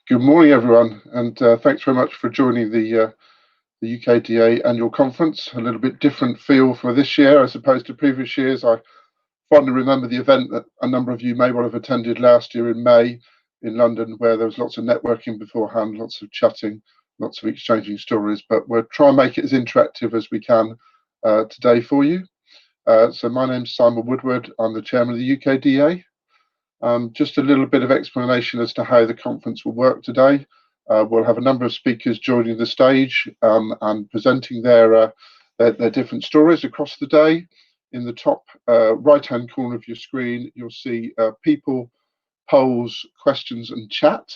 Good morning, everyone, and thanks very much for joining the UKDEA annual conference. A little bit different feel for this year as opposed to previous years. I fondly remember the event that a number of you may well have attended last year in May in London, where there was lots of networking beforehand, lots of chatting, lots of exchanging stories. But we'll try and make it as interactive as we can today for you. So my name's Simon Woodward. I'm the chairman of the UKDEA. Just a little bit of explanation as to how the conference will work today. We'll have a number of speakers joining the stage and presenting their different stories across the day. In the top right-hand corner of your screen, you'll see people, polls, questions, and chat.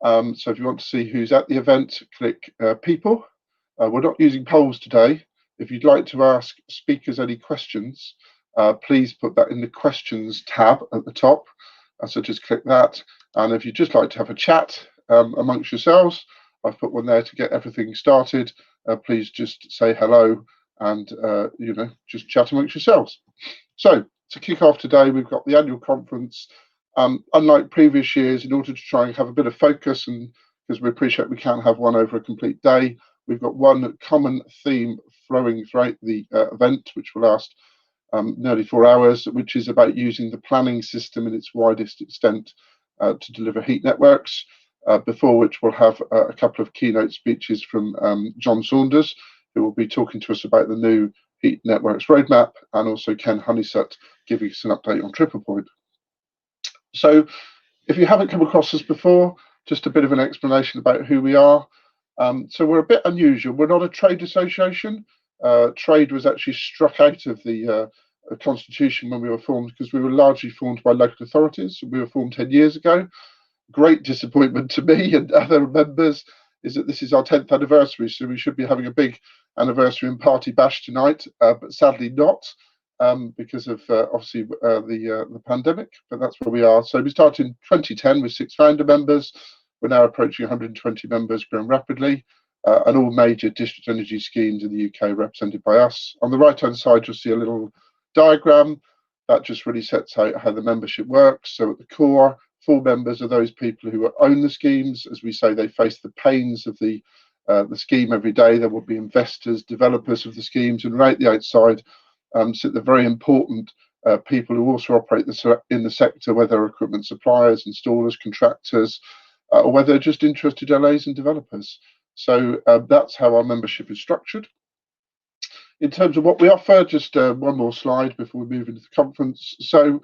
So if you want to see who's at the event, click people. We're not using polls today. If you'd like to ask speakers any questions, please put that in the questions tab at the top. So just click that. And if you'd just like to have a chat amongst yourselves, I've put one there to get everything started. Please just say hello and just chat amongst yourselves. So to kick off today, we've got the annual conference. Unlike previous years, in order to try and have a bit of focus, and because we appreciate we can't have one over a complete day, we've got one common theme flowing throughout the event, which will last nearly 4 hours, which is about using the planning system in its widest extent to deliver heat networks, before which we'll have a couple of keynote speeches from John Saunders, who will be talking to us about the new heat networks roadmap, and also Ken Honeysett giving us an update on Triple Point. So if you haven't come across us before, just a bit of an explanation about who we are. So we're a bit unusual. We're not a trade association. Trade was actually struck out of the constitution when we were formed, because we were largely formed by local authorities. We were formed 10 years ago. Great disappointment to me and other members is that this is our 10th anniversary, so we should be having a big anniversary and party bash tonight, but sadly not, because of obviously the pandemic, but that's where we are. So we started in 2010 with 6 founder members. We're now approaching 120 members, growing rapidly. And all major district energy schemes in the UK represented by us. On the right-hand side, you'll see a little diagram that just really sets out how the membership works. So at the core, full members are those people who own the schemes. As we say, they face the pains of the scheme every day. There will be investors, developers of the schemes, and right the outside sit the very important people who also operate in the sector, whether equipment suppliers, installers, contractors, or whether just interested LAs and developers. So that's how our membership is structured. In terms of what we offer, just one more slide before we move into the conference. So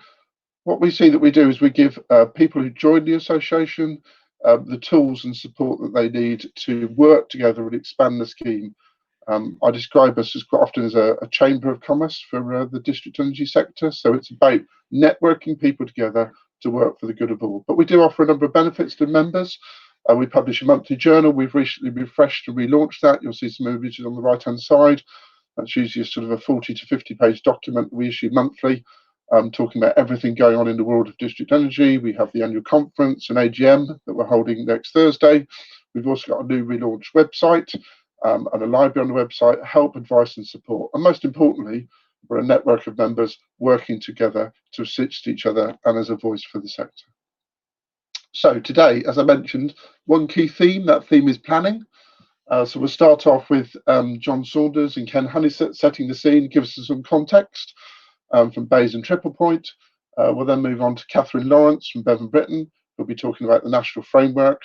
what we see that we do is we give people who join the association the tools and support that they need to work together and expand the scheme. I describe us as quite often as a chamber of commerce for the district energy sector. So it's about networking people together to work for the good of all. But we do offer a number of benefits to members. We publish a monthly journal. We've recently refreshed and relaunched that. You'll see some images on the right-hand side. That's usually a sort of a 40 to 50-page document we issue monthly, talking about everything going on in the world of district energy. We have the annual conference and AGM that we're holding next Thursday. We've also got a new relaunched website and a library on the website, help, advice, and support. And most importantly, we're a network of members working together to assist each other and as a voice for the sector. So today, as I mentioned, one key theme, that theme is planning. So we'll start off with John Saunders and Ken Honeysett setting the scene, give us some context from Bays and Triple Point. We'll then move on to Catherine Lawrence from Bevan Britain, who'll be talking about the national framework,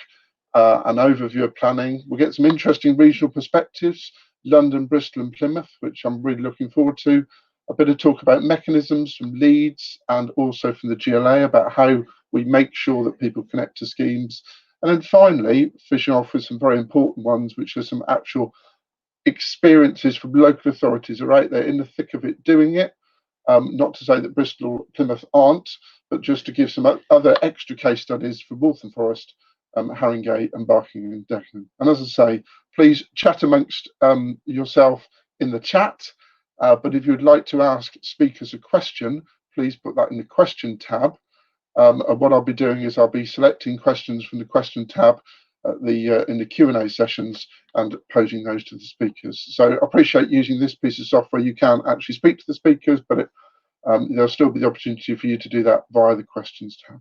an overview of planning. We'll get some interesting regional perspectives, London, Bristol and Plymouth, which I'm really looking forward to. A bit of talk about mechanisms from Leeds and also from the GLA about how we make sure that people connect to schemes. And then finally, finishing off with some very important ones, which are some actual experiences from local authorities who are out there in the thick of it doing it. Not to say that Bristol or Plymouth aren't, but just to give some other extra case studies from Waltham Forest, Haringey and Barking and Declan. And as I say, please chat amongst yourself in the chat. But if you'd like to ask speakers a question, please put that in the question tab. And what I'll be doing is I'll be selecting questions from the question tab at in the Q&A sessions and posing those to the speakers. So I appreciate using this piece of software. You can actually speak to the speakers, but there'll still be the opportunity for you to do that via the questions tab.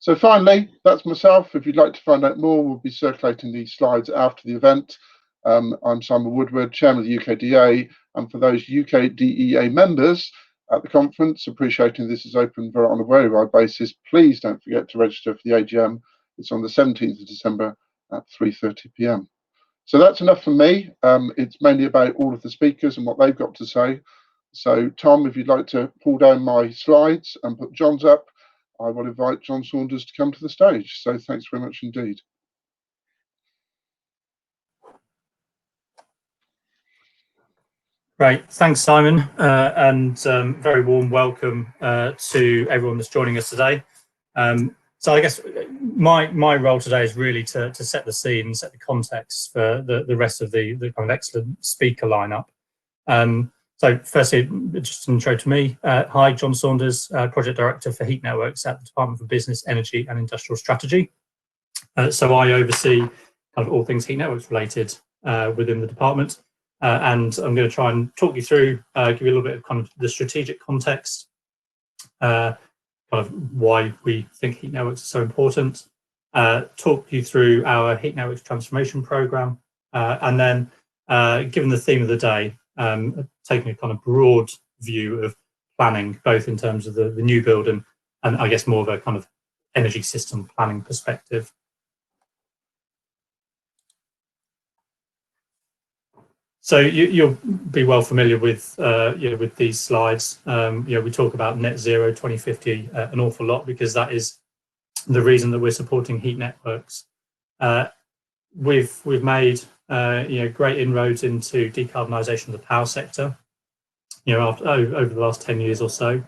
So finally, that's myself. If you'd like to find out more, we'll be circulating these slides after the event. I'm Simon Woodward, Chairman of the UKDEA, and for those UKDEA members at the conference, appreciating this is open on a very wide basis, please don't forget to register for the AGM. It's on the 17th of December at 3:30 p.m. So that's enough for me. It's mainly about all of the speakers and what they've got to say. So Tom, if you'd like to pull down my slides and put John's up, I will invite John Saunders to come to the stage. So thanks very much indeed. Great, thanks Simon, and very warm welcome to everyone that's joining us today. So I guess my role today is really to set the scene, set the context for the rest of the kind of excellent speaker lineup. So firstly, just an intro to me. Hi, John Saunders, Project Director for Heat Networks at the Department for Business, Energy and Industrial Strategy. So I oversee kind of all things heat networks related within the department. And I'm going to try and talk you through, give you a little bit of kind of the strategic context, kind of why we think heat networks are so important, talk you through our heat networks transformation program, and then given the theme of the day, taking a kind of broad view of planning, both in terms of the new build and I guess more of a kind of energy system planning perspective. So you'll be well familiar with with these slides. We talk about net zero 2050 an awful lot because that is the reason that we're supporting heat networks. We've made great inroads into decarbonisation of the power sector. Over the last 10 years or so,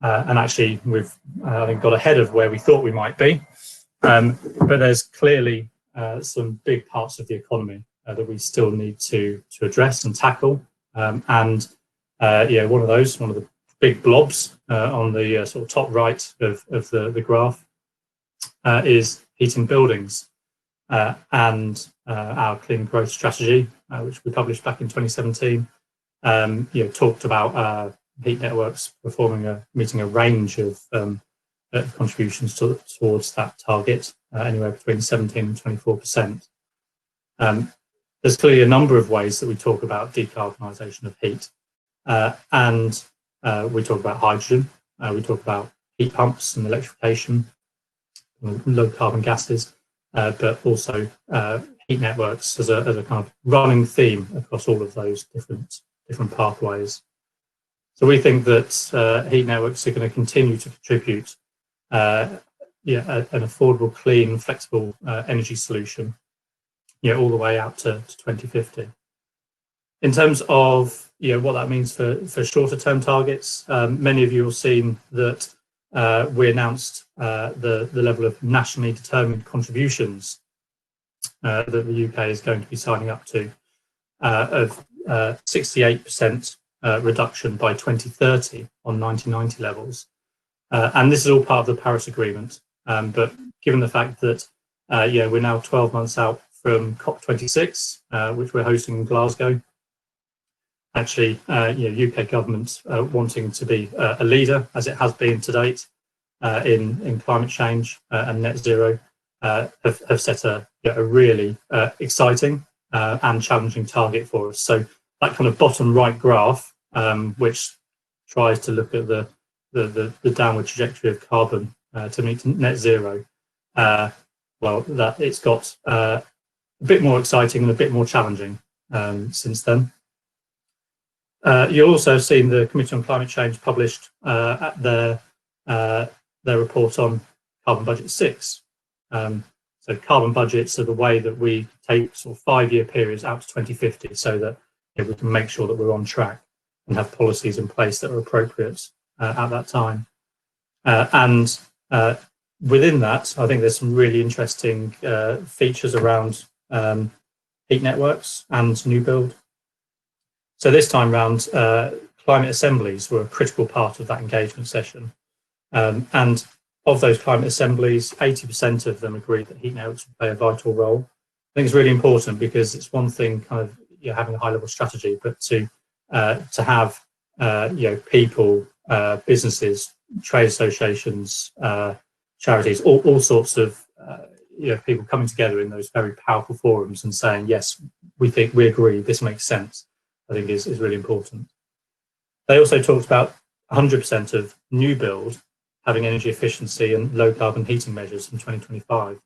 and actually we've I think got ahead of where we thought we might be. But there's clearly some big parts of the economy that we still need to address and tackle. One of the big blobs on the sort of top right of the graph is heating buildings, and our clean growth strategy, which we published back in 2017, talked about heat networks meeting a range of contributions towards that target, anywhere between 17 and 24%. There's clearly a number of ways that we talk about decarbonisation of heat, and we talk about hydrogen, we talk about heat pumps and electrification, low carbon gases, but also heat networks as a kind of running theme across all of those different pathways. So we think that heat networks are going to continue to contribute an affordable, clean, flexible energy solution, all the way out to 2050. In terms of what that means for shorter term targets, many of you have seen that we announced the level of nationally determined contributions that the UK is going to be signing up to, of 68% reduction by 2030 on 1990 levels. And this is all part of the Paris Agreement. But given the fact that we're now 12 months out from COP26, which we're hosting in Glasgow, actually, UK government wanting to be a leader, as it has been to date, in climate change and net zero, have set a really exciting and challenging target for us. So that kind of bottom right graph, which tries to look at the downward trajectory of carbon to meet net zero, that it's got a bit more exciting and a bit more challenging since then. You'll also have seen the Committee on Climate Change published at their report on Carbon Budget 6. So carbon budgets are the way that we take sort of 5-year periods out to 2050, so that we can make sure that we're on track and have policies in place that are appropriate at that time. And within that, I think there's some really interesting features around heat networks and new build. So this time round, climate assemblies were a critical part of that engagement session. And of those climate assemblies, 80% of them agreed that heat networks would play a vital role. I think it's really important because it's one thing kind of having a high level strategy, but to have people, businesses, trade associations, charities, all sorts of people coming together in those very powerful forums and saying, yes, we agree, this makes sense, I think is really important. They also talked about 100% of new build having energy efficiency and low carbon heating measures from 2025,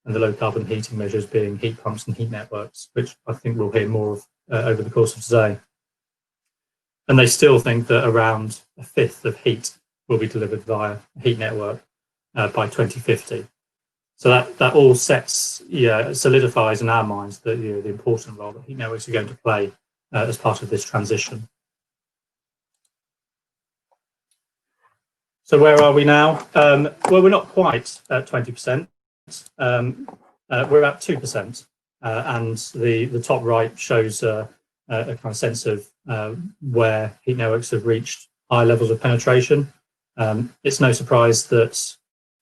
and the low carbon heating measures being heat pumps and heat networks, which I think we'll hear more of over the course of today. And they still think that around a fifth of heat will be delivered via a heat network by 2050. So that all solidifies in our minds the important role that heat networks are going to play as part of this transition. So where are we now? Well, we're not quite at 20%. We're at 2%, and the top right shows a kind of sense of where heat networks have reached high levels of penetration. It's no surprise that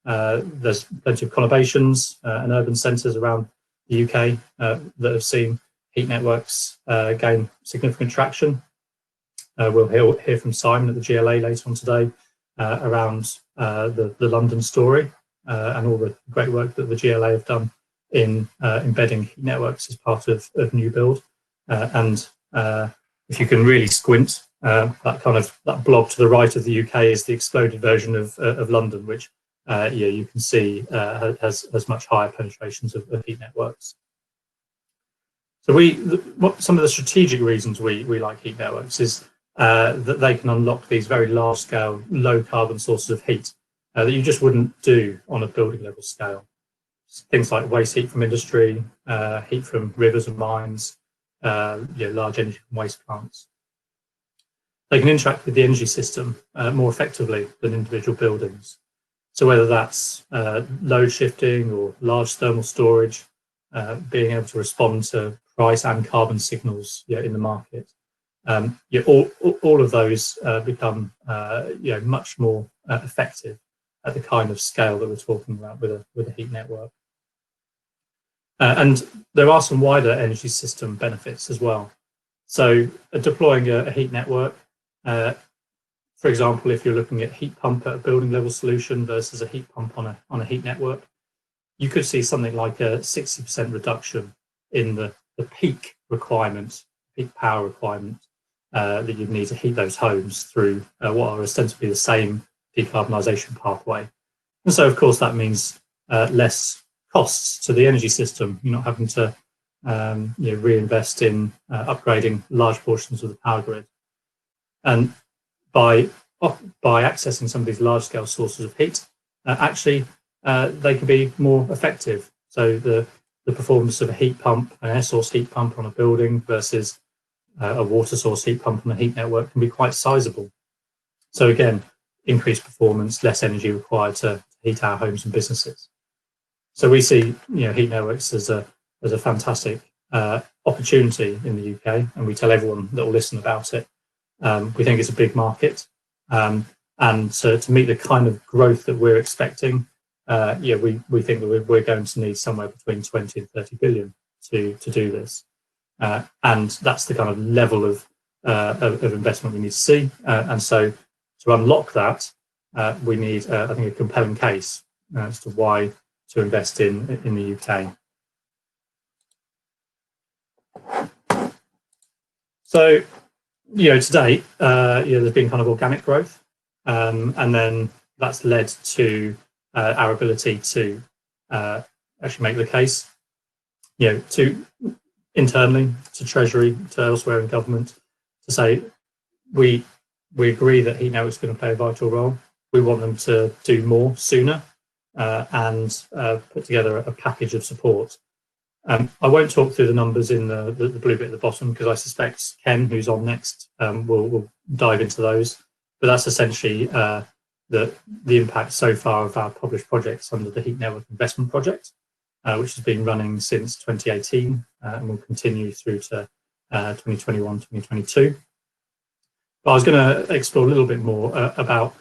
there's plenty of conurbations and urban centres around the UK that have seen heat networks gain significant traction. We'll hear from Simon at the GLA later on today around the London story and all the great work that the GLA have done in embedding heat networks as part of new build. And if you can really squint, that blob to the right of the UK is the exploded version of London, which you can see has much higher penetrations of heat networks. So some of the strategic reasons we like heat networks is that they can unlock these very large scale, low carbon sources of heat that you just wouldn't do on a building level scale. Things like waste heat from industry, heat from rivers and mines, large energy from waste plants. They can interact with the energy system more effectively than individual buildings. So whether that's load shifting or large thermal storage, being able to respond to price and carbon signals in the market, all of those become much more effective at the kind of scale that we're talking about with a heat network. And there are some wider energy system benefits as well. So deploying a heat network, for example, if you're looking at heat pump at a building level solution versus a heat pump on a heat network, you could see something like a 60% reduction in the peak requirement, peak power requirement that you'd need to heat those homes through what are ostensibly the same decarbonisation pathway. And so, of course, that means less costs to the energy system. You're not having to reinvest in upgrading large portions of the power grid. And by accessing some of these large-scale sources of heat, actually they can be more effective. So the performance of a heat pump, an air source heat pump on a building versus a water source heat pump on a heat network can be quite sizable. So again, increased performance, less energy required to heat our homes and businesses. So we see heat networks as a fantastic opportunity in the UK, and we tell everyone that will listen about it. We think it's a big market, and to meet the kind of growth that we're expecting, we think that we're going to need somewhere between 20 and 30 billion to do this, and that's the kind of level of investment we need to see. And so to unlock that, we need, I think, a compelling case as to why to invest in the UK. So, to date, there's been kind of organic growth, and then that's led to our ability to actually make the case, to internally, to Treasury, to elsewhere in government, to say we agree that heat networks are going to play a vital role. We want them to do more sooner and put together a package of support. I won't talk through the numbers in the blue bit at the bottom because I suspect Ken, who's on next, will dive into those. But that's essentially the impact so far of our published projects under the Heat Network Investment Project, which has been running since 2018 and will continue through to 2021, 2022. But I was going to explore a little bit more about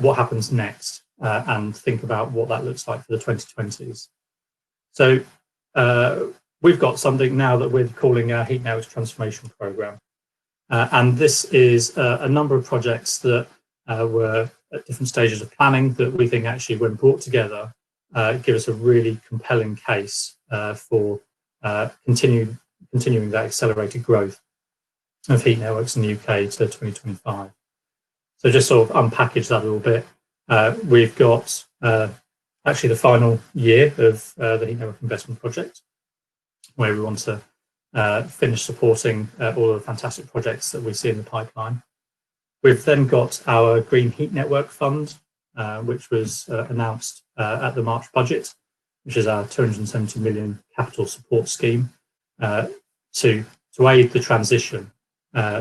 what happens next and think about what that looks like for the 2020s. So we've got something now that we're calling our Heat Networks Transformation Programme. And this is a number of projects that were at different stages of planning that we think actually, when brought together, give us a really compelling case for continuing that accelerated growth of heat networks in the UK to 2025. So just sort of unpackage that a little bit. We've got actually the final year of the Heat Network Investment Project, where we want to finish supporting all of the fantastic projects that we see in the pipeline. We've then got our Green Heat Network Fund, which was announced at the March budget, which is our 270 million capital support scheme to aid the transition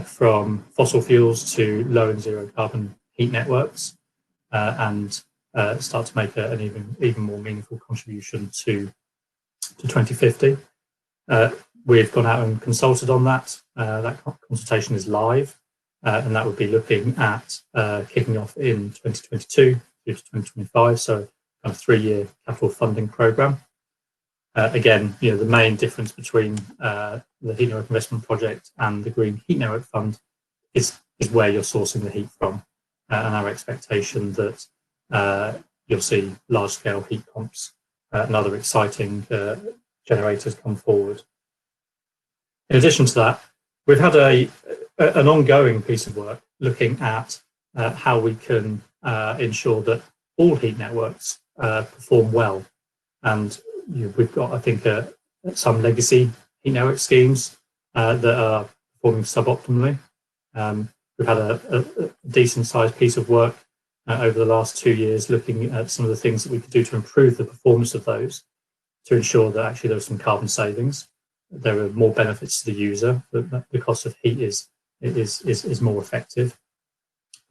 from fossil fuels to low and zero carbon heat networks and start to make an even more meaningful contribution to 2050. We've gone out and consulted on that. That consultation is live, and that would be looking at kicking off in 2022 through to 2025, so kind of 3-year capital funding programme. Again, the main difference between the Heat Network Investment Project and the Green Heat Network Fund is where you're sourcing the heat from, and our expectation that you'll see large-scale heat pumps and other exciting generators come forward. In addition to that, we've had an ongoing piece of work looking at how we can ensure that all heat networks perform well. And we've got, I think, some legacy heat network schemes that are performing suboptimally. We've had a decent-sized piece of work over the last 2 years looking at some of the things that we could do to improve the performance of those, to ensure that actually there are some carbon savings. There are more benefits to the user. The cost of heat is more effective.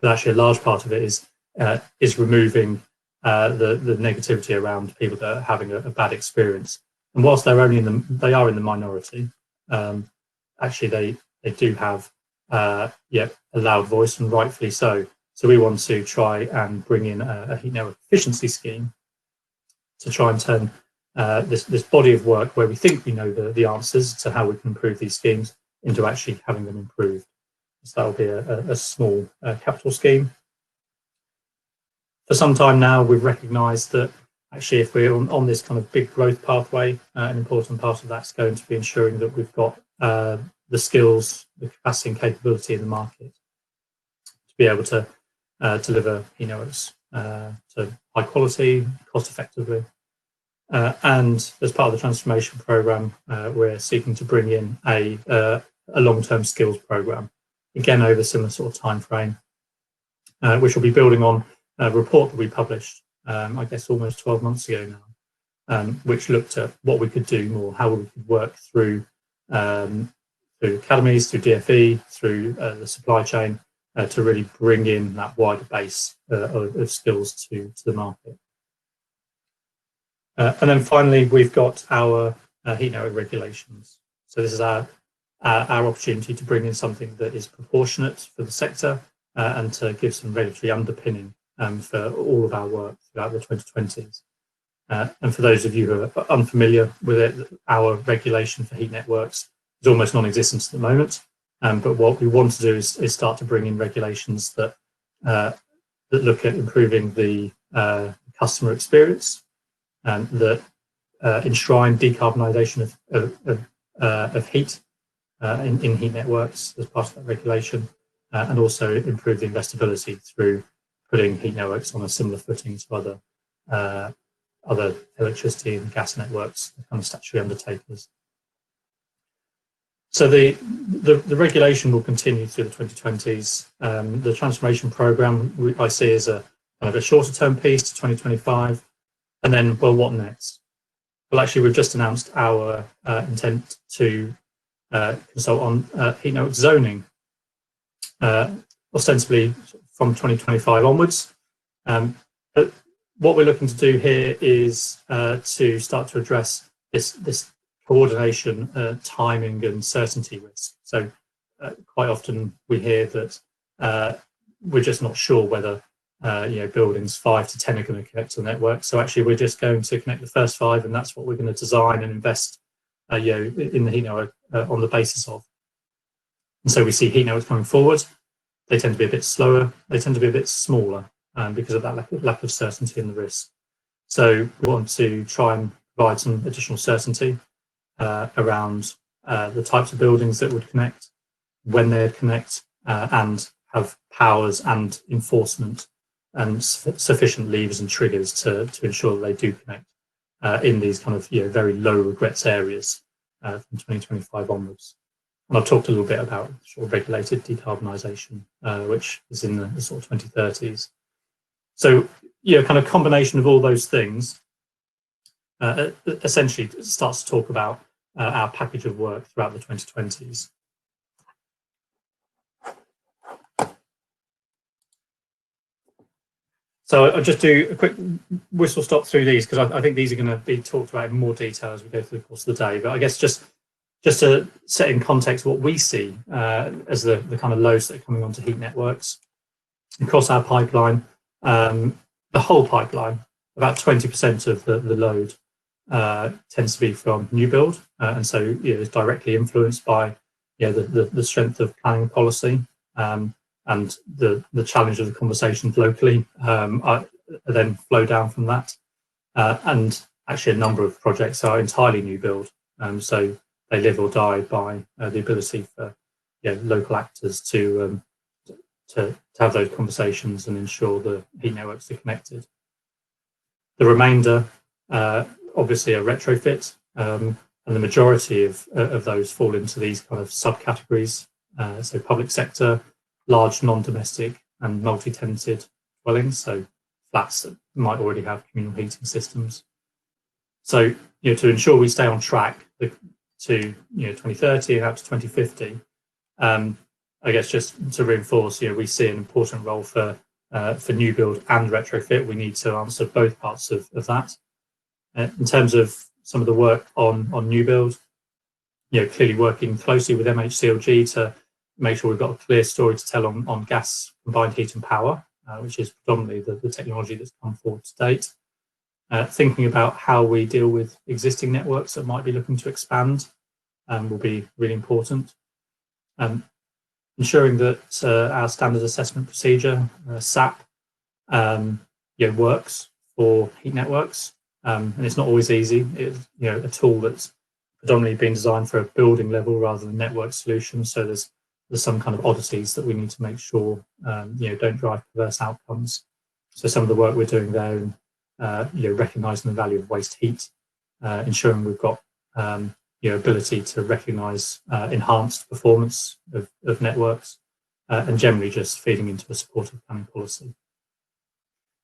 But actually, a large part of it is removing the negativity around people that are having a bad experience. And whilst they're they are in the minority, actually they do have a loud voice, and rightfully so. So we want to try and bring in a heat network efficiency scheme to try and turn this body of work where we think we know the answers to how we can improve these schemes into actually having them improved. So that will be a small capital scheme. For some time now, we've recognised that actually, if we're on this kind of big growth pathway, an important part of that's going to be ensuring that we've got the skills, the capacity and capability in the market to be able to deliver heat networks to high quality, cost effectively. And as part of the transformation programme, we're seeking to bring in a long-term skills programme, again over a similar sort of time frame, which will be building on a report that we published, I guess almost 12 months ago now, which looked at what we could do more, how we could work through academies, through DFE, through the supply chain, to really bring in that wider base of skills to the market. And then finally, we've got our heat network regulations. So this is our opportunity to bring in something that is proportionate for the sector and to give some regulatory underpinning for all of our work throughout the 2020s. And for those of you who are unfamiliar with it, our regulation for heat networks is almost non-existent at the moment. But what we want to do is start to bring in regulations that look at improving the customer experience, that enshrine decarbonisation of heat in heat networks as part of that regulation, and also improve the investability through putting heat networks on a similar footing to other electricity and gas networks, kind of statutory undertakers. So the regulation will continue through the 2020s. The transformation programme I see as a kind of a shorter term piece to 2025. And then, well, what next? Well, actually, we've just announced our intent to consult on heat network zoning, ostensibly from 2025 onwards. But what we're looking to do here is to start to address this coordination, timing and certainty risk. So quite often we hear that we're just not sure whether buildings 5 to 10 are going to connect to the network. So actually we're just going to connect the first 5, and that's what we're going to design and invest in the heat network on the basis of. And so we see heat networks coming forward. they tend to be a bit slower, they tend to be a bit smaller because of that lack of certainty in the risk. So we want to try and provide some additional certainty around the types of buildings that would connect, when they'd connect, and have powers and enforcement and sufficient levers and triggers to ensure that they do connect in these kind of very low regrets areas from 2025 onwards. And I've talked a little bit about sort of regulated decarbonisation, which is in the sort of 2030s. So, kind of combination of all those things essentially starts to talk about our package of work throughout the 2020s. So I'll just do a quick whistle stop through these because I think these are going to be talked about in more detail as we go through the course of the day. But I guess just to set in context what we see as the kind of loads that are coming onto heat networks across our pipeline, the whole pipeline, about 20% of the load tends to be from new build, and so is directly influenced by the strength of planning policy. And the challenge of the conversations locally then flow down from that. And actually a number of projects are entirely new build, so they live or die by the ability for local actors to have those conversations and ensure the heat networks are connected. The remainder obviously are retrofit, and the majority of those fall into these kind of subcategories. So public sector, large non-domestic and multi-tenanted dwellings, so flats that might already have communal heating systems. So to ensure we stay on track to 2030 and out to 2050, I guess just to reinforce, we see an important role for new build and retrofit. We need to answer both parts of that. In terms of some of the work on new build, clearly working closely with MHCLG to make sure we've got a clear story to tell on gas combined heat and power, which is predominantly the technology that's come forward to date. Thinking about how we deal with existing networks that might be looking to expand will be really important. Ensuring that our standard assessment procedure, SAP, works for heat networks, and it's not always easy. It's a tool that's predominantly been designed for a building level rather than network solutions. So there's some kind of oddities that we need to make sure don't drive perverse outcomes. So some of the work we're doing there, recognising the value of waste heat, ensuring we've got ability to recognise enhanced performance of networks, and generally just feeding into a supportive planning policy.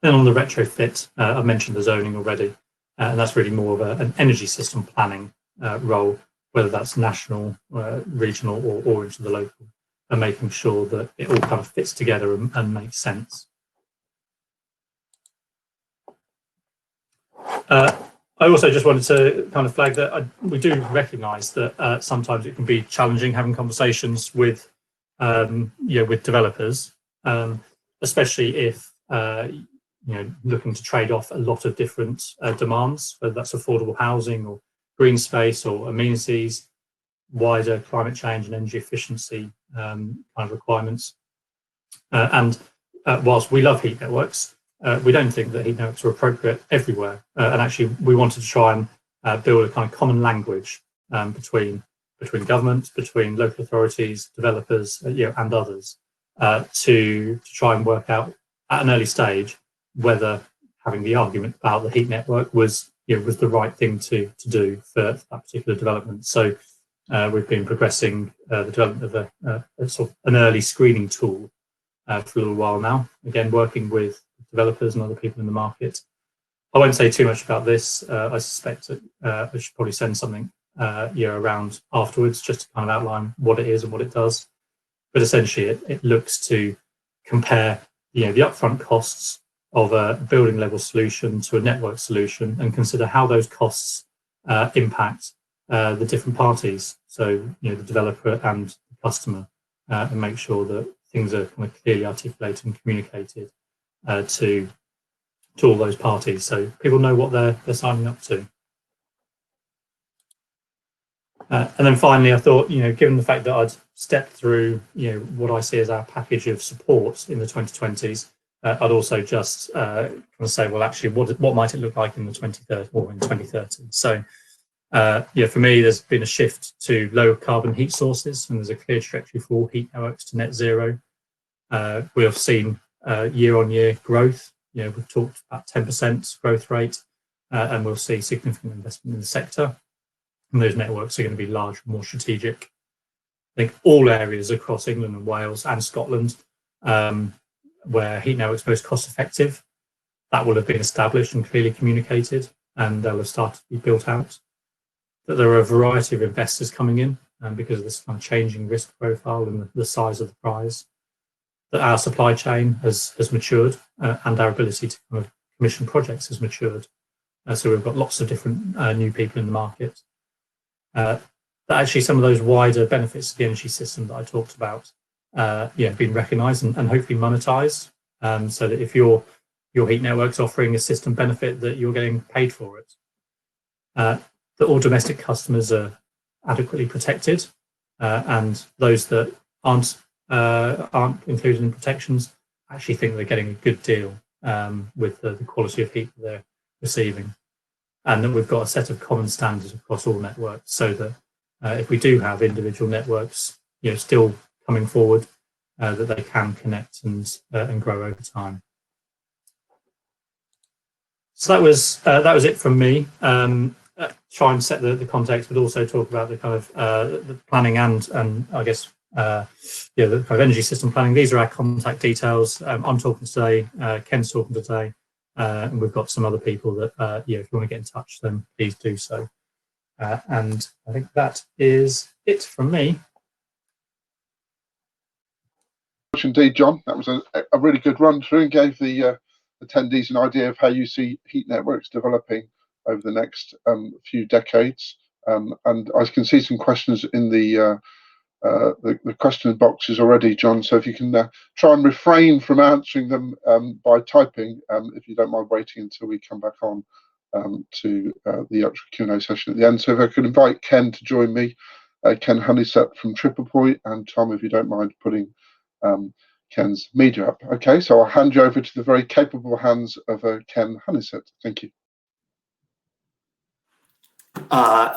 Then on the retrofit, I mentioned the zoning already, and that's really more of an energy system planning role, whether that's national, regional, or into the local, and making sure that it all kind of fits together and makes sense. I also just wanted to kind of flag that we do recognise that sometimes it can be challenging having conversations with developers, especially if looking to trade off a lot of different demands, whether that's affordable housing or green space or amenities, wider climate change and energy efficiency kind of requirements. And whilst we love heat networks, we don't think that heat networks are appropriate everywhere. And actually, we wanted to try and build a kind of common language between governments, between local authorities, developers, and others, to try and work out at an early stage whether having the argument about the heat network was the right thing to do for that particular development. So we've been progressing the development of a sort of an early screening tool for a little while now. Again, working with developers and other people in the market. I won't say too much about this. I suspect that I should probably send something around afterwards just to kind of outline what it is and what it does. But essentially, it looks to compare the upfront costs of a building level solution to a network solution and consider how those costs impact the different parties. So the developer and the customer, and make sure that things are kind of clearly articulated and communicated to all those parties, so people know what they're signing up to. And then finally, I thought, given the fact that I'd stepped through, what I see as our package of support in the 2020s, I'd also just kind of say, well, actually, what might it look like in the 2030 or in 2030? So, for me, there's been a shift to low carbon heat sources, and there's a clear trajectory for all heat networks to net zero. We have seen year-on-year growth. We've talked about 10% growth rate, and we'll see significant investment in the sector. And those networks are going to be larger, more strategic. I think all areas across England and Wales and Scotland where heat networks are most cost effective, that will have been established and clearly communicated, and they'll have started to be built out. That there are a variety of investors coming in because of this kind of changing risk profile and the size of the prize. That our supply chain has matured and our ability to kind of commission projects has matured. So we've got lots of different new people in the market. That actually some of those wider benefits of the energy system that I talked about being recognised and hopefully monetised, so that if your heat network's offering a system benefit, that you're getting paid for it. That all domestic customers are adequately protected, and those that aren't included in protections actually think they're getting a good deal with the quality of heat that they're receiving. And that we've got a set of common standards across all networks, so that if we do have individual networks, still coming forward, that they can connect and grow over time. So that was it from me. Try and set the context, but also talk about the kind of the planning and I guess the kind of energy system planning. These are our contact details. I'm talking today. Ken's talking today. And we've got some other people that, if you want to get in touch, then please do so. And I think that is it from me. Indeed, John. That was a really good run through and gave the attendees an idea of how you see heat networks developing over the next few decades. And I can see some questions in the question boxes already, John. So if you can try and refrain from answering them by typing, if you don't mind waiting until we come back on to the actual Q&A session at the end. So if I could invite Ken to join me, Ken Honeysett from Triple Point, and Tom, if you don't mind putting Ken's media up. Okay, so I'll hand you over to the very capable hands of Ken Honeysett. Thank you.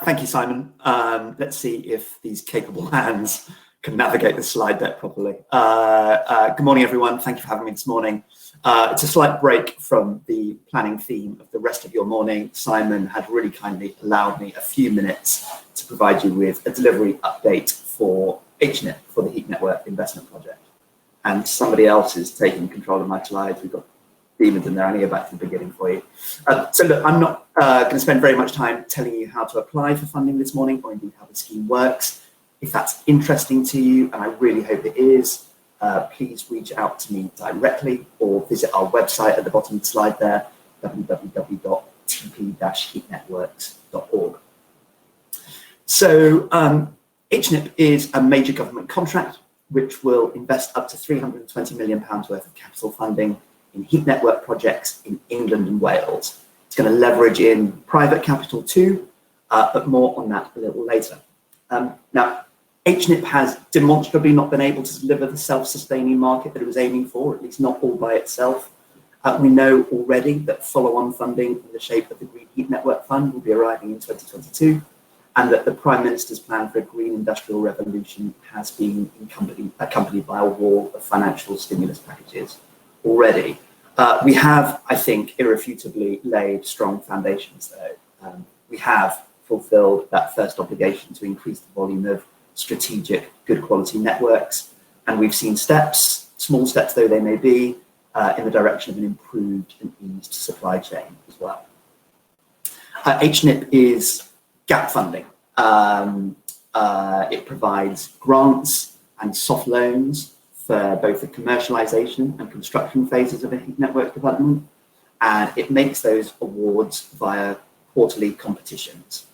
Thank you, Simon. Let's see if these capable hands can navigate the slide deck properly. Good morning, everyone. Thank you for having me this morning. It's a slight break from the planning theme of the rest of your morning. Simon had really kindly allowed me a few minutes to provide you with a delivery update for HNIP, for the Heat Network Investment Project. And somebody else is taking control of my slides. We've got demons in there. I need to go back to the beginning for you. So look, I'm not going to spend very much time telling you how to apply for funding this morning, or indeed how the scheme works. If that's interesting to you, and I really hope it is, please reach out to me directly or visit our website at the bottom of the slide there, www.tp-heatnetworks.org. So HNIP is a major government contract which will invest up to £320 million worth of capital funding in heat network projects in England and Wales. It's going to leverage in private capital too, but more on that a little later. Now, HNIP has demonstrably not been able to deliver the self-sustaining market that it was aiming for, at least not all by itself. We know already that follow-on funding in the shape of the Green Heat Network Fund will be arriving in 2022, and that the Prime Minister's plan for a green industrial revolution has been accompanied by a wall of financial stimulus packages already. We have, I think, irrefutably laid strong foundations though. We have fulfilled that first obligation to increase the volume of strategic, good quality networks. And we've seen steps, small steps though they may be, in the direction of an improved and eased supply chain as well. HNIP is gap funding. It provides grants and soft loans for both the commercialization and construction phases of a heat network development, and it makes those awards via quarterly competitions.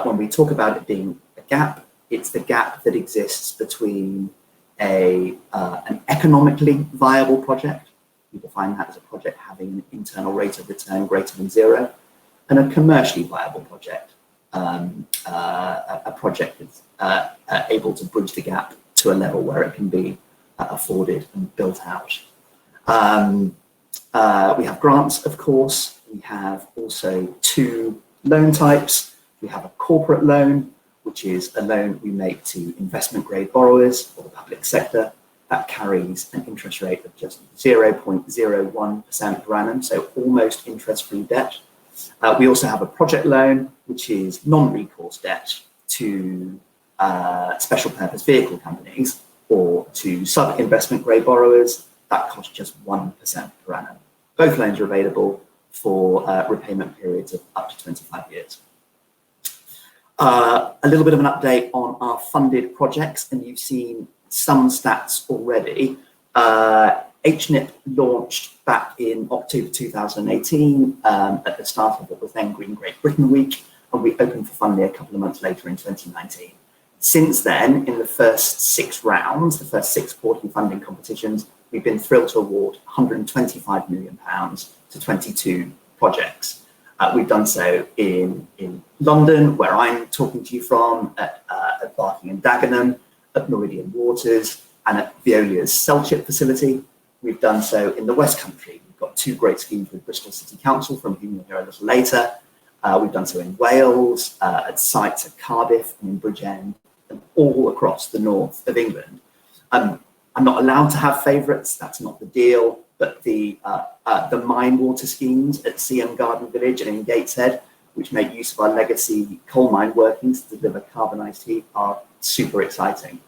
When we talk about it being a gap, it's the gap that exists between an economically viable project, we define that as a project having an internal rate of return greater than zero, and a commercially viable project, a project that's able to bridge the gap to a level where it can be afforded and built out. We have grants, of course. We have also two loan types. We have a corporate loan, which is a loan we make to investment grade borrowers or the public sector. That carries an interest rate of just 0.01% per annum, so almost interest-free debt. We also have a project loan, which is non-recourse debt to special purpose vehicle companies or to sub-investment grade borrowers. That costs just 1% per annum. Both loans are available for repayment periods of up to 25 years. A little bit of an update on our funded projects, and you've seen some stats already. HNIP launched back in October 2018 at the start of what was then Green Great Britain Week, and we opened for funding a couple of months later in 2019. Since then, in the first 6 rounds, the first 6 quarterly funding competitions, we've been thrilled to award £125 million to 22 projects. We've done so in London, where I'm talking to you from, at Barking and Dagenham, at Meridian Waters, and at Veolia's Selchip facility. We've done so in the West Country. We've got 2 great schemes with Bristol City Council, from whom you'll hear a little later. We've done so in Wales, at sites at Cardiff and in Bridgend, and all across the north of England. I'm not allowed to have favourites, that's not the deal, but the mine water schemes at CM Garden Village and in Gateshead, which make use of our legacy coal mine workings to deliver carbonised heat, are super exciting.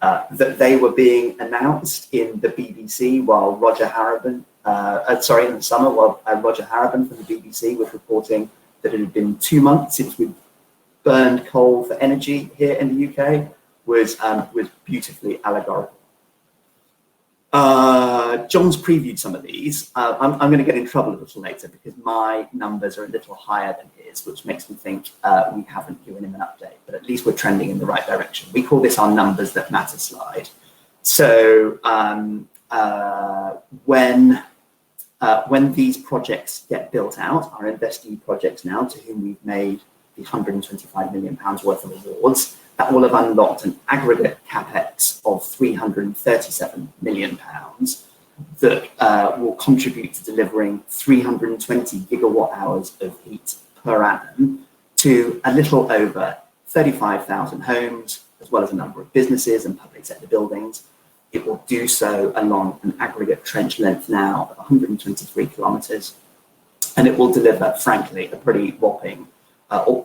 That they were being announced in the BBC while Roger Harriban, in the summer, while Roger Harriban from the BBC was reporting that it had been 2 months since we'd burned coal for energy here in the UK, was beautifully allegorical. John's previewed some of these. I'm going to get in trouble a little later because my numbers are a little higher than his, which makes me think we haven't given him an update, but at least we're trending in the right direction. We call this our numbers that matter slide. So when these projects get built out, our investee projects now, to whom we've made the £125 million worth of awards, that will have unlocked an aggregate capex of £337 million that will contribute to delivering 320 gigawatt hours of heat per annum to a little over 35,000 homes, as well as a number of businesses and public sector buildings. It will do so along an aggregate trench length now of 123 kilometres, and it will deliver, frankly, a pretty whopping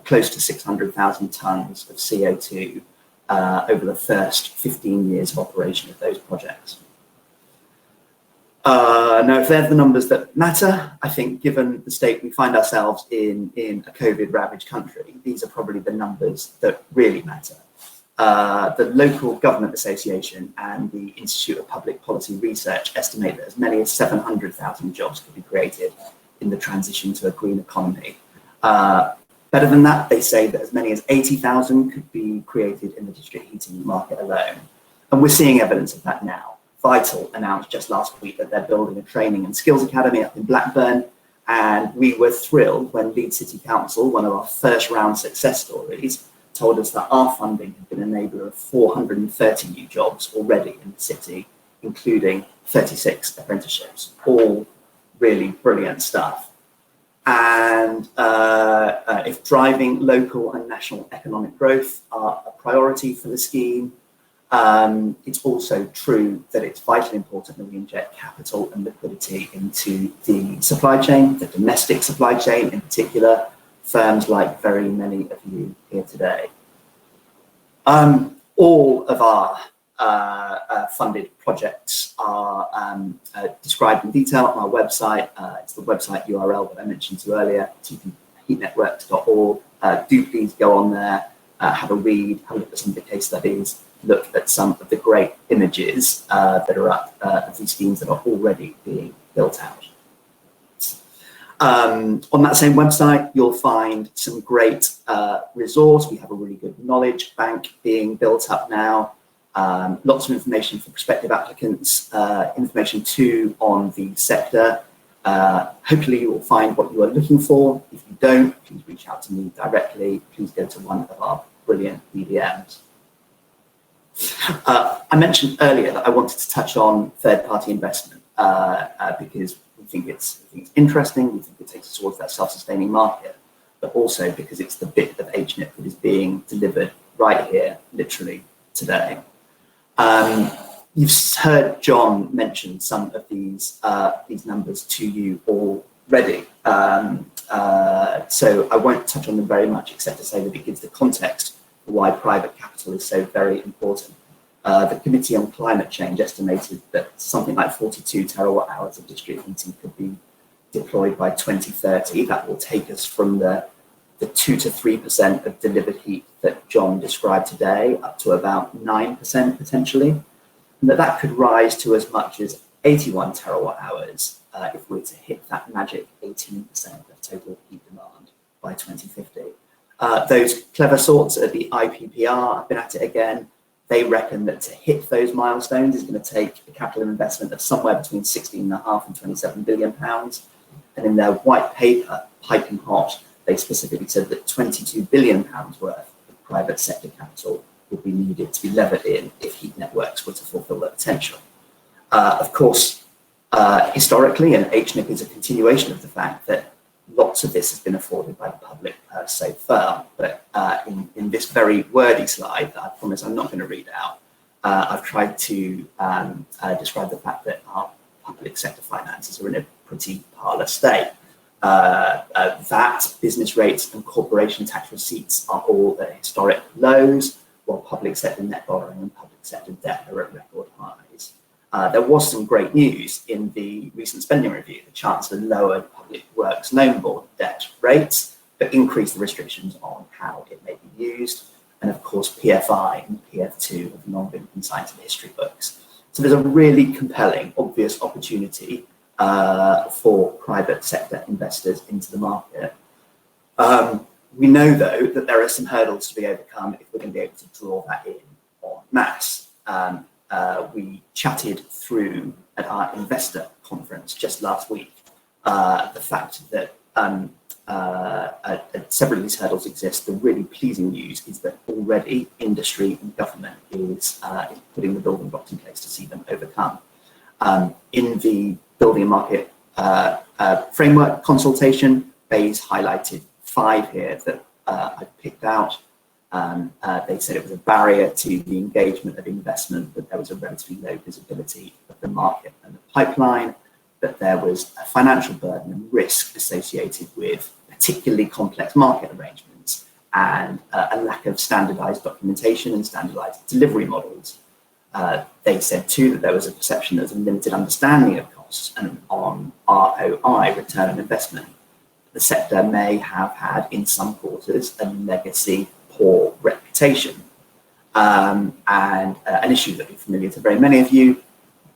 close to 600,000 tonnes of CO2 over the first 15 years of operation of those projects. Now, if they're the numbers that matter, I think given the state we find ourselves in a COVID-ravaged country, these are probably the numbers that really matter. The Local Government Association and the Institute of Public Policy Research estimate that as many as 700,000 jobs could be created in the transition to a green economy. Better than that, they say that as many as 80,000 could be created in the district heating market alone. And we're seeing evidence of that now. Vital announced just last week that they're building a training and skills academy up in Blackburn. And we were thrilled when Leeds City Council, one of our first round success stories, told us that our funding had been an enabler of 430 new jobs already in the city, including 36 apprenticeships. All really brilliant stuff. And if driving local and national economic growth are a priority for the scheme, it's also true that it's vitally important that we inject capital and liquidity into the supply chain, the domestic supply chain in particular, firms like very many of you here today. All of our funded projects are described in detail on our website. It's the website URL that I mentioned to you earlier, tpheatnetworks.org. Do please go on there, have a read, have a look at some of the case studies, look at some of the great images that are up of these schemes that are already being built out. On that same website, you'll find some great resource. We have a really good knowledge bank being built up now. Lots of information for prospective applicants, information too on the sector, Hopefully you will find what you are looking for. If you don't, please reach out to me directly. Please go to one of our brilliant BDMs. I mentioned earlier that I wanted to touch on third-party investment because we think it's interesting. We think it takes us towards that self-sustaining market, but also because it's the bit of HNIP that is being delivered right here, literally today. You've heard John mention some of these numbers to you already, so I won't touch on them very much, except to say that it gives the context for why private capital is so very important. The Committee on Climate Change estimated that something like 42 terawatt hours of district heating could be deployed by 2030. That will take us from the 2 to 3% of delivered heat that John described today up to about 9% potentially. And that could rise to as much as 81 terawatt hours if we were to hit that magic 18% of total heat demand by 2050. Those clever sorts at the IPPR have been at it again. They reckon that to hit those milestones is going to take a capital investment of somewhere between 16.5 and 27 billion pounds. And in their white paper, Piping Hot, they specifically said that 22 billion pounds worth of private sector capital would be needed to be levered in if heat networks were to fulfill their potential. Of course, historically, and HNIP is a continuation of the fact that lots of this has been afforded by the public so far, but in this very wordy slide that I promise I'm not going to read out, I've tried to describe the fact that our public sector finances are in a pretty parlous state. VAT, business rates and corporation tax receipts are all at historic lows, while public sector net borrowing and public sector debt are at record highs. There was some great news in the recent spending review. The Chancellor lowered public works loan board debt rates, but increased the restrictions on how it may be used. And of course, PFI and PF2 have long been consigned to the history books. So there's a really compelling, obvious opportunity for private sector investors into the market. We know, though, that there are some hurdles to be overcome if we're going to be able to draw that in en masse. We chatted through at our investor conference just last week the fact that several of these hurdles exist. The really pleasing news is that already industry and government is putting the building blocks in place to see them overcome. In the building market framework consultation, Bayes highlighted 5 here that I picked out. They said it was a barrier to the engagement of investment, that there was a relatively low visibility of the market and the pipeline, that there was a financial burden and risk associated with particularly complex market arrangements, and a lack of standardized documentation and standardized delivery models. They said too that there was a perception that there was a limited understanding of costs and on ROI, return on investment. The sector may have had in some quarters a legacy poor reputation, and an issue that is familiar to very many of you,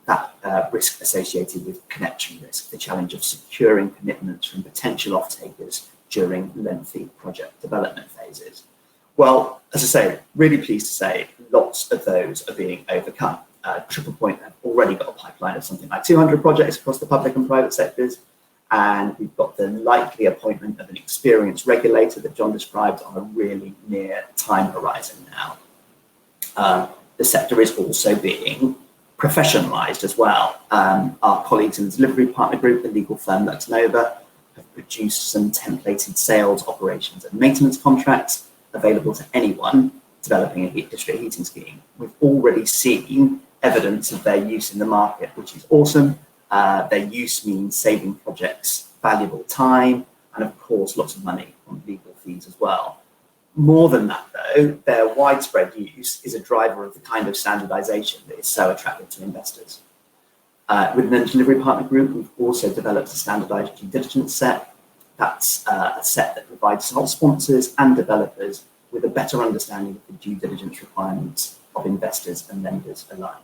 that risk associated with connection risk, the challenge of securing commitments from potential off-takers during lengthy project development phases. Well, as I say, really pleased to say lots of those are being overcome. Triple Point have already got a pipeline of something like 200 projects across the public and private sectors, and we've got the likely appointment of an experienced regulator that John described on a really near time horizon now. The sector is also being professionalised as well. Our colleagues in the delivery partner group, the legal firm LuxNova, have produced some templated sales, operations and maintenance contracts available to anyone developing a district heating scheme. We've already seen evidence of their use in the market, which is awesome. Their use means saving projects valuable time and, of course, lots of money on legal fees as well. More than that, though, their widespread use is a driver of the kind of standardization that is so attractive to investors. Within the delivery partner group, we've also developed a standardized due diligence set. That's a set that provides sponsors and developers with a better understanding of the due diligence requirements of investors and lenders alike.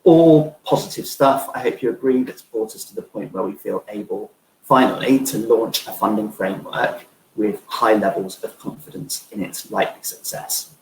All positive stuff, I hope you agree, that's brought us to the point where we feel able, finally, to launch a funding framework with high levels of confidence in its likely success.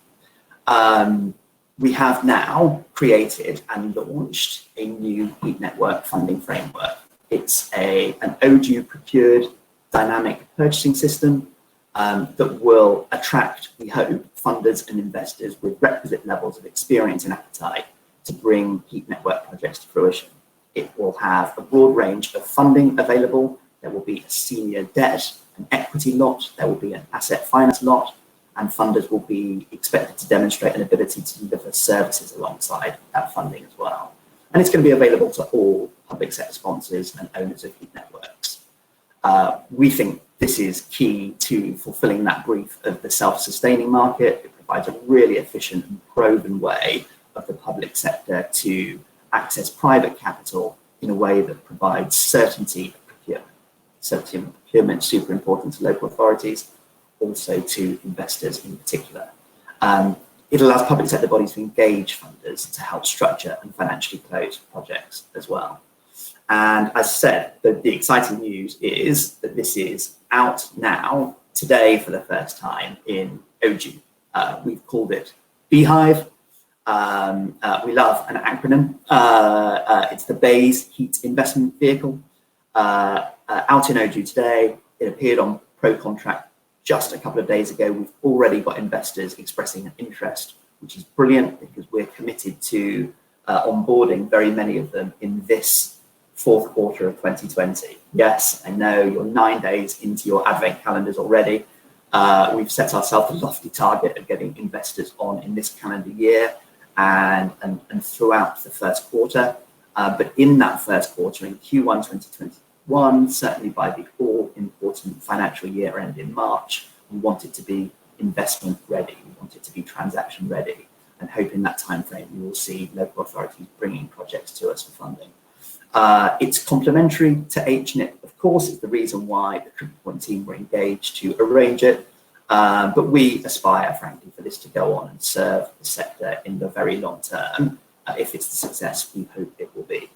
We have now created and launched a new heat network funding framework. It's an ODU procured dynamic purchasing system that will attract, we hope, funders and investors with requisite levels of experience and appetite to bring heat network projects to fruition. It will have a broad range of funding available. There will be a senior debt, an equity lot, there will be an asset finance lot, and funders will be expected to demonstrate an ability to deliver services alongside that funding as well. And it's going to be available to all public sector sponsors and owners of heat networks. We think this is key to fulfilling that brief of the self-sustaining market. It provides a really efficient and proven way of the public sector to access private capital in a way that provides certainty of procurement. Certainty of procurement is super important to local authorities, also to investors in particular. It allows public sector bodies to engage funders to help structure and financially close projects as well. And as I said, the exciting news is that this is out now, today for the first time in ODU. We've called it Beehive. We love an acronym. It's the BEIS Heat Investment Vehicle. Out in ODU today, it appeared on ProContract just a couple of days ago. We've already got investors expressing an interest, which is brilliant because we're committed to onboarding very many of them in this fourth quarter of 2020. Yes, I know you're 9 days into your advent calendars already. We've set ourselves a lofty target of getting investors on in this calendar year and throughout the first quarter. But in that first quarter, in Q1 2021, certainly by the all-important financial year end in March, we wanted to be investment ready. We wanted to be transaction ready. And hope in that timeframe, we will see local authorities bringing projects to us for funding. It's complementary to HNIP, of course. It's the reason why the Triple Point team were engaged to arrange it. But we aspire, frankly, for this to go on and serve the sector in the very long term, if it's the success we hope it will be.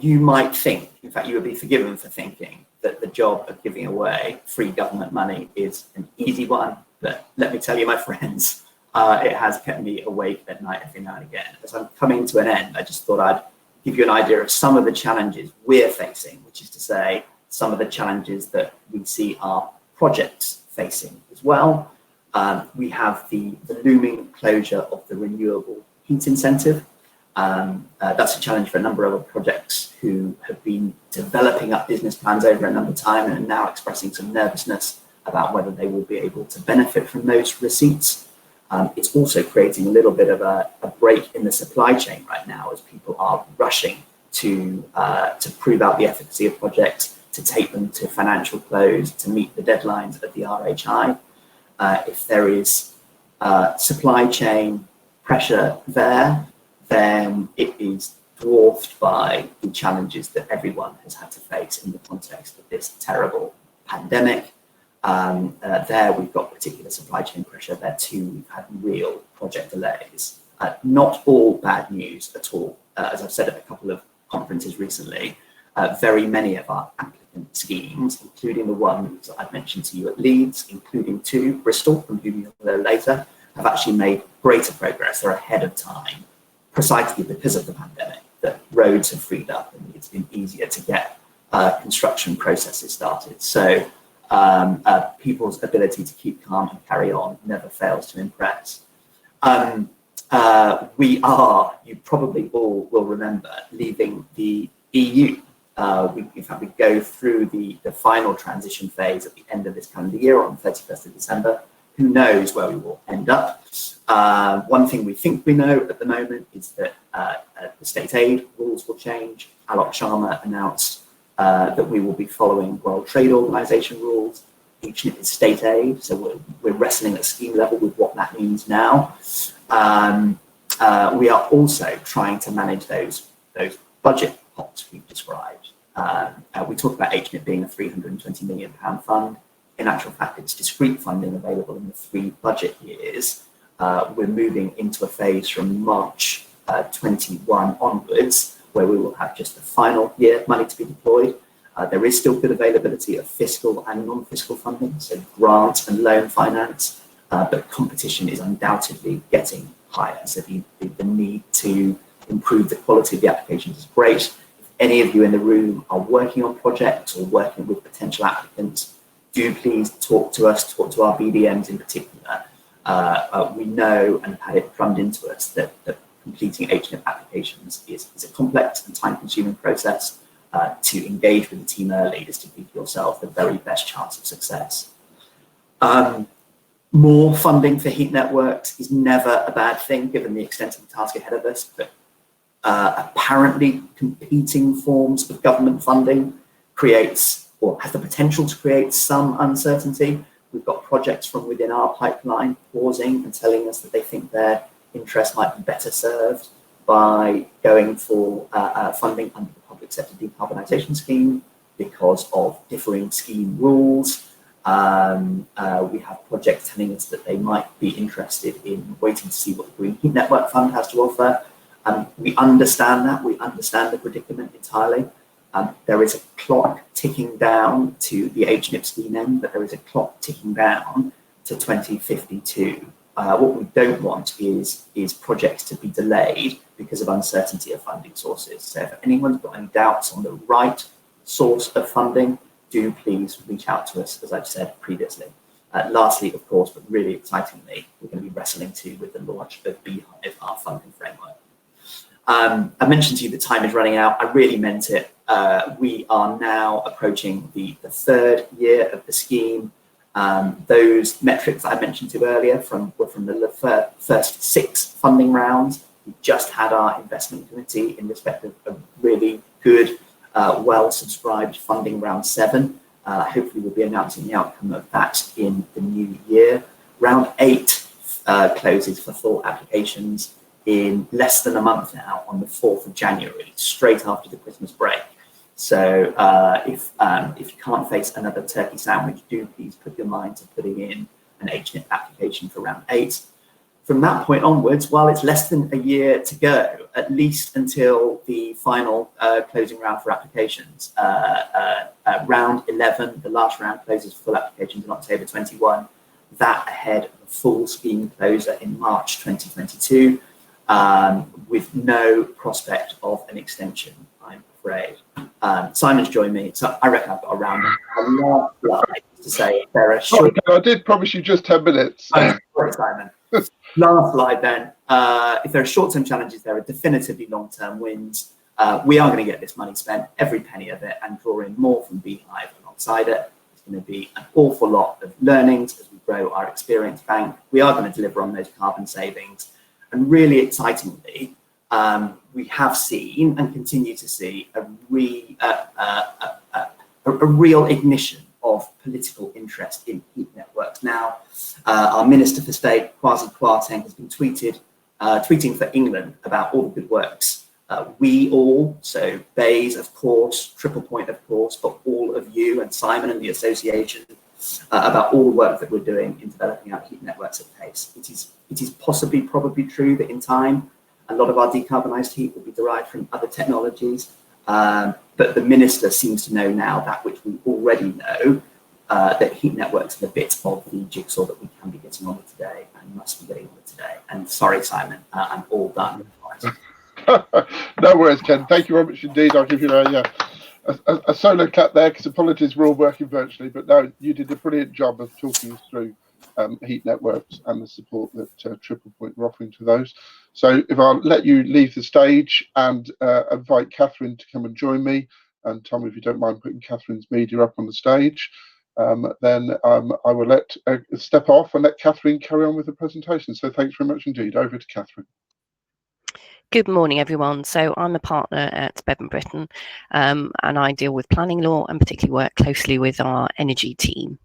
You might think, in fact, you would be forgiven for thinking that the job of giving away free government money is an easy one. But let me tell you, my friends, it has kept me awake at night every now and again. As I'm coming to an end, I just thought I'd give you an idea of some of the challenges we're facing, which is to say, some of the challenges that we see our projects facing as well. We have the looming closure of the renewable heat incentive. That's a challenge for a number of other projects who have been developing up business plans over a number of time and are now expressing some nervousness about whether they will be able to benefit from those receipts. It's also creating a little bit of a break in the supply chain right now as people are rushing to prove out the efficacy of projects, to take them to financial close, to meet the deadlines of the RHI. If there is supply chain pressure there, then it is dwarfed by the challenges that everyone has had to face in the context of this terrible pandemic. There we've got particular supply chain pressure. There too, we've had real project delays. Not all bad news at all. As I've said at a couple of conferences recently, very many of our applicant schemes, including the ones that I've mentioned to you at Leeds, including two, Bristol, from whom you'll learn later, have actually made greater progress. They're ahead of time, precisely because of the pandemic, that roads have freed up and it's been easier to get construction processes started. So people's ability to keep calm and carry on never fails to impress. We are, you probably all will remember, leaving the EU. In fact, we go through the final transition phase at the end of this calendar year on 31st of December. Who knows where we will end up? One thing we think we know at the moment is that the state aid rules will change. Alok Sharma announced that we will be following World Trade Organization rules. HNIP is state aid, so we're wrestling at scheme level with what that means now. We are also trying to manage those budget pots we've described. We talk about HNIP being a £320 million fund. In actual fact, it's discrete funding available in the 3 budget years. We're moving into a phase from March 21 onwards, where we will have just the final year money to be deployed. There is still good availability of fiscal and non-fiscal funding, so grant and loan finance, but competition is undoubtedly getting higher. So the need to improve the quality of the applications is great. If any of you in the room are working on projects or working with potential applicants, do please talk to us, talk to our BDMs in particular. We know and have had it drummed into us that completing HNIP applications is a complex and time-consuming process. To engage with the team early is to give yourself the very best chance of success. More funding for heat networks is never a bad thing, given the extent of the task ahead of us, but apparently competing forms of government funding creates, or has the potential to create, some uncertainty. We've got projects from within our pipeline pausing and telling us that they think their interest might be better served by going for funding under the Public Sector Decarbonisation Scheme because of differing scheme rules. We have projects telling us that they might be interested in waiting to see what the Green Heat Network Fund has to offer. We understand that, we understand the predicament entirely. There is a clock ticking down to the HNIP scheme end, but there is a clock ticking down to 2052. What we don't want is projects to be delayed because of uncertainty of funding sources. So if anyone's got any doubts on the right source of funding, do please reach out to us, as I've said previously. Lastly, of course, but really excitingly, we're going to be wrestling too with the launch of Beehive, our funding framework. I mentioned to you that time is running out. I really meant it. We are now approaching the third year of the scheme. Those metrics that I mentioned to you earlier were from the first 6 funding rounds. We just had our investment committee in respect of a really good, well-subscribed funding round 7. Hopefully we'll be announcing the outcome of that in the new year. Round 8 closes for full applications in less than a month now, on the 4th of January, straight after the Christmas break. So if you can't face another turkey sandwich, do please put your mind to putting in an HNIP application for round 8. From that point onwards, while it's less than a year to go, at least until the final closing round for applications, round 11, the last round, closes full applications in October 21, that ahead of a full scheme closure in March 2022, with no prospect of an extension, I'm afraid. Simon's joined me, so I reckon I've got around a last slide to say there are short... I did promise you just 10 minutes. Sorry, Simon. Last slide then. If there are short-term challenges, there are definitively long-term wins. We are going to get this money spent, every penny of it, and draw in more from Beehive alongside it. It's going to be an awful lot of learnings as we grow our experience bank. We are going to deliver on those carbon savings. And really excitingly, we have seen and continue to see a real ignition of political interest in heat networks. Now, our Minister for State, Kwasi Kwarteng, has been tweeting for England about all the good works. We all, so Bays, of course, Triple Point, of course, but all of you and Simon and the association, about all the work that we're doing in developing our heat networks at pace. It is possibly, probably true that in time, a lot of our decarbonised heat will be derived from other technologies. But the Minister seems to know now that which we already know, that heat networks are the bit of the jigsaw that we can be getting on with today and must be getting on with today. And sorry, Simon, I'm all done. No worries, Ken. Thank you very much indeed. I'll give you a solo clap there, because apologies, we're all working virtually, but no, you did a brilliant job of talking us through heat networks and the support that Triple Point were offering to those. So if I'll let you leave the stage and invite Catherine to come and join me, and Tom, if you don't mind putting Catherine's media up on the stage, then I will step off and let Catherine carry on with the presentation. So thanks very much indeed. Over to Catherine. Good morning, everyone. So I'm a partner at Bevan Britton, and I deal with planning law and particularly work closely with our energy team.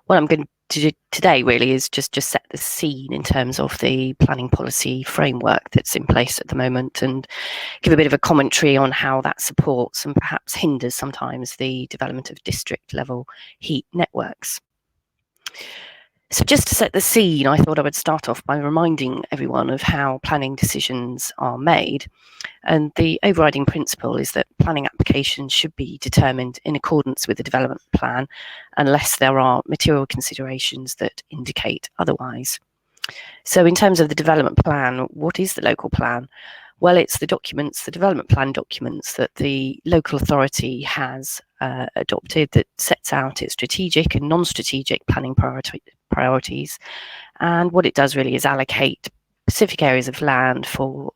What I'm going to do today really is just set the scene in terms of the planning policy framework that's in place at the moment, and give a bit of a commentary on how that supports and perhaps hinders sometimes the development of district level heat networks. So just to set the scene, I thought I would start off by reminding everyone of how planning decisions are made. And the overriding principle is that planning applications should be determined in accordance with the development plan, unless there are material considerations that indicate otherwise. So in terms of the development plan, what is the local plan? Well, it's the documents, the development plan documents that the local authority has adopted that sets out its strategic and non-strategic planning priorities. And what it does really is allocate specific areas of land for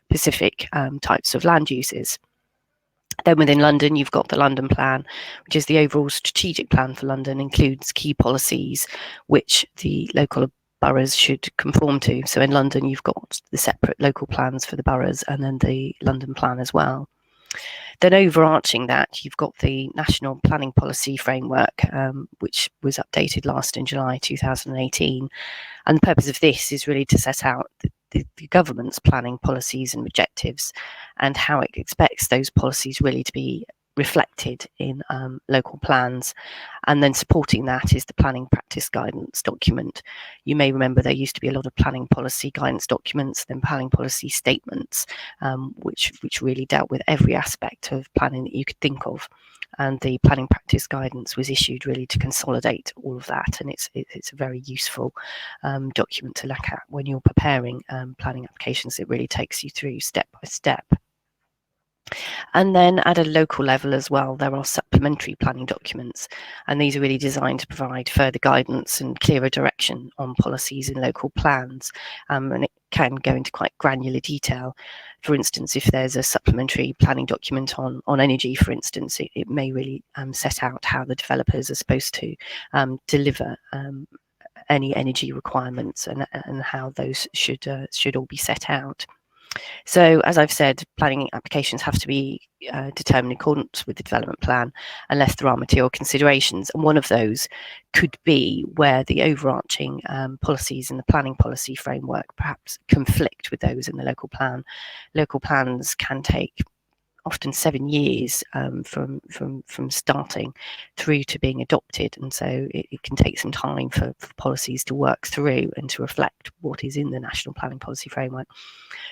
specific types of land uses. Then within London, you've got the London Plan, which is the overall strategic plan for London, includes key policies which the local boroughs should conform to. So in London, you've got the separate local plans for the boroughs and then the London Plan as well. Then overarching that, you've got the National Planning Policy Framework, which was updated last in July 2018. And the purpose of this is really to set out the government's planning policies and objectives and how it expects those policies really to be reflected in local plans. And then supporting that is the planning practice guidance document. You may remember there used to be a lot of planning policy guidance documents, then planning policy statements, which really dealt with every aspect of planning that you could think of. And the planning practice guidance was issued really to consolidate all of that, and it's a very useful document to look at when you're preparing planning applications. It really takes you through step by step. And then at a local level as well, there are supplementary planning documents, and these are really designed to provide further guidance and clearer direction on policies in local plans, and it can go into quite granular detail. For instance, if there's a supplementary planning document on energy, for instance, it may really set out how the developers are supposed to deliver any energy requirements and how those should all be set out. So, as I've said, planning applications have to be determined in accordance with the development plan unless there are material considerations. And one of those could be where the overarching policies in the planning policy framework perhaps conflict with those in the local plan. Local plans can take often 7 years from starting through to being adopted, and so it can take some time for policies to work through and to reflect what is in the National Planning Policy Framework.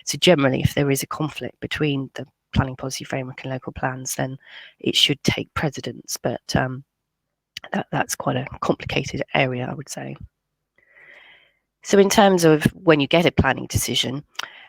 So generally, if there is a conflict between the planning policy framework and local plans, then it should take precedence, but that's quite a complicated area, I would say. So in terms of when you get a planning decision,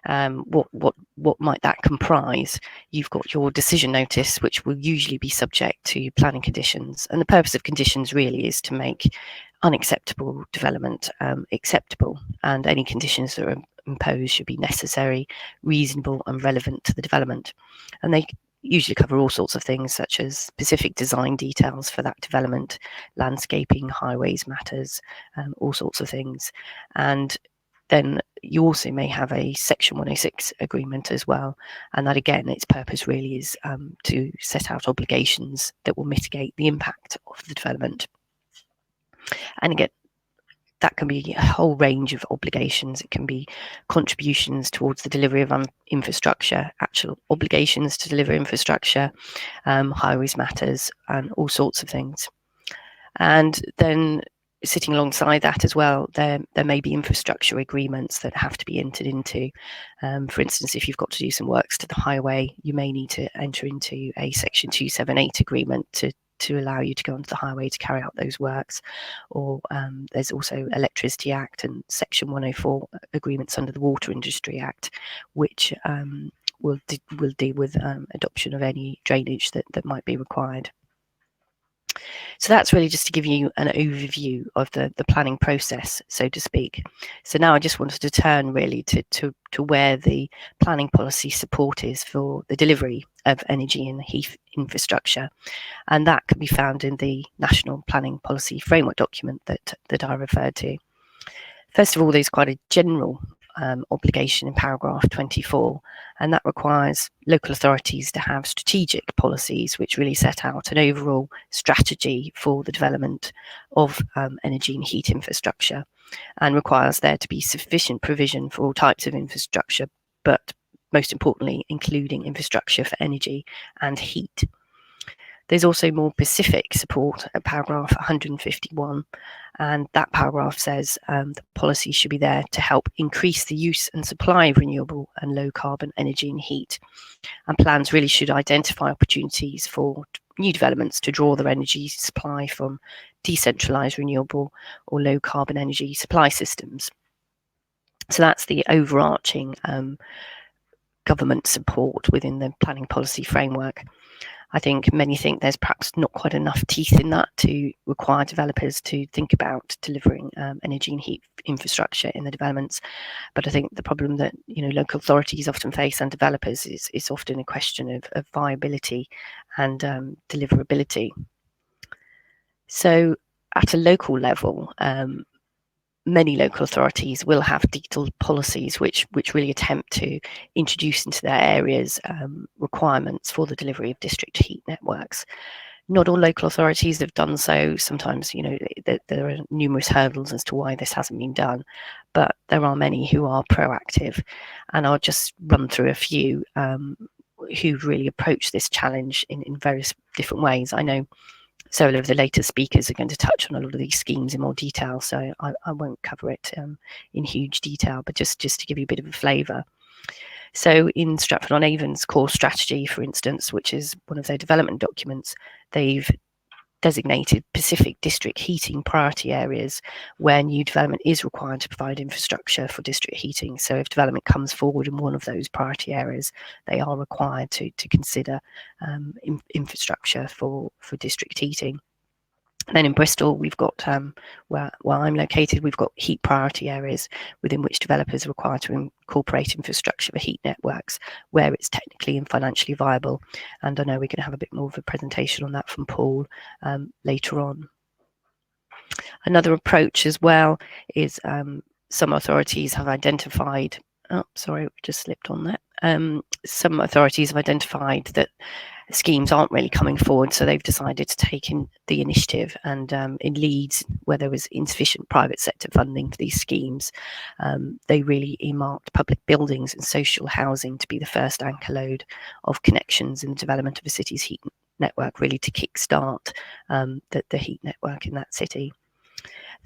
what might that comprise? You've got your decision notice, which will usually be subject to planning conditions. And the purpose of conditions really is to make unacceptable development acceptable, and any conditions that are imposed should be necessary, reasonable and relevant to the development. And they usually cover all sorts of things such as specific design details for that development, landscaping, highways matters, all sorts of things. And then you also may have a Section 106 agreement as well. And that, again, its purpose really is to set out obligations that will mitigate the impact of the development. And again, that can be a whole range of obligations. It can be contributions towards the delivery of infrastructure, actual obligations to deliver infrastructure, highways matters, and all sorts of things. And then sitting alongside that as well, there may be infrastructure agreements that have to be entered into. For instance, if you've got to do some works to the highway, you may need to enter into a Section 278 agreement to allow you to go onto the highway to carry out those works. Or there's also Electricity Act and Section 104 agreements under the Water Industry Act, which will deal with adoption of any drainage that might be required. So that's really just to give you an overview of the planning process, so to speak. So now I just wanted to turn really to where the planning policy support is for the delivery of energy and heat infrastructure. And that can be found in the National Planning Policy Framework document that I referred to. First of all, there's quite a general obligation in paragraph 24, and that requires local authorities to have strategic policies which really set out an overall strategy for the development of energy and heat infrastructure, and requires there to be sufficient provision for all types of infrastructure, but most importantly, including infrastructure for energy and heat. There's also more specific support at paragraph 151, and that paragraph says the policy should be there to help increase the use and supply of renewable and low carbon energy and heat. And plans really should identify opportunities for new developments to draw their energy supply from decentralised renewable or low carbon energy supply systems. So that's the overarching government support within the planning policy framework. I think many think there's perhaps not quite enough teeth in that to require developers to think about delivering energy and heat infrastructure in the developments. But I think the problem that local authorities often face and developers is often a question of viability and deliverability. So at a local level, many local authorities will have detailed policies which really attempt to introduce into their areas requirements for the delivery of district heat networks. Not all local authorities have done so. Sometimes, there are numerous hurdles as to why this hasn't been done, but there are many who are proactive, and I'll just run through a few who really approach this challenge in various different ways. I know several of the later speakers are going to touch on a lot of these schemes in more detail, so I won't cover it in huge detail, but just to give you a bit of a flavour. So in Stratford-on-Avon's core strategy, for instance, which is one of their development documents, they've designated specific district heating priority areas where new development is required to provide infrastructure for district heating. So if development comes forward in one of those priority areas, they are required to consider infrastructure for district heating. And then in Bristol, we've got, where I'm located, we've got heat priority areas within which developers are required to incorporate infrastructure for heat networks where it's technically and financially viable. And I know we're going to have a bit more of a presentation on that from Paul later on. Another approach as well is some authorities have identified, we just slipped on that. Some authorities have identified that schemes aren't really coming forward, so they've decided to take in the initiative, and in Leeds, where there was insufficient private sector funding for these schemes, they really earmarked public buildings and social housing to be the first anchor load of connections in the development of a city's heat network, really to kickstart the heat network in that city.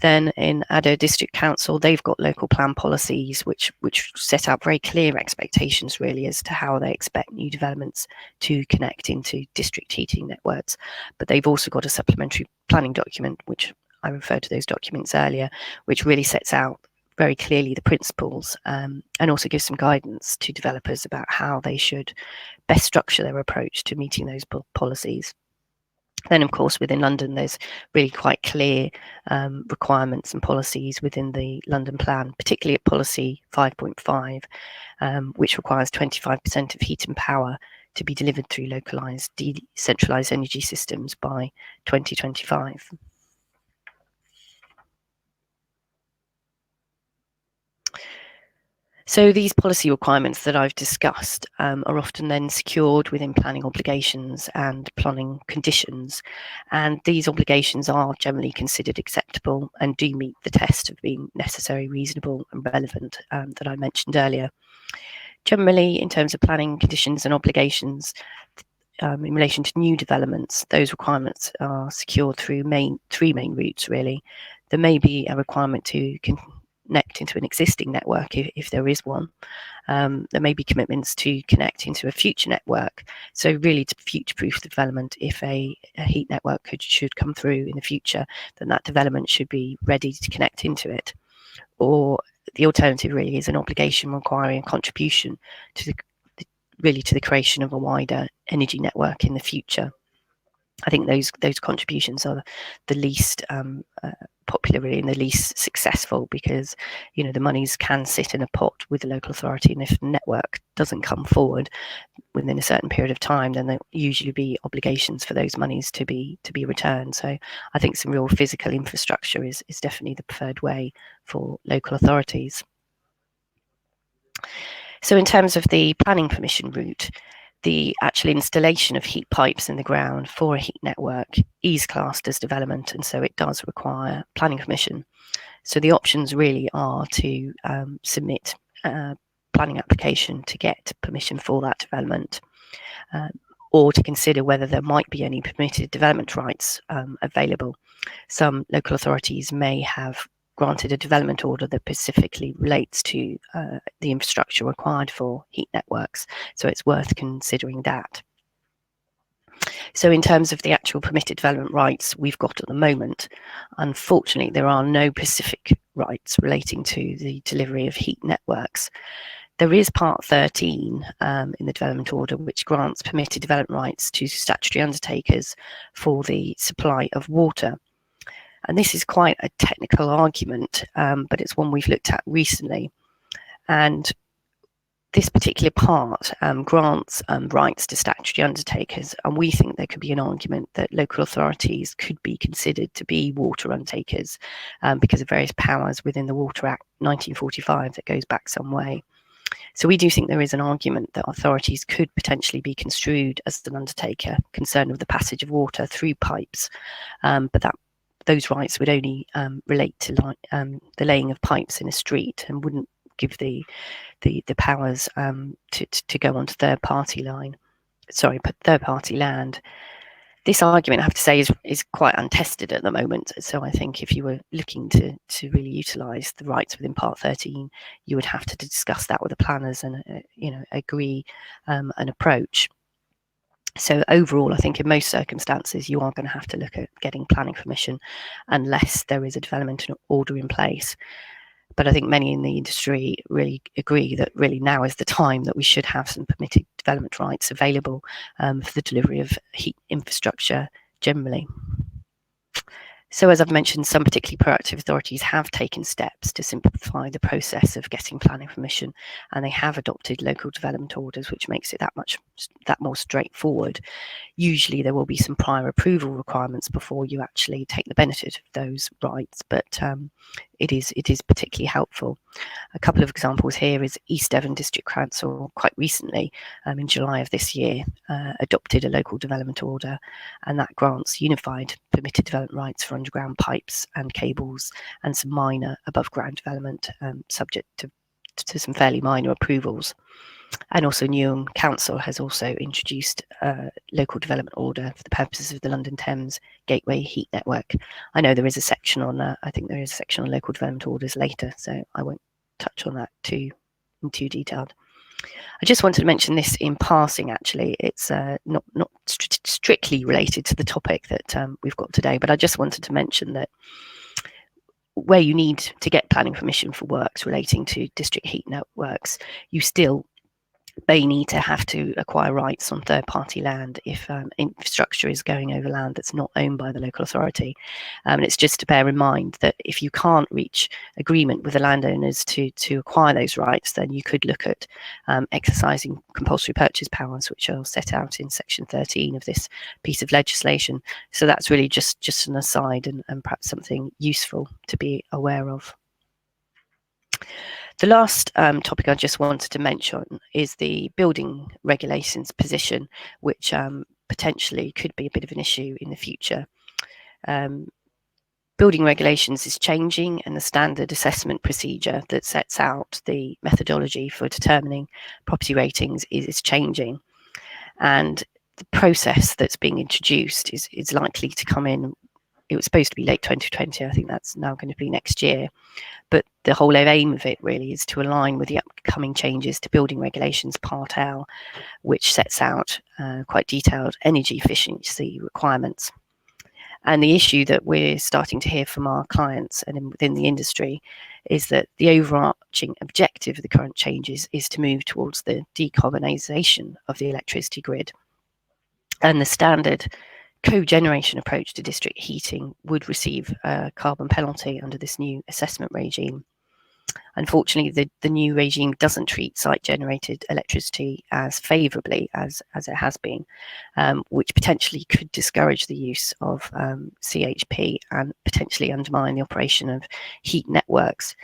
Then in Addo District Council, they've got local plan policies which set out very clear expectations really as to how they expect new developments to connect into district heating networks. But they've also got a supplementary planning document, which I referred to those documents earlier, which really sets out very clearly the principles and also gives some guidance to developers about how they should best structure their approach to meeting those policies. Then, of course, within London, there's really quite clear requirements and policies within the London plan, particularly at policy 5.5, which requires 25% of heat and power to be delivered through localised, decentralised energy systems by 2025. So these policy requirements that I've discussed are often then secured within planning obligations and planning conditions, and these obligations are generally considered acceptable and do meet the test of being necessary, reasonable and relevant that I mentioned earlier. Generally, in terms of planning conditions and obligations, in relation to new developments, those requirements are secured through three main routes really. There may be a requirement to connect into an existing network if there is one. There may be commitments to connect into a future network, so really to future-proof the development. If a heat network should come through in the future, then that development should be ready to connect into it. Or the alternative really is an obligation requiring a contribution to the creation of a wider energy network in the future. I think those contributions are the least popular really, and the least successful, because the monies can sit in a pot with the local authority, and if the network doesn't come forward within a certain period of time, then there usually be obligations for those monies to be returned. So I think some real physical infrastructure is definitely the preferred way for local authorities. So in terms of the planning permission route, the actual installation of heat pipes in the ground for a heat network is classed as development, and so it does require planning permission. So the options really are to submit a planning application to get permission for that development, or to consider whether there might be any permitted development rights available. Some local authorities may have granted a development order that specifically relates to the infrastructure required for heat networks, so it's worth considering that. So in terms of the actual permitted development rights we've got at the moment, unfortunately there are no specific rights relating to the delivery of heat networks. There is Part 13 in the development order, which grants permitted development rights to statutory undertakers for the supply of water. And this is quite a technical argument, but it's one we've looked at recently. And this particular part grants rights to statutory undertakers, and we think there could be an argument that local authorities could be considered to be water undertakers because of various powers within the Water Act 1945 that goes back some way. So we do think there is an argument that authorities could potentially be construed as an undertaker concerned with the passage of water through pipes, but those rights would only relate to the laying of pipes in a street and wouldn't give the powers to go onto third party land. This argument, I have to say, is quite untested at the moment. So I think if you were looking to really utilise the rights within Part 13, you would have to discuss that with the planners and agree an approach. So overall, I think in most circumstances, you are going to have to look at getting planning permission unless there is a development order in place. But I think many in the industry really agree that really now is the time that we should have some permitted development rights available for the delivery of heat infrastructure generally. So as I've mentioned, some particularly proactive authorities have taken steps to simplify the process of getting planning permission, and they have adopted local development orders, which makes it that more straightforward. Usually there will be some prior approval requirements before you actually take the benefit of those rights, but it is particularly helpful. A couple of examples here is East Devon District Council quite recently, in July of this year, adopted a local development order, and that grants unified permitted development rights for underground pipes and cables and some minor above ground development, subject to some fairly minor approvals. And also Newham Council has also introduced a local development order for the purposes of the London Thames Gateway Heat Network. I know there is a section on I think there is a section on local development orders later, so I won't touch on that too detailed. I just wanted to mention this in passing. Actually, it's not strictly related to the topic that we've got today, but I just wanted to mention that where you need to get planning permission for works relating to district heat networks, you still may need to have to acquire rights on third-party land if infrastructure is going over land that's not owned by the local authority. And it's just to bear in mind that if you can't reach agreement with the landowners to acquire those rights, then you could look at exercising compulsory purchase powers, which are set out in section 13 of this piece of legislation. So that's really just an aside and perhaps something useful to be aware of. The last topic I just wanted to mention is the building regulations position, which potentially could be a bit of an issue in the future. Building regulations is changing, and the standard assessment procedure that sets out the methodology for determining property ratings is changing. And the process that's being introduced is likely to come in. It was supposed to be late 2020. I think that's now going to be next year. But the whole aim of it really is to align with the upcoming changes to building regulations Part L, which sets out quite detailed energy efficiency requirements. And the issue that we're starting to hear from our clients and within the industry is that the overarching objective of the current changes is to move towards the decarbonisation of the electricity grid. And the standard cogeneration approach to district heating would receive a carbon penalty under this new assessment regime. Unfortunately, the new regime doesn't treat site-generated electricity as favourably as it has been, which potentially could discourage the use of CHP and potentially undermine the operation of heat networks.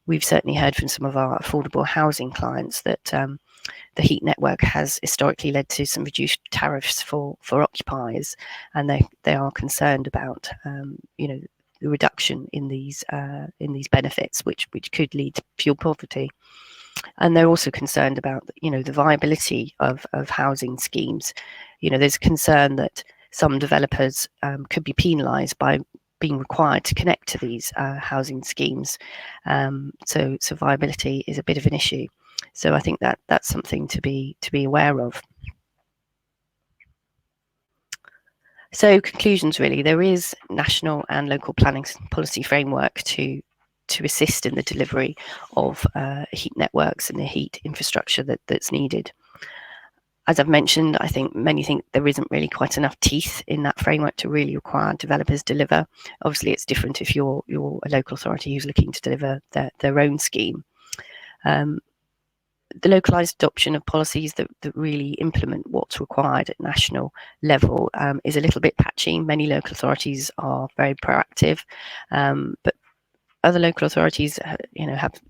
We've certainly heard from some of our affordable housing clients that the heat network has historically led to some reduced tariffs for occupiers, and they are concerned about the reduction in these benefits, which could lead to fuel poverty. And they're also concerned about the viability of housing schemes. There's concern that some developers could be penalised by being required to connect to these housing schemes. So viability is a bit of an issue. So I think that's something to be aware of. So conclusions, really, there is national and local planning policy framework to to assist in the delivery of heat networks and the heat infrastructure that's needed. As I've mentioned, I think many think there isn't really quite enough teeth in that framework to really require developers deliver. Obviously, it's different if you're a local authority who's looking to deliver their own scheme. The localised adoption of policies that really implement what's required at national level is a little bit patchy. Many local authorities are very proactive, but other local authorities, have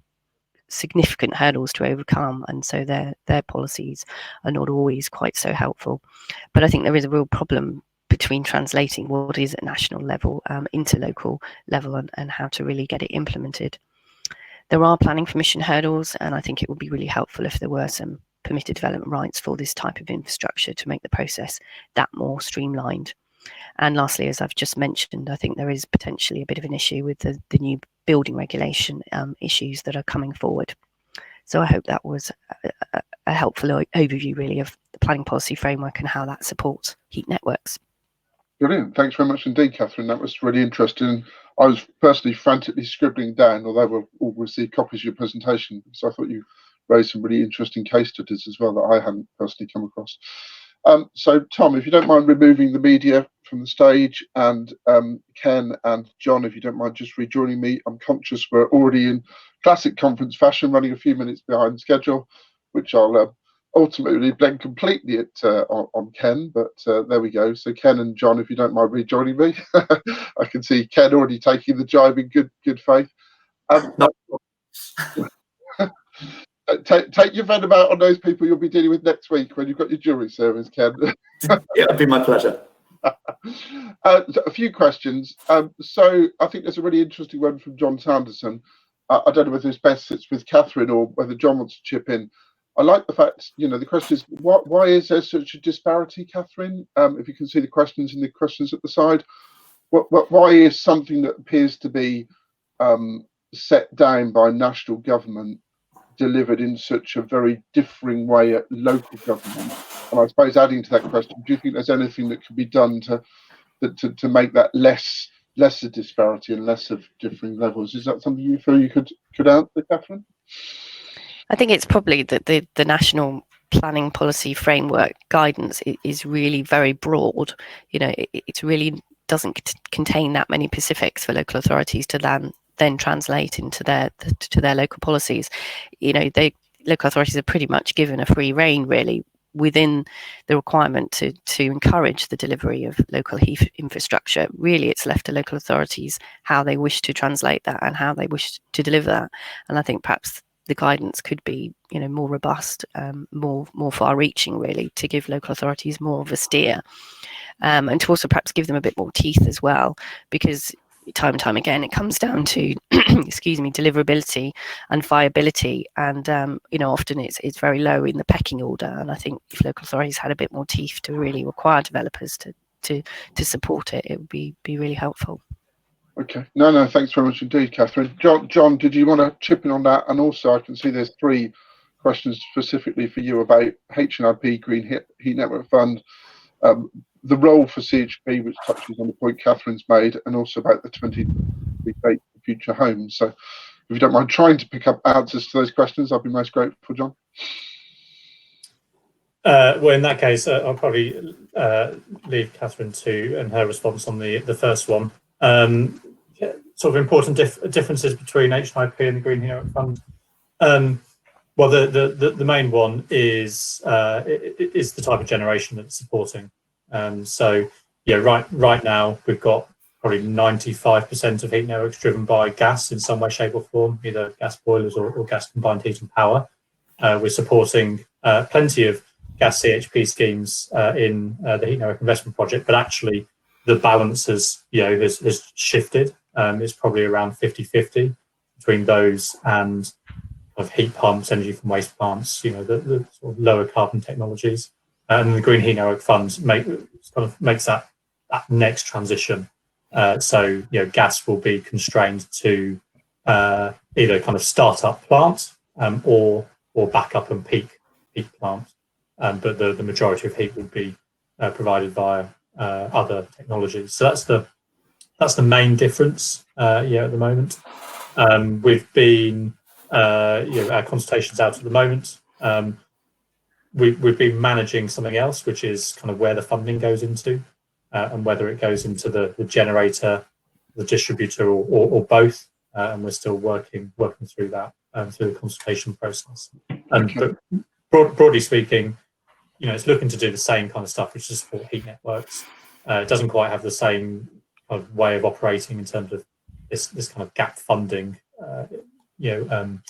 significant hurdles to overcome, and so their policies are not always quite so helpful. But I think there is a real problem between translating what is at national level into local level and how to really get it implemented. There are planning permission hurdles, and I think it would be really helpful if there were some permitted development rights for this type of infrastructure to make the process that more streamlined. And lastly, as I've just mentioned, I think there is potentially a bit of an issue with the new building regulation issues that are coming forward. So I hope that was a helpful overview, really, of the planning policy framework and how that supports heat networks. Brilliant. Thanks very much indeed, Catherine. That was really interesting. I was personally frantically scribbling down, although we'll all receive copies of your presentation, because I thought you raised some really interesting case studies as well that I hadn't personally come across. So, Tom, if you don't mind removing the media from the stage, and Ken and John, if you don't mind just rejoining me. I'm conscious we're already in classic conference fashion, running a few minutes behind schedule, which I'll ultimately blame completely on Ken, but there we go. So Ken and John, if you don't mind rejoining me. I can see Ken already taking the jibe in good faith. Take your venom out on those people you'll be dealing with next week when you've got your jury service, Ken. Yeah, it'd be my pleasure. A few questions. So I think there's a really interesting one from John Sanderson. I don't know whether this best sits with Catherine or whether John wants to chip in. I like the fact, the question is, why is there such a disparity, Catherine? If you can see the questions in the questions at the side, why is something that appears to be set down by national government delivered in such a very differing way at local government? And I suppose adding to that question, do you think there's anything that could be done to make that less a disparity and less of differing levels? Is that something you feel you could answer, Catherine? I think it's probably that the national planning policy framework guidance is really very broad. It really doesn't contain that many specifics for local authorities to then translate into their local policies. Local authorities are pretty much given a free rein, really, within the requirement to encourage the delivery of local heat infrastructure. Really, it's left to local authorities how they wish to translate that and how they wish to deliver that. And I think perhaps the guidance could be, more robust, more far-reaching, really, to give local authorities more of a steer, and to also perhaps give them a bit more teeth as well, because time and time again it comes down to deliverability and viability, and often it's very low in the pecking order. And I think if local authorities had a bit more teeth to really require developers to support it, it would be really helpful. Okay. No, thanks very much indeed, Catherine. John, did you want to chip in on that? And also, I can see there's 3 questions specifically for you about HNIP Green Heat Network Fund, the role for CHP, which touches on the point Catherine's made, and also about the 2028 for future homes. So if you don't mind trying to pick up answers to those questions, I'd be most grateful, John. Well, in that case, I'll probably leave Catherine and her response on the first one. Sort of important differences between HNIP and the Green Heat Network Fund. Well, the main one is the type of generation that it's supporting. So yeah, right now we've got probably 95% of heat networks driven by gas in some way, shape, or form, either gas boilers or gas combined heat and power. We're supporting plenty of gas CHP schemes in the heat network investment project, but actually the balance has shifted. It's probably around 50-50 between those and of heat pumps, energy from waste plants, the sort of lower carbon technologies. And the Green Heat Network Fund makes that next transition. So gas will be constrained to either kind of start-up plant or backup and peak plant. But the majority of heat would be provided via other technologies. So that's the main difference at the moment. We've been, our consultation's out at the moment. We've been managing something else, which is kind of where the funding goes into, and whether it goes into the generator, the distributor, or both. And we're still working through that through the consultation process. But broadly speaking, it's looking to do the same kind of stuff, which is support heat networks. It doesn't quite have the same kind of way of operating in terms of this kind of gap funding,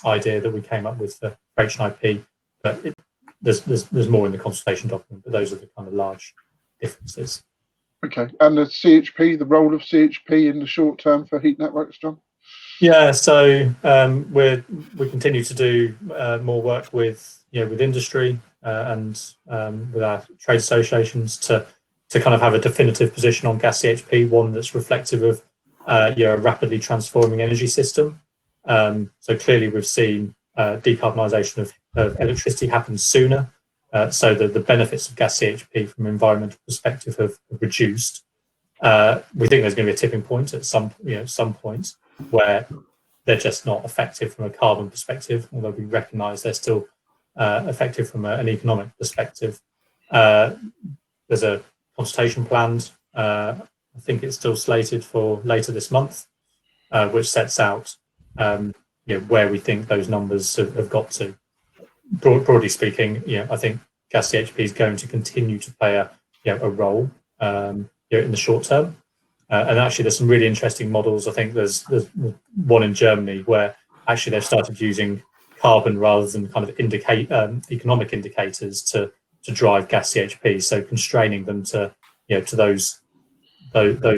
idea that we came up with for HNIP. But there's more in the consultation document, but those are the kind of large differences. Okay, and the CHP, the role of CHP in the short term for heat networks, John? Yeah, so we continue to do more work with industry and with our trade associations to kind of have a definitive position on gas CHP, one that's reflective of a rapidly transforming energy system. So clearly we've seen decarbonisation of electricity happen sooner, so that the benefits of gas CHP from an environmental perspective have reduced. We think there's going to be a tipping point at some point where they're just not effective from a carbon perspective, although we recognise they're still effective from an economic perspective. There's a consultation planned. I think it's still slated for later this month, which sets out where we think those numbers have got to. Broadly speaking, I think gas CHP is going to continue to play a role in the short term. And actually, there's some really interesting models. I think there's one in Germany where actually they've started using carbon rather than kind of economic indicators to drive gas CHP. So constraining them to those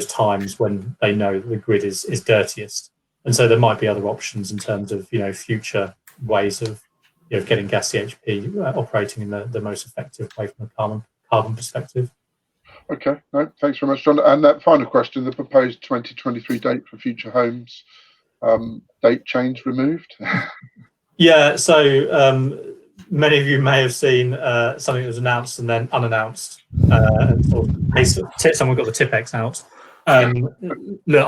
times when they know the grid is dirtiest. And so there might be other options in terms of future ways of getting gas CHP operating in the most effective way from a carbon perspective. Okay, no, thanks very much, John. And that final question, the proposed 2023 date for future homes, date change removed? Yeah, so many of you may have seen something that was announced and then unannounced. Someone got the TIPEX out. Look,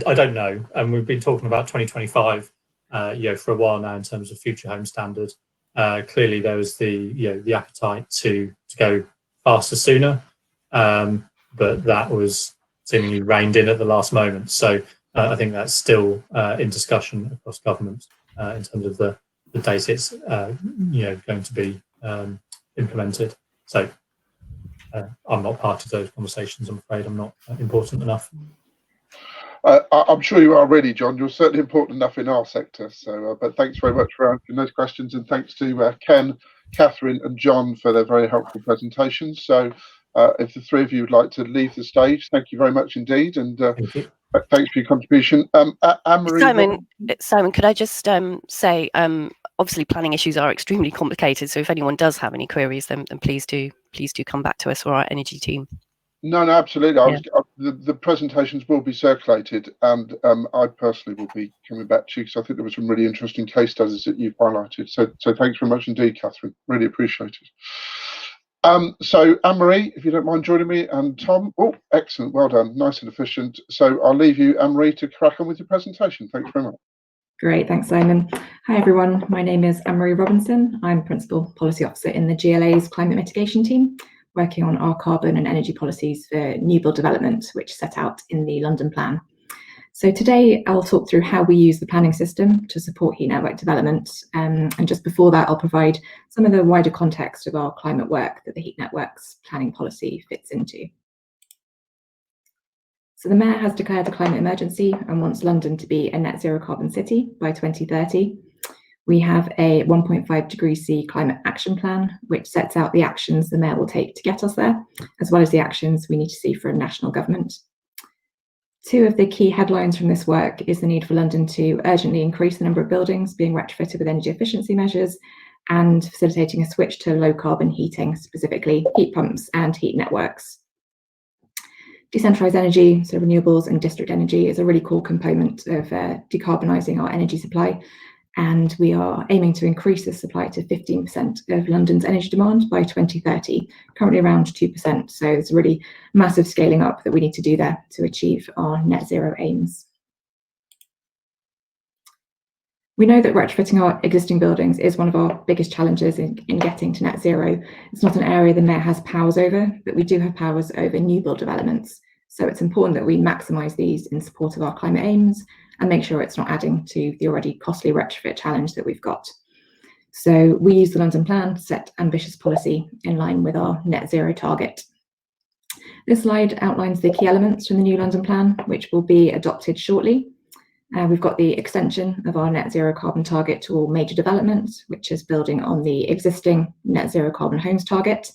I don't know, and we've been talking about 2025 for a while now in terms of future home standard. Clearly there was the appetite to go faster sooner, but that was seemingly reined in at the last moment. So I think that's still in discussion across government in terms of the date it's going to be implemented. So I'm not part of those conversations. I'm afraid I'm not important enough. I'm sure you are ready, John. You're certainly important enough in our sector. So, but thanks very much for answering those questions, and thanks to Ken, Catherine, and John for their very helpful presentations. So, if the three of you would like to leave the stage, thank you very much indeed, and thanks for your contribution. Anne-Marie, Simon, could I just say, obviously planning issues are extremely complicated. So if anyone does have any queries, then please do come back to us or our energy team. No, absolutely. The presentations will be circulated, and I personally will be coming back to you because I think there were some really interesting case studies that you've highlighted. So thanks very much indeed, Catherine. Really appreciate it. So Anne-Marie, if you don't mind joining me, and Tom. Oh, excellent. Well done. Nice and efficient. So I'll leave you, Anne-Marie, to crack on with your presentation. Thanks very much. Great. Thanks, Simon. Hi, everyone. My name is Anne-Marie Robinson. I'm Principal Policy Officer in the GLA's Climate Mitigation Team, working on our carbon and energy policies for new build development, which set out in the London Plan. So today I'll talk through how we use the planning system to support heat network development. And just before that, I'll provide some of the wider context of our climate work that the heat networks planning policy fits into. So the Mayor has declared a climate emergency and wants London to be a net zero carbon city by 2030. We have a 1.5 degrees C climate action plan, which sets out the actions the Mayor will take to get us there, as well as the actions we need to see for a national government. Two of the key headlines from this work is the need for London to urgently increase the number of buildings being retrofitted with energy efficiency measures and facilitating a switch to low carbon heating, specifically heat pumps and heat networks. Decentralised energy, so renewables and district energy, is a really core component of decarbonising our energy supply. And we are aiming to increase this supply to 15% of London's energy demand by 2030, currently around 2%. So it's a really massive scaling up that we need to do there to achieve our net zero aims. We know that retrofitting our existing buildings is one of our biggest challenges in getting to net zero. It's not an area the Mayor has powers over, but we do have powers over new build developments. So it's important that we maximise these in support of our climate aims and make sure it's not adding to the already costly retrofit challenge that we've got. So we use the London Plan to set ambitious policy in line with our net zero target. This slide outlines the key elements from the new London Plan, which will be adopted shortly. We've got the extension of our net zero carbon target to all major developments, which is building on the existing net zero carbon homes target.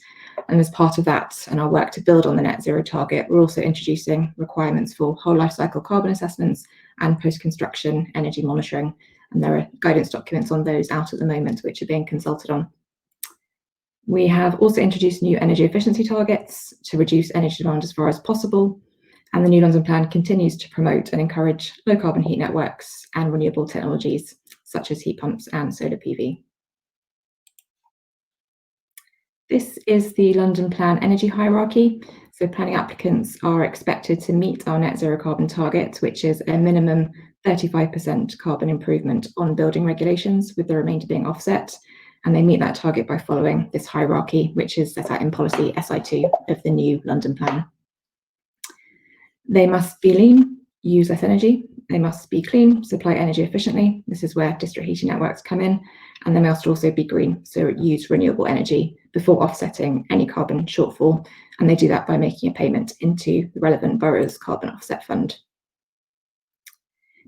And as part of that and our work to build on the net zero target, we're also introducing requirements for whole life cycle carbon assessments and post-construction energy monitoring. And there are guidance documents on those out at the moment, which are being consulted on. We have also introduced new energy efficiency targets to reduce energy demand as far as possible. And the new London Plan continues to promote and encourage low carbon heat networks and renewable technologies, such as heat pumps and solar PV. This is the London Plan energy hierarchy. So planning applicants are expected to meet our net zero carbon target, which is a minimum 35% carbon improvement on building regulations, with the remainder being offset. And they meet that target by following this hierarchy, which is set out in policy SI2 of the new London Plan. They must be lean, use less energy. They must be clean, supply energy efficiently. This is where district heating networks come in. And they must also be green, so use renewable energy before offsetting any carbon shortfall. And they do that by making a payment into the relevant borough's carbon offset fund.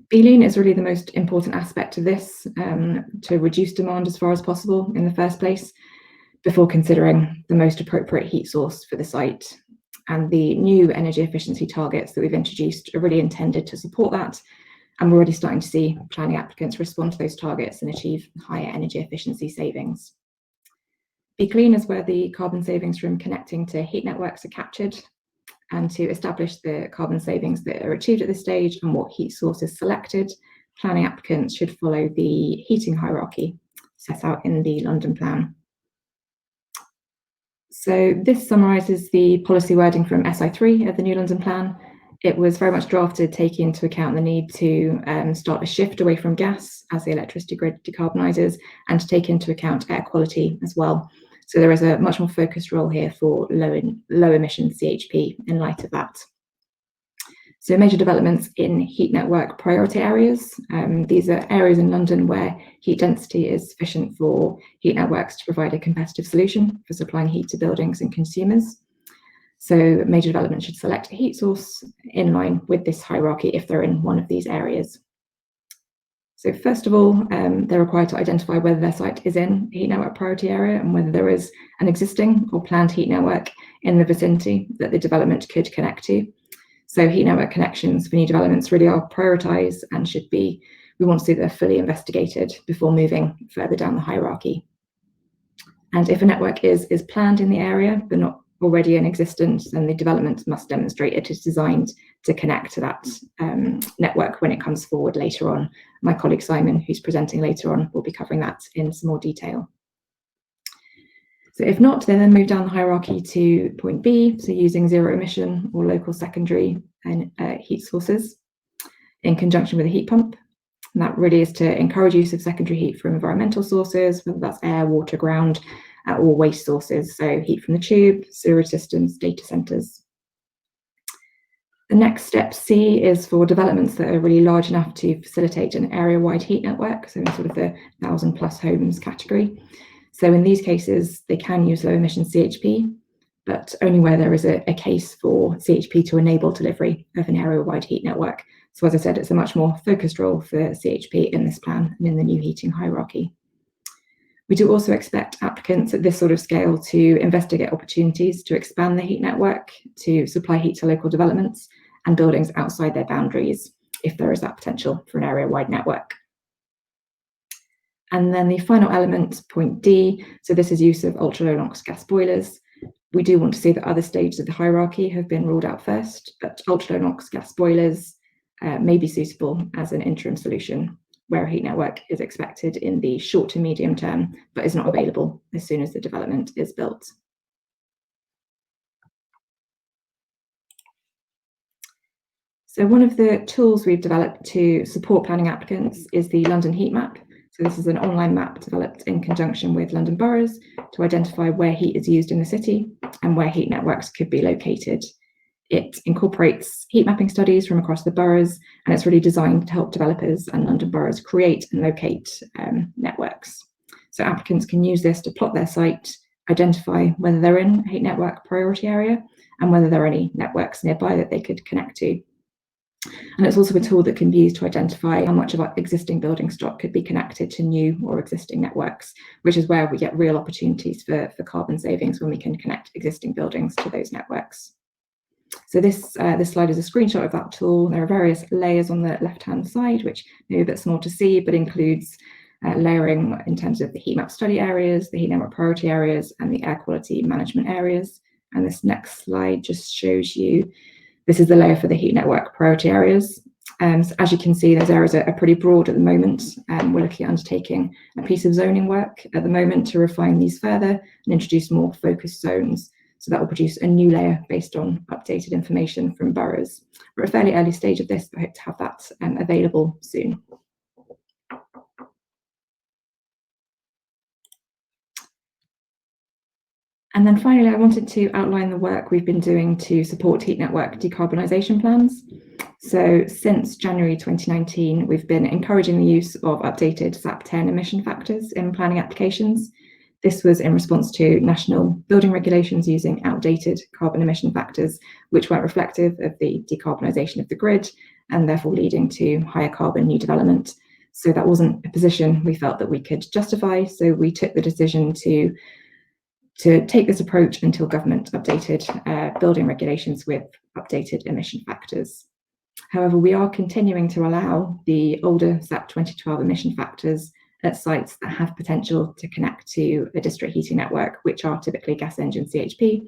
Be lean is really the most important aspect of this, to reduce demand as far as possible in the first place, before considering the most appropriate heat source for the site. And the new energy efficiency targets that we've introduced are really intended to support that. And we're already starting to see planning applicants respond to those targets and achieve higher energy efficiency savings. Be clean is where the carbon savings from connecting to heat networks are captured, and to establish the carbon savings that are achieved at this stage and what heat source is selected, planning applicants should follow the heating hierarchy set out in the London Plan. So this summarises the policy wording from SI3 of the new London Plan. It was very much drafted taking into account the need to start a shift away from gas as the electricity grid decarbonises, and to take into account air quality as well. So there is a much more focused role here for low emission CHP in light of that. So major developments in heat network priority areas. These are areas in London where heat density is sufficient for heat networks to provide a competitive solution for supplying heat to buildings and consumers. So major developments should select a heat source in line with this hierarchy if they're in one of these areas. So first of all, they're required to identify whether their site is in a heat network priority area and whether there is an existing or planned heat network in the vicinity that the development could connect to. So heat network connections for new developments really are prioritised and should be, we want to see they're fully investigated before moving further down the hierarchy. And if a network is planned in the area but not already in existence, then the development must demonstrate it is designed to connect to that network when it comes forward later on. My colleague Simon, who's presenting later on, will be covering that in some more detail. So if not, they then move down the hierarchy to point B, so using zero emission or local secondary heat sources in conjunction with a heat pump. And that really is to encourage use of secondary heat from environmental sources, whether that's air, water, ground, or waste sources, so heat from the tube, sewer systems, data centres. The next step, C, is for developments that are really large enough to facilitate an area-wide heat network, so in sort of the 1,000+ homes category. So in these cases, they can use low emission CHP, but only where there is a case for CHP to enable delivery of an area-wide heat network. So as I said, it's a much more focused role for CHP in this plan and in the new heating hierarchy. We do also expect applicants at this sort of scale to investigate opportunities to expand the heat network to supply heat to local developments and buildings outside their boundaries, if there is that potential for an area-wide network. And then the final element, point D, so this is use of ultra-low NOx gas boilers. We do want to see that other stages of the hierarchy have been ruled out first, but ultra-low NOx gas boilers may be suitable as an interim solution where a heat network is expected in the short to medium term, but is not available as soon as the development is built. So one of the tools we've developed to support planning applicants is the London Heat Map. So this is an online map developed in conjunction with London boroughs to identify where heat is used in the city and where heat networks could be located. It incorporates heat mapping studies from across the boroughs, and it's really designed to help developers and London boroughs create and locate networks. So applicants can use this to plot their site, identify whether they're in a heat network priority area and whether there are any networks nearby that they could connect to. And it's also a tool that can be used to identify how much of our existing building stock could be connected to new or existing networks, which is where we get real opportunities for carbon savings when we can connect existing buildings to those networks. So this slide is a screenshot of that tool. There are various layers on the left-hand side, which may be a bit small to see, but includes layering in terms of the heat map study areas, the heat network priority areas, and the air quality management areas. And this next slide just shows you, this is the layer for the heat network priority areas. So as you can see, those areas are pretty broad at the moment. We're looking at undertaking a piece of zoning work at the moment to refine these further and introduce more focused zones. So that will produce a new layer based on updated information from boroughs. We're at a fairly early stage of this, but I hope to have that available soon. And then finally, I wanted to outline the work we've been doing to support heat network decarbonisation plans. So since January 2019, we've been encouraging the use of updated SAP 10 emission factors in planning applications. This was in response to national building regulations using outdated carbon emission factors, which weren't reflective of the decarbonisation of the grid and therefore leading to higher carbon new development. So that wasn't a position we felt that we could justify. So we took the decision to take this approach until government updated building regulations with updated emission factors. However, we are continuing to allow the older SAP 2012 emission factors at sites that have potential to connect to a district heating network, which are typically gas engine CHP,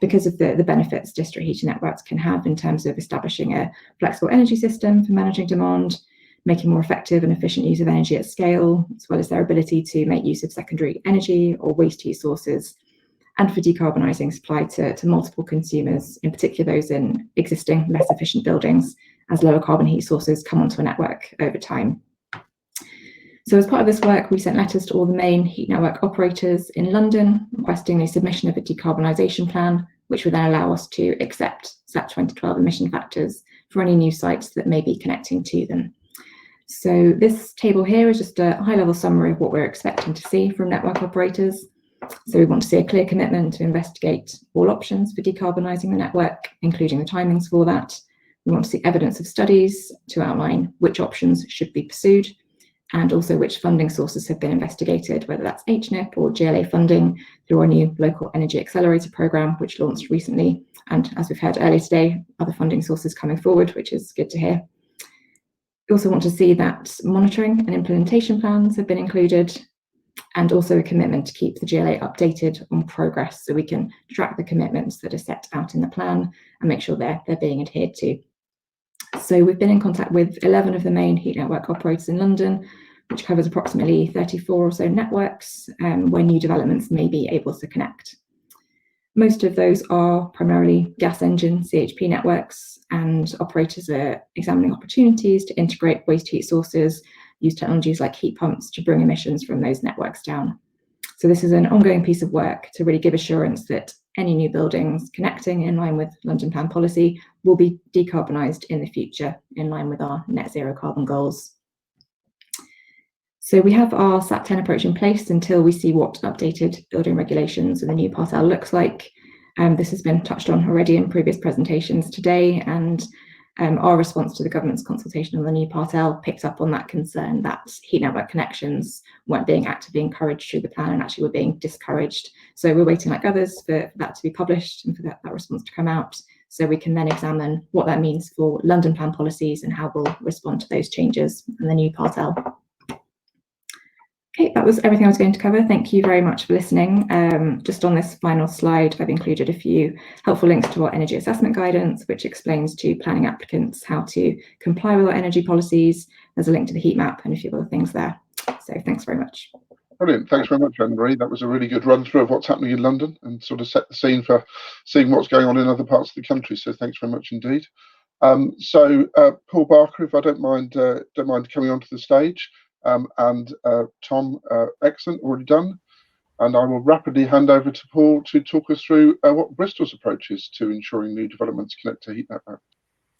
because of the benefits district heating networks can have in terms of establishing a flexible energy system for managing demand, making more effective and efficient use of energy at scale, as well as their ability to make use of secondary energy or waste heat sources, and for decarbonising supply to multiple consumers, in particular those in existing less efficient buildings, as lower carbon heat sources come onto a network over time. So as part of this work, we sent letters to all the main heat network operators in London, requesting the submission of a decarbonisation plan, which would then allow us to accept SAP 2012 emission factors for any new sites that may be connecting to them. So this table here is just a high-level summary of what we're expecting to see from network operators. So we want to see a clear commitment to investigate all options for decarbonising the network, including the timings for that. We want to see evidence of studies to outline which options should be pursued, and also which funding sources have been investigated, whether that's HNIP or GLA funding through our new Local Energy Accelerator programme, which launched recently. And as we've heard earlier today, other funding sources coming forward, which is good to hear. We also want to see that monitoring and implementation plans have been included, and also a commitment to keep the GLA updated on progress so we can track the commitments that are set out in the plan and make sure they're being adhered to. So we've been in contact with 11 of the main heat network operators in London, which covers approximately 34 or so networks where new developments may be able to connect. Most of those are primarily gas engine CHP networks, and operators are examining opportunities to integrate waste heat sources, use technologies like heat pumps to bring emissions from those networks down. So this is an ongoing piece of work to really give assurance that any new buildings connecting in line with London Plan policy will be decarbonised in the future in line with our net zero carbon goals. So we have our SAP 10 approach in place until we see what updated building regulations and the new Part L looks like. This has been touched on already in previous presentations today, and our response to the government's consultation on the new Part L picked up on that concern that heat network connections weren't being actively encouraged through the plan and actually were being discouraged. So we're waiting like others for that to be published and for that response to come out, so we can then examine what that means for London Plan policies and how we'll respond to those changes in the new Part L. Okay, that was everything I was going to cover. Thank you very much for listening. Just on this final slide, I've included a few helpful links to our energy assessment guidance, which explains to planning applicants how to comply with our energy policies. There's a link to the heat map and a few other things there. So thanks very much. Brilliant. Thanks very much, Anne-Marie. That was a really good run through of what's happening in London and sort of set the scene for seeing what's going on in other parts of the country. So thanks very much indeed. So Paul Barker, if I don't mind coming onto the stage, and Tom, excellent, already done. And I will rapidly hand over to Paul to talk us through what Bristol's approach is to ensuring new developments connect to heat network.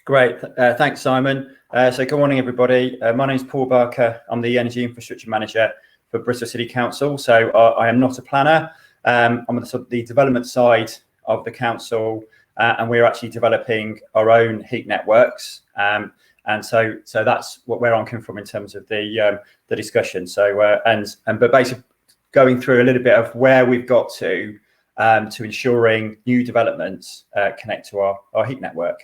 Great, thanks, Simon. So good morning, everybody. My name is Paul Barker. I'm the Energy Infrastructure Manager for Bristol City Council. So I am not a planner. I'm on the development side of the council, and we're actually developing our own heat networks. And so that's where I'm coming from in terms of the discussion. So but basically going through a little bit of where we've got to ensuring new developments connect to our heat network.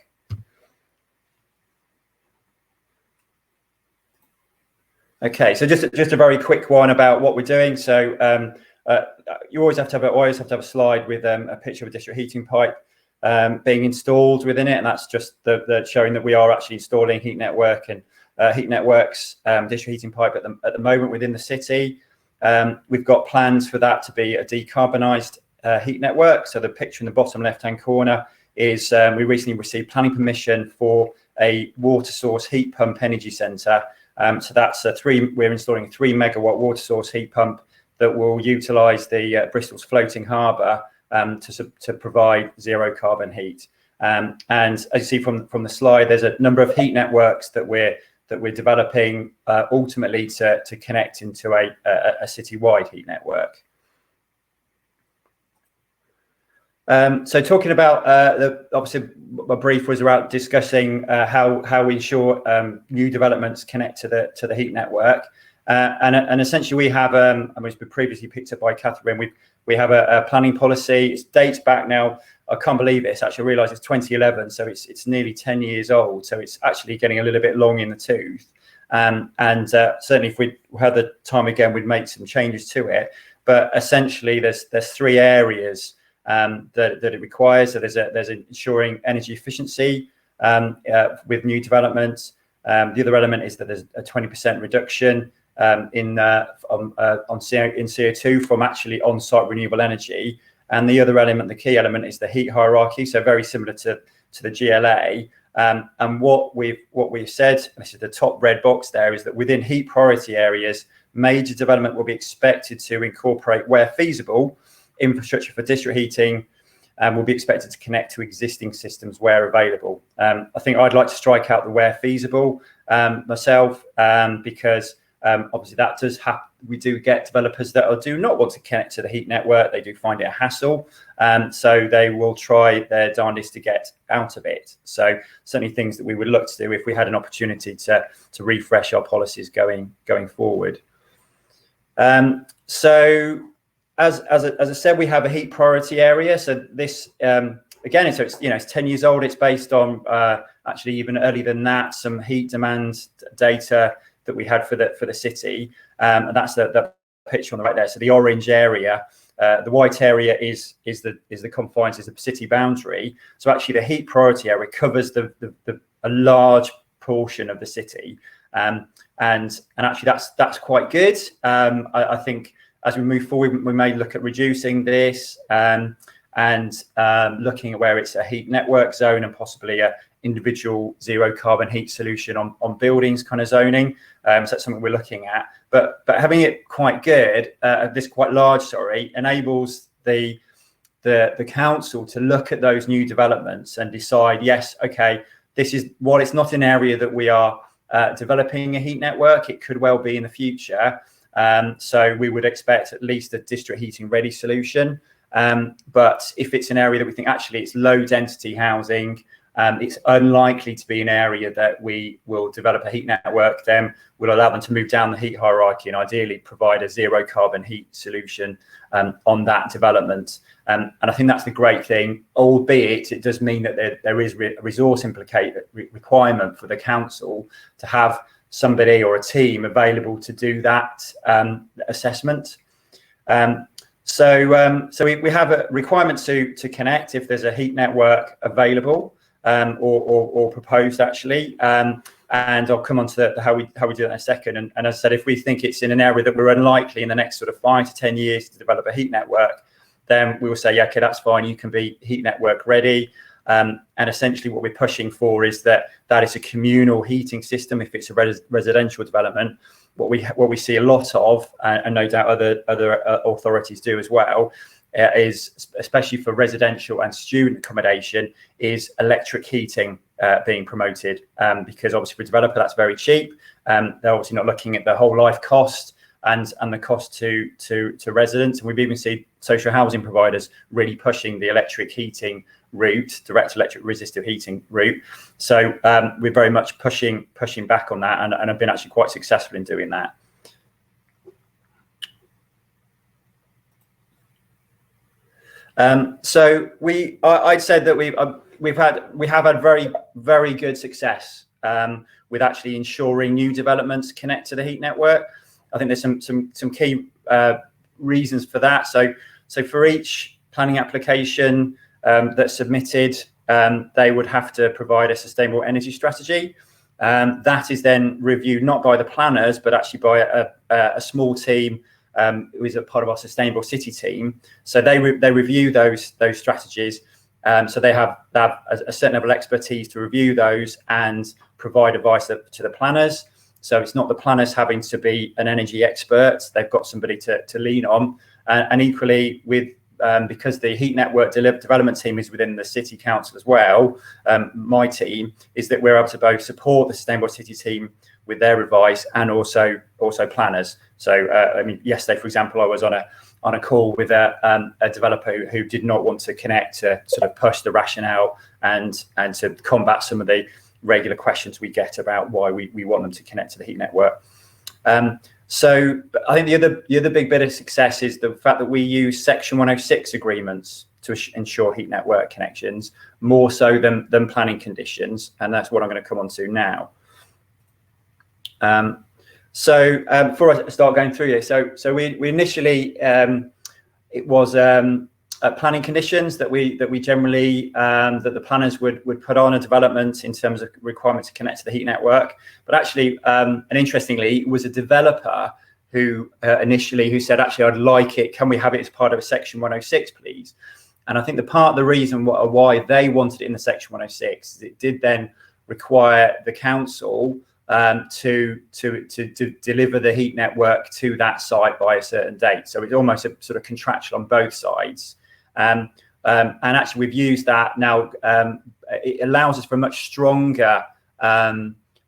Okay, so just a very quick one about what we're doing. So you always have to have a slide with a picture of a district heating pipe being installed within it, and that's just the showing that we are actually installing heat networks district heating pipe at the moment within the city. We've got plans for that to be a decarbonised heat network. So the picture in the bottom left-hand corner is we recently received planning permission for a water source heat pump energy centre. So that's we're installing a 3 megawatt water source heat pump that will utilise the Bristol's floating harbour to provide zero carbon heat. And as you see from the slide, there's a number of heat networks that we're developing ultimately to connect into a citywide heat network. So talking about obviously my brief was around discussing how we ensure new developments connect to the heat network, and essentially we have it's been previously picked up by Catherine. We have a planning policy. It dates back now. I can't believe it. I realise it's 2011, so it's nearly 10 years old. So it's actually getting a little bit long in the tooth. And certainly if we had the time again, we'd make some changes to it. But essentially, there's 3 areas that it requires. So there's ensuring energy efficiency with new developments. The other element is that there's a 20% reduction in CO2 from actually on-site renewable energy. And the other element, the key element, is the heat hierarchy. So very similar to the GLA. And what we've said, and this is the top red box there, is that within heat priority areas, major development will be expected to incorporate, where feasible, infrastructure for district heating, and will be expected to connect to existing systems where available. I think I'd like to strike out the where feasible myself, because obviously that does happen. We do get developers that do not want to connect to the heat network. They do find it a hassle, so they will try their darndest to get out of it. So certainly things that we would look to do if we had an opportunity to refresh our policies going forward. So as I said, we have a heat priority area. So this again, it's 10 years old. It's based on actually even earlier than that, some heat demand data that we had for the city, and that's the picture on the right there. So the orange area, the white area is the confines, is the city boundary. So actually, the heat priority area covers a large portion of the city, and actually that's quite good. I think as we move forward, we may look at reducing this and looking at where it's a heat network zone and possibly a individual zero carbon heat solution on buildings kind of zoning. So that's something we're looking at. But having it quite good, quite large, enables the council to look at those new developments and decide, yes, okay, this is what it's not an area that we are developing a heat network. It could well be in the future. So we would expect at least a district heating ready solution. But if it's an area that we think actually it's low density housing, it's unlikely to be an area that we will develop a heat network, then we'll allow them to move down the heat hierarchy and ideally provide a zero carbon heat solution on that development. And I think that's the great thing, albeit it does mean that there is a resource requirement for the council to have somebody or a team available to do that assessment. So we have a requirement to connect if there's a heat network available or proposed actually. And I'll come on to how we do that in a second. And as I said, if we think it's in an area that we're unlikely in the next sort of 5 to 10 years to develop a heat network, then we will say, yeah, okay, that's fine. You can be heat network ready. And essentially what we're pushing for is that is a communal heating system if it's a residential development. What we see a lot of, and no doubt other authorities do as well, is, especially for residential and student accommodation, is electric heating being promoted, because obviously for a developer that's very cheap. They're obviously not looking at the whole life cost and the cost to residents. And we've even seen social housing providers really pushing the electric heating route, direct electric resistive heating route. So we're very much pushing back on that, and have been actually quite successful in doing that. So I'd said that we have had very good success with actually ensuring new developments connect to the heat network. I think there's some key reasons for that. So for each planning application that's submitted, they would have to provide a sustainable energy strategy. That is then reviewed not by the planners, but actually by a small team who is a part of our sustainable city team. So they review those strategies. So they have a certain level of expertise to review those and provide advice to the planners. So it's not the planners having to be an energy expert. They've got somebody to lean on. And equally, because the heat network development team is within the city council as well, my team is that we're able to both support the sustainable city team with their advice and also planners. So I mean, yesterday, for example, I was on a call with a developer who did not want to connect, to sort of push the rationale and to combat some of the regular questions we get about why we want them to connect to the heat network. So I think the other big bit of success is the fact that we use Section 106 agreements to ensure heat network connections more so than planning conditions, and that's what I'm going to come on to now. So before I start going through this, so we initially it was planning conditions that we generally that the planners would put on a development in terms of requirement to connect to the heat network. But actually, and interestingly, it was a developer who initially said, actually, I'd like it. Can we have it as part of a Section 106, please? And I think the reason why they wanted it in the Section 106 is it did then require the council to deliver the heat network to that site by a certain date. So it's almost a sort of contractual on both sides. And actually, we've used that now. It allows us for a much stronger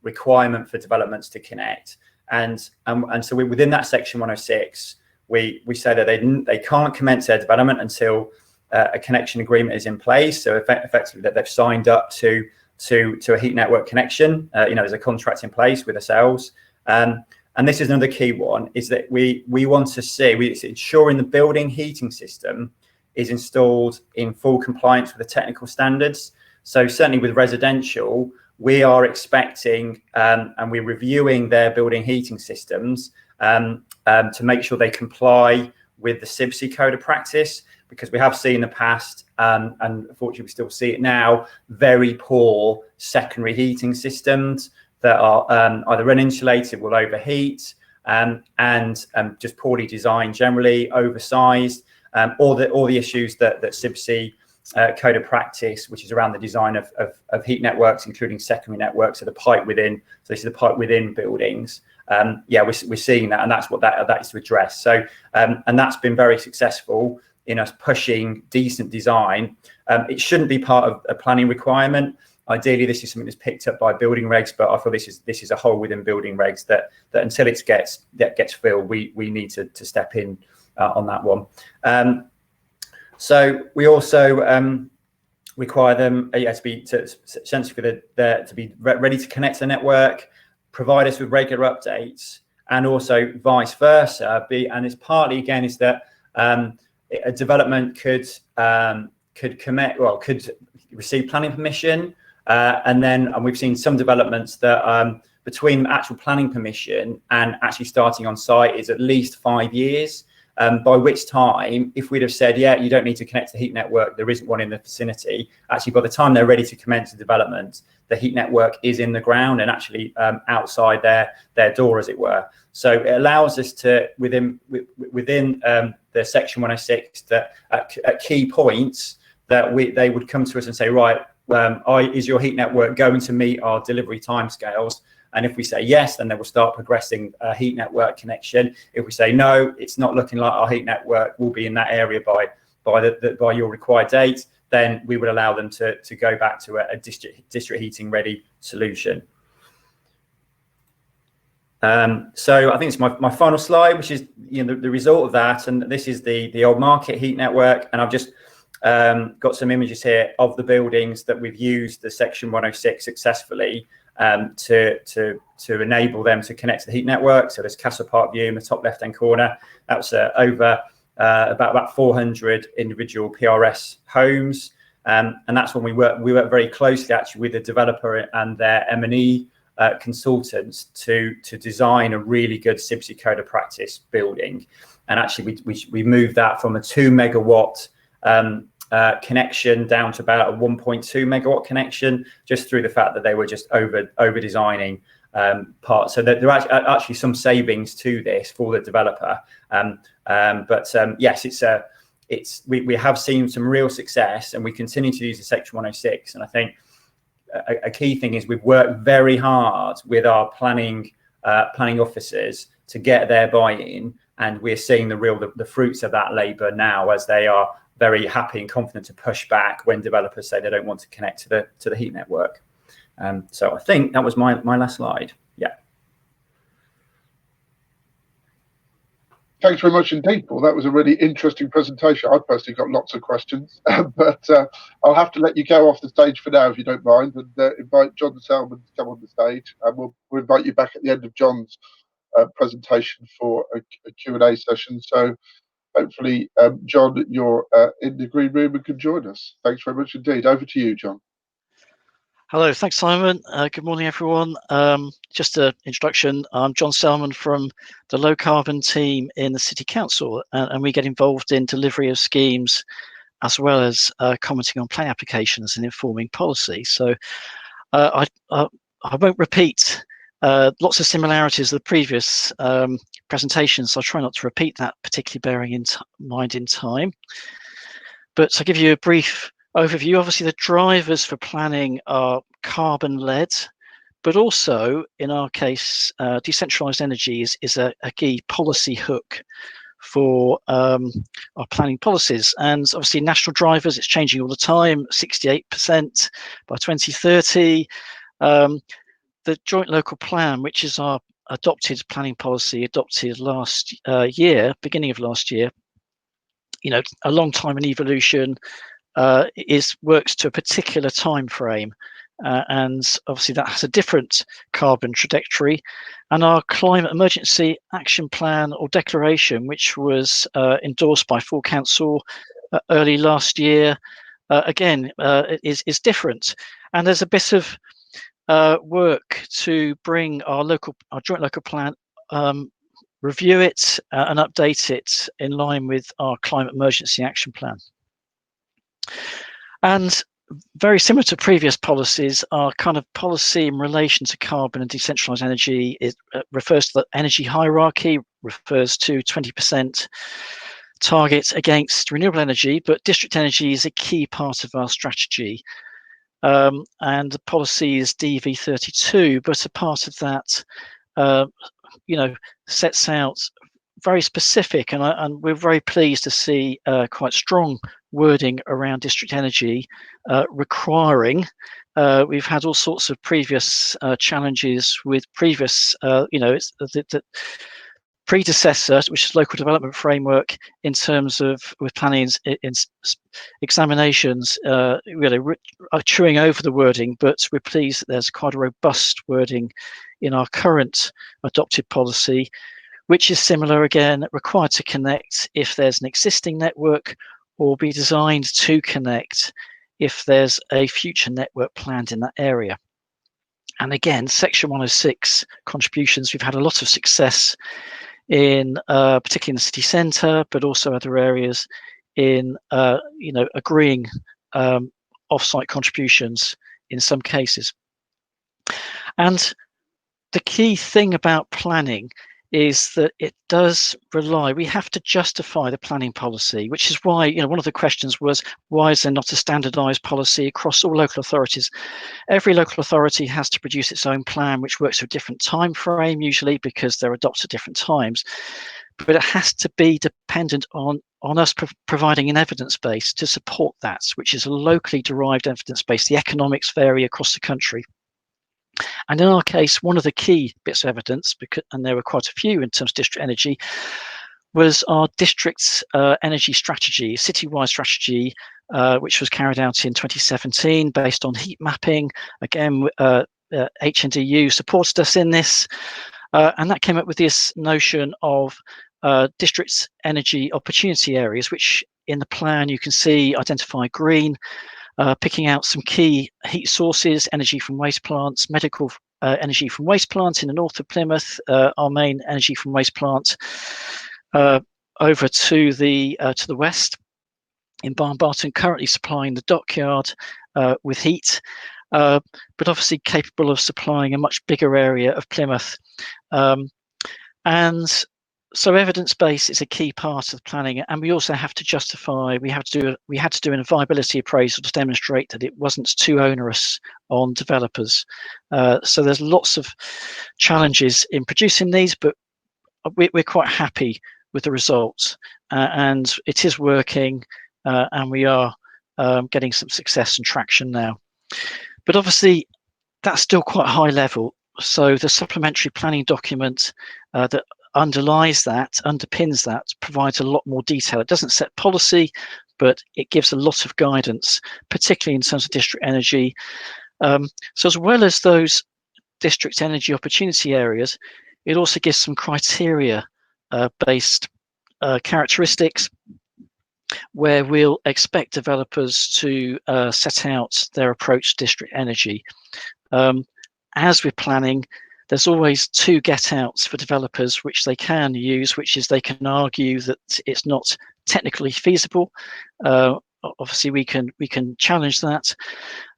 requirement for developments to connect. And so within that Section 106, we say that they can't commence their development until a connection agreement is in place. So effectively, that they've signed up to a heat network connection. There's a contract in place with ourselves. And this is another key one, is that we want to see, it's ensuring the building heating system is installed in full compliance with the technical standards. So certainly with residential, we are expecting and we're reviewing their building heating systems to make sure they comply with the CIBSE code of practice, because we have seen in the past, and unfortunately we still see it now, very poor secondary heating systems that are either uninsulated, will overheat, and just poorly designed generally, oversized, all the issues that CIBSE code of practice, which is around the design of heat networks, including secondary networks, so the pipe within, so this is the pipe within buildings. We're seeing that, and that's what that is to address. So, and that's been very successful in us pushing decent design. It shouldn't be part of a planning requirement. Ideally, this is something that's picked up by building regs, but I feel this is a hole within building regs that until it gets filled, we need to step in on that one. So we also require them to be essentially to be ready to connect to the network, provide us with regular updates, and also vice versa. And it's partly, again, is that a development could receive planning permission, and we've seen some developments that between actual planning permission and actually starting on site is at least 5 years. By which time, if we'd have said, yeah, you don't need to connect to the heat network, there isn't one in the vicinity, actually by the time they're ready to commence the development, the heat network is in the ground and actually outside their door, as it were. So it allows us to, within the Section 106, that at key points, that they would come to us and say, right, is your heat network going to meet our delivery timescales? And if we say yes, then they will start progressing a heat network connection. If we say no, it's not looking like our heat network will be in that area by your required date, then we would allow them to go back to a district heating ready solution. So I think it's my final slide, which is the result of that. And this is the old market heat network. And I've just got some images here of the buildings that we've used the Section 106 successfully to enable them to connect to the heat network. So there's Castle Park View in the top left-hand corner. That's over about 400 individual PRS homes. And that's when we work very closely actually with the developer and their M&E consultants to design a really good CIBSE code of practice building. And actually we moved that from a 2 megawatt connection down to about a 1.2 megawatt connection, just through the fact that they were just over designing parts. So there are actually some savings to this for the developer. Yes, we have seen some real success, and we continue to use the Section 106. And I think a key thing is we've worked very hard with our planning officers to get their buy-in, and we're seeing the fruits of that labour now, as they are very happy and confident to push back when developers say they don't want to connect to the heat network. So I think that was my last slide. Yeah. Thanks very much indeed, Paul. That was a really interesting presentation. I've personally got lots of questions, but I'll have to let you go off the stage for now, if you don't mind, and invite John Selman to come on the stage, and we'll invite you back at the end of John's presentation for a Q&A session. So hopefully, John, you're in the green room and can join us. Thanks very much indeed. Over to you, John. Hello, thanks, Simon. Good morning, everyone. Just an introduction. I'm John Selman from the low carbon team in the City Council, and we get involved in delivery of schemes as well as commenting on planning applications and informing policy. So I won't repeat lots of similarities of the previous presentations, so I'll try not to repeat that, particularly bearing in mind in time. But I'll give you a brief overview. Obviously, the drivers for planning are carbon-led, but also, in our case, decentralised energy is a key policy hook for our planning policies. And obviously, national drivers, it's changing all the time, 68% by 2030. The Joint Local Plan, which is our adopted planning policy, adopted last year, beginning of last year, a long time in evolution, works to a particular time frame, and obviously that has a different carbon trajectory. And our climate emergency action plan or declaration, which was endorsed by full council early last year, again is different. And there's a bit of work to bring our joint local plan, review it and update it in line with our climate emergency action plan. And very similar to previous policies, our kind of policy in relation to carbon and decentralised energy refers to the energy hierarchy, refers to 20% targets against renewable energy, but district energy is a key part of our strategy. And the policy is DV32, but a part of that, sets out very specific, and we're very pleased to see quite strong wording around district energy requiring. We've had all sorts of previous challenges with previous, the predecessor, which is local development framework, in terms of with planning in examinations, really are chewing over the wording, but we're pleased that there's quite a robust wording in our current adopted policy, which is similar again, required to connect if there's an existing network, or be designed to connect if there's a future network planned in that area. And again, Section 106 contributions, we've had a lot of success in, particularly in the city centre, but also other areas in, agreeing off-site contributions in some cases. And the key thing about planning is that it does rely, we have to justify the planning policy, which is why, one of the questions was, why is there not a standardized policy across all local authorities? Every local authority has to produce its own plan, which works to a different time frame, usually because they're adopted at different times. But it has to be dependent on us providing an evidence base to support that, which is a locally derived evidence base. The economics vary across the country. And in our case, one of the key bits of evidence, and there were quite a few in terms of district energy, was our district's energy strategy, citywide strategy, which was carried out in 2017 based on heat mapping. Again, HNDU supported us in this, and that came up with this notion of district's energy opportunity areas, which in the plan you can see identify green, picking out some key heat sources, energy from waste plants, medical energy from waste plants in the north of Plymouth, our main energy from waste plant, over to the west in Barnbarton, currently supplying the dockyard with heat, but obviously capable of supplying a much bigger area of Plymouth. And so evidence base is a key part of the planning, and we also have to justify. We had to do a viability appraisal to demonstrate that it wasn't too onerous on developers. So there's lots of challenges in producing these, but we're quite happy with the results, and it is working, and we are getting some success and traction now. But obviously, that's still quite high level. So the supplementary planning document that underpins that, provides a lot more detail. It doesn't set policy, but it gives a lot of guidance, particularly in terms of district energy. So as well as those district energy opportunity areas, it also gives some criteria based characteristics where we'll expect developers to set out their approach to district energy. As we're planning, there's always two get-outs for developers which they can use, which is they can argue that it's not technically feasible. Obviously, we can challenge that,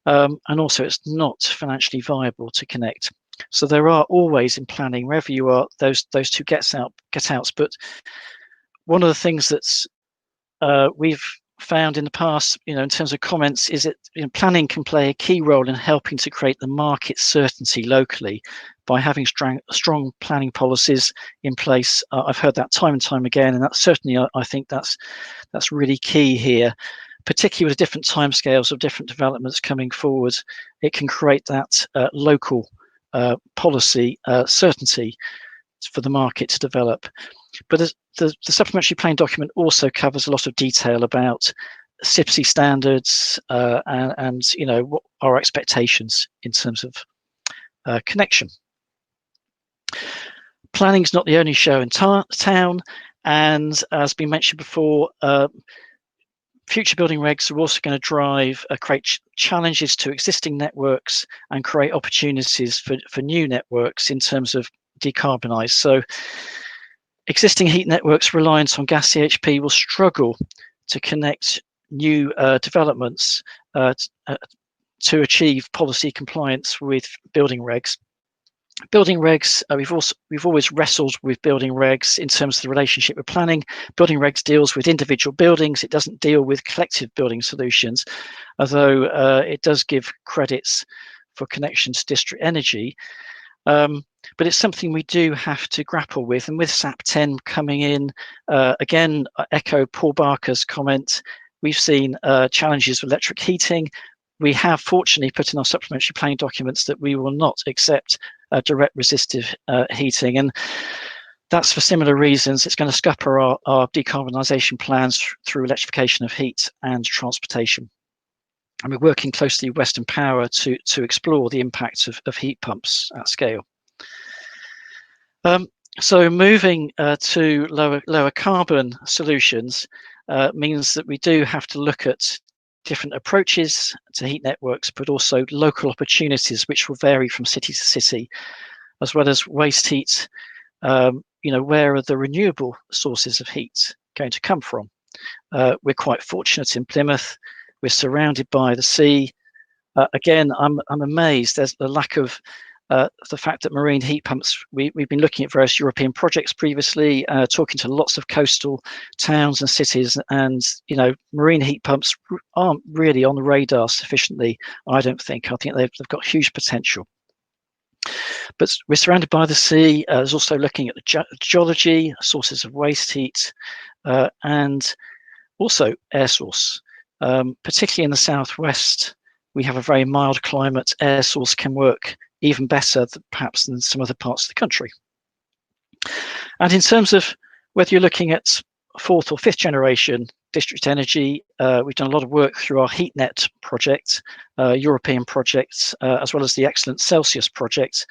and also it's not financially viable to connect. So there are always in planning, wherever you are, those two get-outs. But one of the things that's we've found in the past, in terms of comments, is that planning can play a key role in helping to create the market certainty locally by having strong planning policies in place. I've heard that time and time again, and that's certainly, I think that's really key here, particularly with different timescales of different developments coming forward. It can create that local policy certainty for the market to develop. But the supplementary planning document also covers a lot of detail about CIPSE standards and what our expectations in terms of connection. Planning is not the only show in town, and as been mentioned before, future building regs are also going to create challenges to existing networks and create opportunities for new networks in terms of decarbonise. So existing heat networks reliant on gas CHP will struggle to connect new developments to achieve policy compliance with building regs. Building regs, we've always wrestled with building regs in terms of the relationship with planning. Building regs deals with individual buildings. It doesn't deal with collective building solutions, although it does give credits for connections to district energy. But it's something we do have to grapple with. And with SAP 10 coming in, again, I echo Paul Barker's comment. We've seen challenges with electric heating. We have fortunately put in our supplementary planning documents that we will not accept direct resistive heating. And that's for similar reasons. It's going to scupper our decarbonisation plans through electrification of heat and transportation. And we're working closely with Western Power to explore the impacts of heat pumps at scale. So moving to lower carbon solutions means that we do have to look at different approaches to heat networks, but also local opportunities, which will vary from city to city, as well as waste heat. Where are the renewable sources of heat going to come from? We're quite fortunate in Plymouth. We're surrounded by the sea. Again, I'm amazed. There's a lack of the fact that marine heat pumps, we've been looking at various European projects previously, talking to lots of coastal towns and cities, and marine heat pumps aren't really on the radar sufficiently, I don't think. I think they've got huge potential. But we're surrounded by the sea. There's also looking at the geology, sources of waste heat, and also air source. Particularly in the southwest, we have a very mild climate. Air source can work even better perhaps than some other parts of the country. And in terms of whether you're looking at fourth or fifth generation district energy, we've done a lot of work through our HeatNet project, European projects, as well as the excellent Celsius project,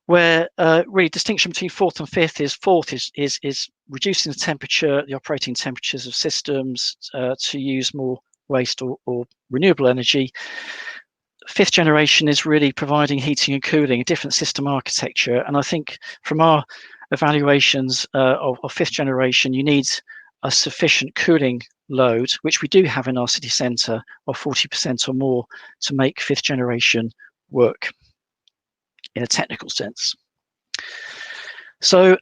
where really distinction between fourth and fifth is reducing the temperature, the operating temperatures of systems to use more waste or renewable energy. Fifth generation is really providing heating and cooling, a different system architecture. And I think from our evaluations of fifth generation, you need a sufficient cooling load, which we do have in our city centre, of 40% or more to make fifth generation work in a technical sense. So,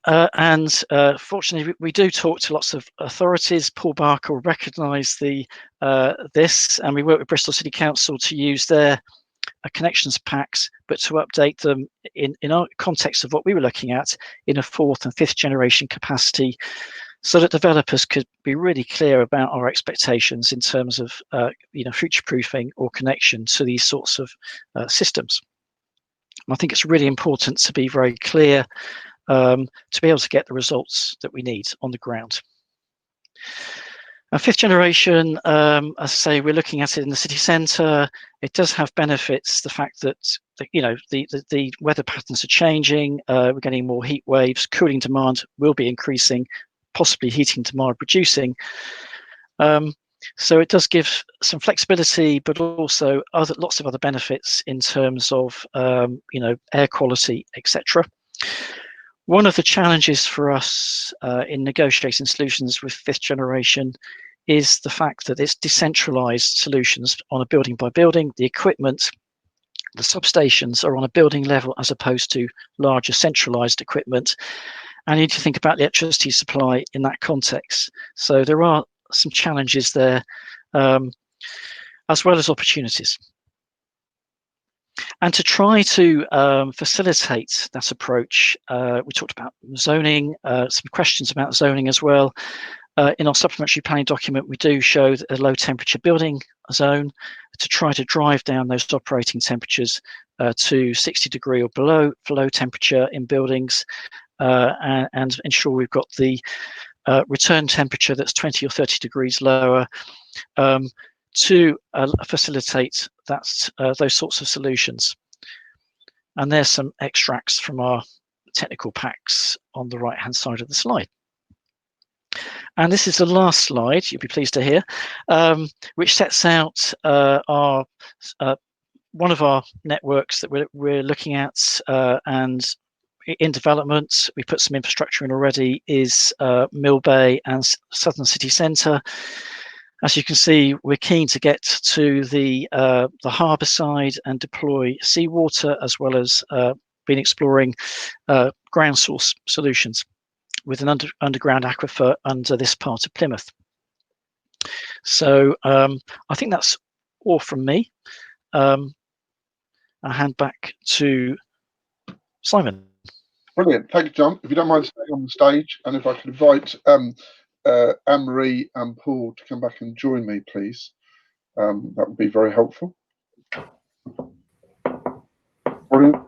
fortunately, we do talk to lots of authorities. Paul Barker will recognise this, and we work with Bristol City Council to use their connections packs, but to update them in our context of what we were looking at in a fourth and fifth generation capacity, so that developers could be really clear about our expectations in terms of future-proofing or connection to these sorts of systems. And I think it's really important to be very clear to be able to get the results that we need on the ground. Fifth generation, as I say, we're looking at it in the city centre. It does have benefits. The fact that the weather patterns are changing, we're getting more heat waves, cooling demand will be increasing, possibly heating demand reducing. So it does give some flexibility, but also lots of other benefits in terms of air quality, etc. One of the challenges for us in negotiating solutions with fifth generation is the fact that it's decentralized solutions on a building by building. The equipment, the substations are on a building level as opposed to larger centralized equipment. And you need to think about the electricity supply in that context. So there are some challenges there, as well as opportunities. And to try to facilitate that approach, we talked about zoning, some questions about zoning as well. In our supplementary planning document, we do show a low temperature building zone to try to drive down those operating temperatures to 60 degree or below for low temperature in buildings, and ensure we've got the return temperature that's 20 or 30 degrees lower to facilitate those sorts of solutions. And there's some extracts from our technical packs on the right hand side of the slide. And this is the last slide, you'll be pleased to hear, which sets out one of our networks that we're looking at, and in development. We put some infrastructure in already, is Mill Bay and Southern City Centre. As you can see, we're keen to get to the harbour side and deploy seawater, as well as been exploring ground source solutions with an underground aquifer under this part of Plymouth. So I think that's all from me. I'll hand back to Simon. Brilliant. Thank you, John. If you don't mind staying on the stage, and if I could invite Anne-Marie and Paul to come back and join me, please. That would be very helpful. Brilliant.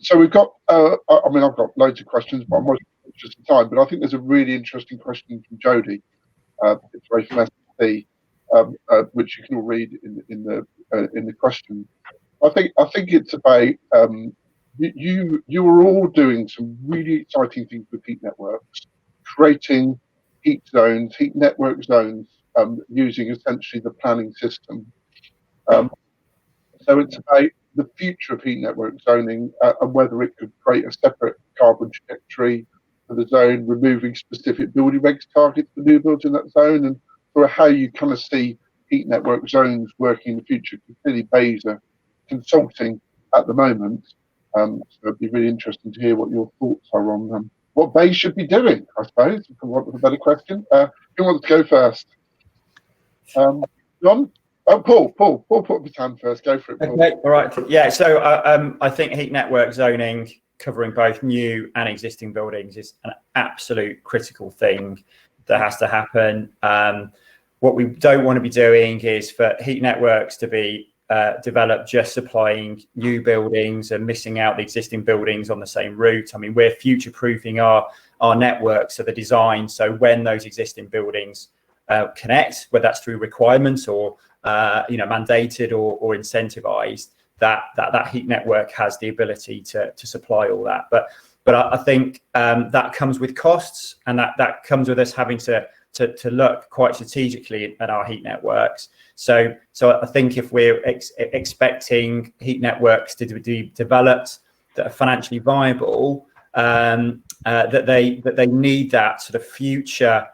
So we've got, I mean, I've got loads of questions, but I'm most conscious of time. But I think there's a really interesting question from Jodie. It's very familiar to see, which you can all read in the question. I think it's about you are all doing some really exciting things with heat networks, creating heat zones, heat network zones, using essentially the planning system. So it's about the future of heat network zoning and whether it could create a separate carbon trajectory for the zone, removing specific building regs targets for new builds in that zone, and for how you kind of see heat network zones working in the future. Clearly, BEIS are consulting at the moment. So it'd be really interesting to hear what your thoughts are on what they should be doing, I suppose, for want of a better question. Who wants to go first? John? Oh, Paul put up his hand first. Go for it, Paul. Okay, all right. Yeah, so I think heat network zoning covering both new and existing buildings is an absolute critical thing that has to happen. What we don't want to be doing is for heat networks to be developed just supplying new buildings and missing out the existing buildings on the same route. I mean, we're future-proofing our networks, so the design, so when those existing buildings connect, whether that's through requirements or mandated or incentivized, that heat network has the ability to supply all that. But I think that comes with costs, and that comes with us having to look quite strategically at our heat networks. So I think if we're expecting heat networks to be developed that are financially viable, that they need that sort of future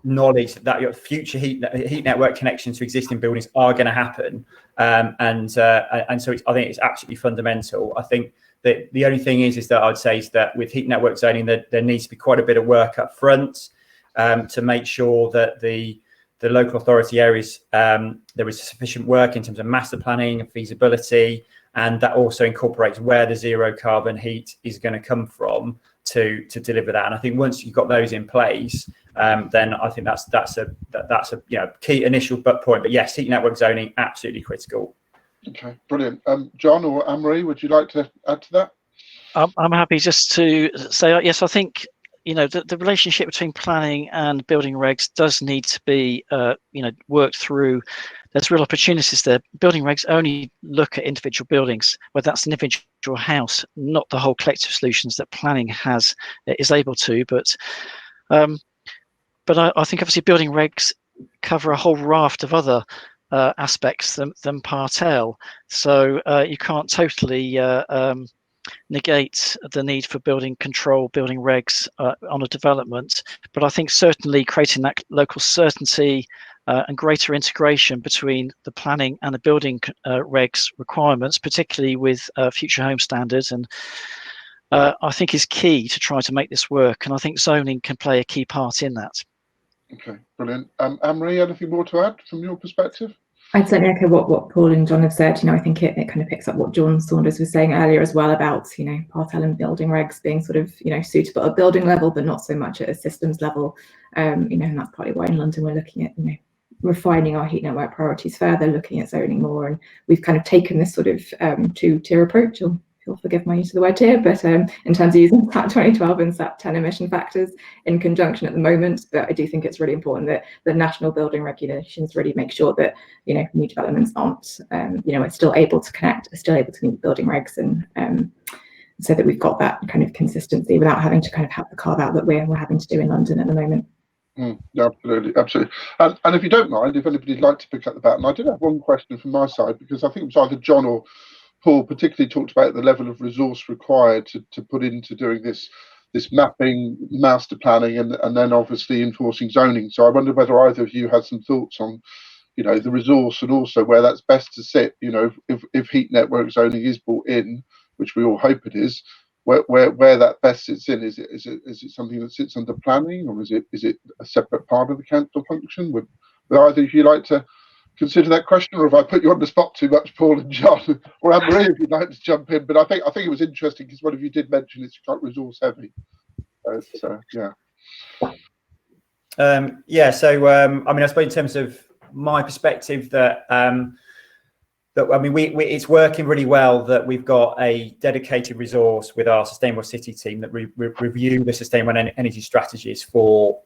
knowledge that your future heat network connections to existing buildings are going to happen, and so I think it's absolutely fundamental. I think that the only thing is that I'd say is that with heat network zoning, that there needs to be quite a bit of work up front to make sure that the local authority areas there is sufficient work in terms of master planning and feasibility, and that also incorporates where the zero carbon heat is going to come from to deliver that. And I think once you've got those in place, then I think that's a key initial point. But yes, heat network zoning absolutely critical. Okay, brilliant. John or Anne-Marie, would you like to add to that? I'm happy just to say yes. I think the relationship between planning and building regs does need to be worked through. There's real opportunities there. Building regs only look at individual buildings, whether that's an individual house, not the whole collective solutions that planning is able to. But I think obviously building regs cover a whole raft of other aspects than Part L. So you can't totally negate the need for building control, building regs on a development. But I think certainly creating that local certainty and greater integration between the planning and the building regs requirements, particularly with future home standards, and I think is key to try to make this work. And I think zoning can play a key part in that. Okay, brilliant. Anne-Marie, anything more to add from your perspective? I'd certainly echo what Paul and John have said. I think it kind of picks up what John Saunders was saying earlier as well about, Part L and building regs being sort of, suitable at building level, but not so much at a systems level. And that's partly why in London we're looking at, refining our heat network priorities further, looking at zoning more. And we've kind of taken this sort of two-tier approach. You'll forgive my use of the word tier, but in terms of using SAP 2012 and SAP 10 emission factors in conjunction at the moment. But I do think it's really important that the national building regulations really make sure that new developments aren't are still able to connect, are still able to meet building regs, and so that we've got that kind of consistency without having to kind of have the carve out that we're having to do in London at the moment. Yeah, absolutely. And if you don't mind, if anybody'd like to pick up the baton, I did have one question from my side, because I think it was either John or Paul particularly talked about the level of resource required to put into doing this mapping, master planning, and then obviously enforcing zoning. So I wonder whether either of you had some thoughts on, the resource, and also where that's best to sit. If heat network zoning is brought in, which we all hope it is, where that best sits in. Is it something that sits under planning, or is it a separate part of the council function? Would either of you like to consider that question, or have I put you on the spot too much, Paul and John? Or Anne-Marie, if you'd like to jump in. But I think it was interesting because one of you did mention it's quite resource heavy. So yeah. So I suppose in terms of my perspective, that it's working really well that we've got a dedicated resource with our sustainable city team that review the sustainable energy strategies for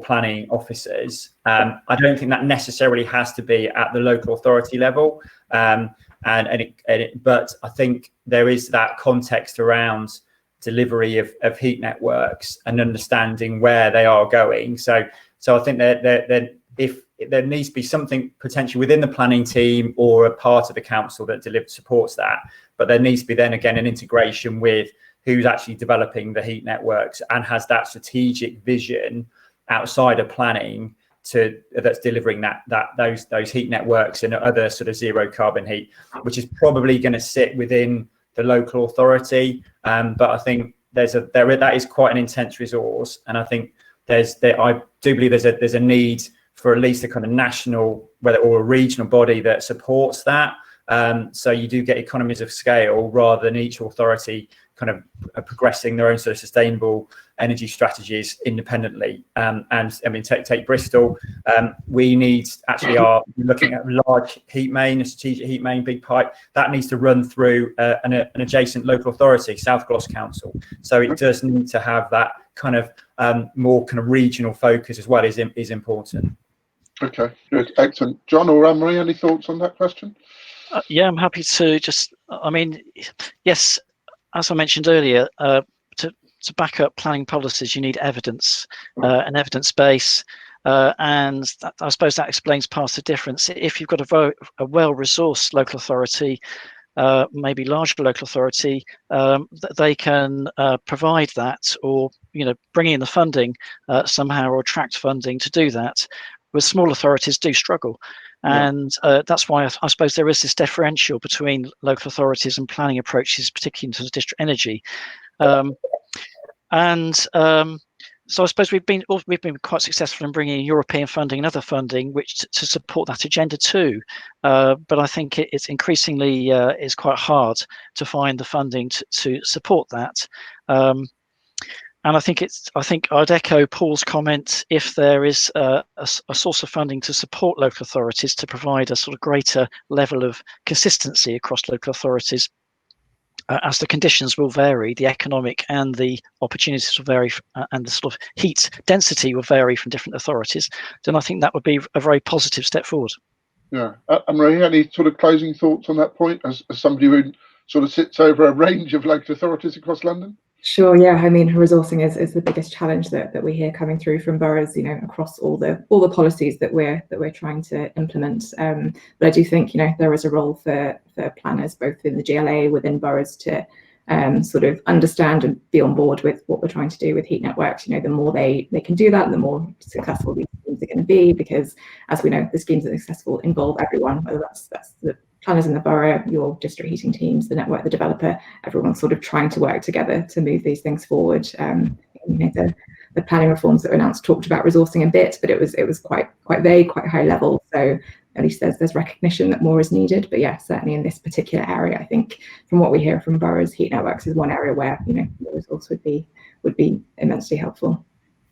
planning officers. I don't think that necessarily has to be at the local authority level, but I think there is that context around delivery of heat networks and understanding where they are going. So I think that if there needs to be something potentially within the planning team or a part of the council that supports that, but there needs to be then again an integration with who's actually developing the heat networks and has that strategic vision outside of planning that's delivering those heat networks and other sort of zero carbon heat, which is probably going to sit within the local authority. But I think that is quite an intense resource, and I think I do believe there's a need for at least a kind of national, or a regional body that supports that. So you do get economies of scale rather than each authority kind of progressing their own sort of sustainable energy strategies independently. And I mean, take Bristol. We need we're looking at large heat main, a strategic heat main, big pipe that needs to run through an adjacent local authority, South Gloss Council. So it does need to have that kind of more kind of regional focus as well. Is important. Okay, good, excellent. John or Anne-Marie, any thoughts on that question? Yeah, I'm happy to I mean, yes, as I mentioned earlier, to back up planning policies, you need evidence, an evidence base, and I suppose that explains part of the difference. If you've got a well-resourced local authority, maybe larger local authority, they can provide that, or bring in the funding somehow, or attract funding to do that. With small authorities do struggle. And that's why I suppose there is this differential between local authorities and planning approaches, particularly in terms of district energy. So I suppose we've been quite successful in bringing in European funding and other funding, which to support that agenda too. But I think it's increasingly is quite hard to find the funding to support that. And I think I'd echo Paul's comment. If there is a source of funding to support local authorities to provide a sort of greater level of consistency across local authorities, as the conditions will vary, the economic and the opportunities will vary, and the sort of heat density will vary from different authorities, then I think that would be a very positive step forward. Yeah, Anne-Marie, any sort of closing thoughts on that point, as somebody who sort of sits over a range of local authorities across London? Sure. Yeah. I mean, resourcing is the biggest challenge that we hear coming through from boroughs, across all the policies that we're trying to implement. But I do think, there is a role for planners, both in the GLA, within boroughs, to sort of understand and be on board with what we're trying to do with heat networks. The more they can do that, the more successful these schemes are going to be, because as we know, the schemes that are successful involve everyone, whether that's the planners in the borough, your district heating teams, the network, the developer, everyone's sort of trying to work together to move these things forward. The planning reforms that were announced talked about resourcing a bit, but it was quite vague, quite high level. So at least there's recognition that more is needed. But yeah, certainly in this particular area, I think from what we hear from boroughs, heat networks is one area where the resource would be immensely helpful.